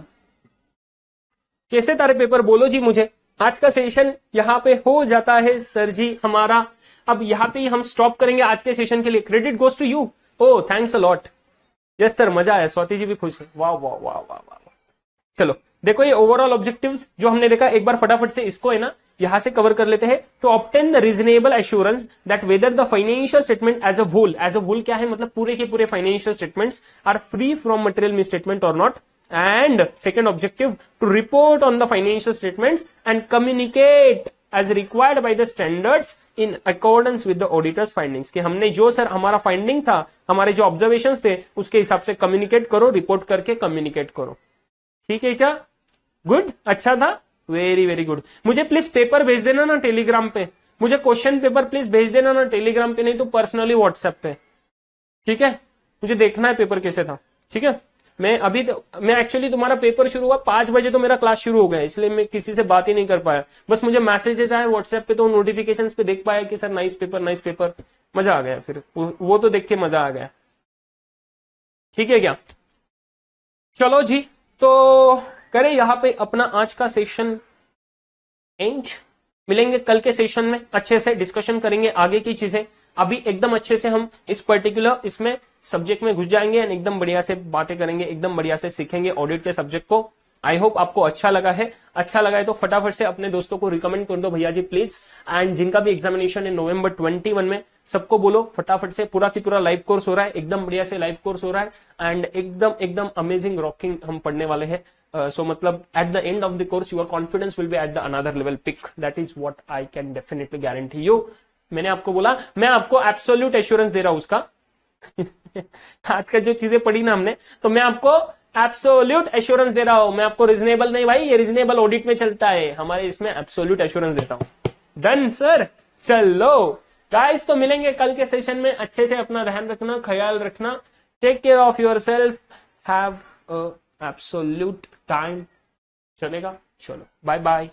कैसे था पेपर? बोलो जी मुझे। आज का सेशन यहाँ पे हो जाता है सर जी हमारा। अब यहाँ पे हम स्टॉप करेंगे आज के सेशन के लिए। Credit goes to you. Oh thanks a lot. Yes sir, मजा आया, स्वाति जी भी खुश है, वाह वाह वाह वाह वाह। चलो देखो ये ओवरऑल ऑब्जेक्टिव्स जो हमने देखा, एक बार फटाफट से इसको है ना यहां से कवर कर लेते हैं। तो obtain the reasonable assurance that whether the financial statement as a whole क्या है, मतलब पूरे के पूरे financial statements are free from material misstatement or not. And second objective, to report on the financial statements and communicate as required by the standards in accordance with the auditor's findings, कि हमने जो sir हमारा finding था, हमारे जो observations थे, उसके हिसाब से कम्युनिकेट करो, रिपोर्ट करके कम्युनिकेट करो। ठीक है क्या? गुड, अच्छा था, वेरी वेरी गुड। मुझे प्लीज पेपर भेज देना ना टेलीग्राम पे, मुझे क्वेश्चन पेपर प्लीज भेज देना ना टेलीग्राम पे, नहीं तो पर्सनली व्हाट्सएप पे। ठीक है, मुझे देखना है पेपर कैसे था। ठीक है, मैं एक्चुअली तुम्हारा पेपर शुरू हुआ 5 बजे, तो मेरा क्लास शुरू हो गया, इसलिए मैं किसी से बात ही नहीं कर पाया। बस मुझे मैसेजेस आए व्हाट्सएप पे, तो नोटिफिकेशंस पे देख पाया कि सर नाइस पेपर, मजा आ गया। फिर वो तो देख के मजा आ गया। ठीक है क्या? चलो जी, तो करें यहाँ पे अपना आज का सेशन एंड। मिलेंगे कल के सेशन में, अच्छे से डिस्कशन करेंगे आगे की चीजें। अभी एकदम अच्छे से हम इस पर्टिकुलर इसमें सब्जेक्ट में घुस जाएंगे एंड एकदम बढ़िया से बातें करेंगे, एकदम बढ़िया से सीखेंगे ऑडिट के सब्जेक्ट को। आई होप आपको अच्छा लगा है। अच्छा लगा है तो फटाफट से अपने दोस्तों को रिकमेंड कर दो भैया जी प्लीज। एंड जिनका भी एग्जामिनेशन है नवंबर 21 में, सबको बोलो फटाफट से, पूरा की पूरा लाइव कोर्स हो रहा है, एकदम बढ़िया से लाइव कोर्स हो रहा है एंड एकदम अमेजिंग रॉकिंग हम पढ़ने वाले हैं। So मतलब at the end of the course your confidence will be at the another level pick, that is what I can definitely guarantee you। मैंने आपको बोला, मैं आपको एब्सोल्यूट एश्योरेंस दे रहा हूं उसका आज का जो चीजें पढ़ी ना हमने, तो मैं आपको एब्सोल्यूट एश्योरेंस दे रहा हूं। मैं आपको रीजनेबल नहीं भाई, ये रीजनेबल ऑडिट में चलता है हमारे, इसमें एब्सोल्यूट एश्योरेंस देता हूं। डन सर, चलो गाइस, तो मिलेंगे कल के सेशन में। अच्छे से अपना ध्यान रखना, ख्याल रखना, take care of yourself, have a absolute time. चलेगा? चलो बाय बाय।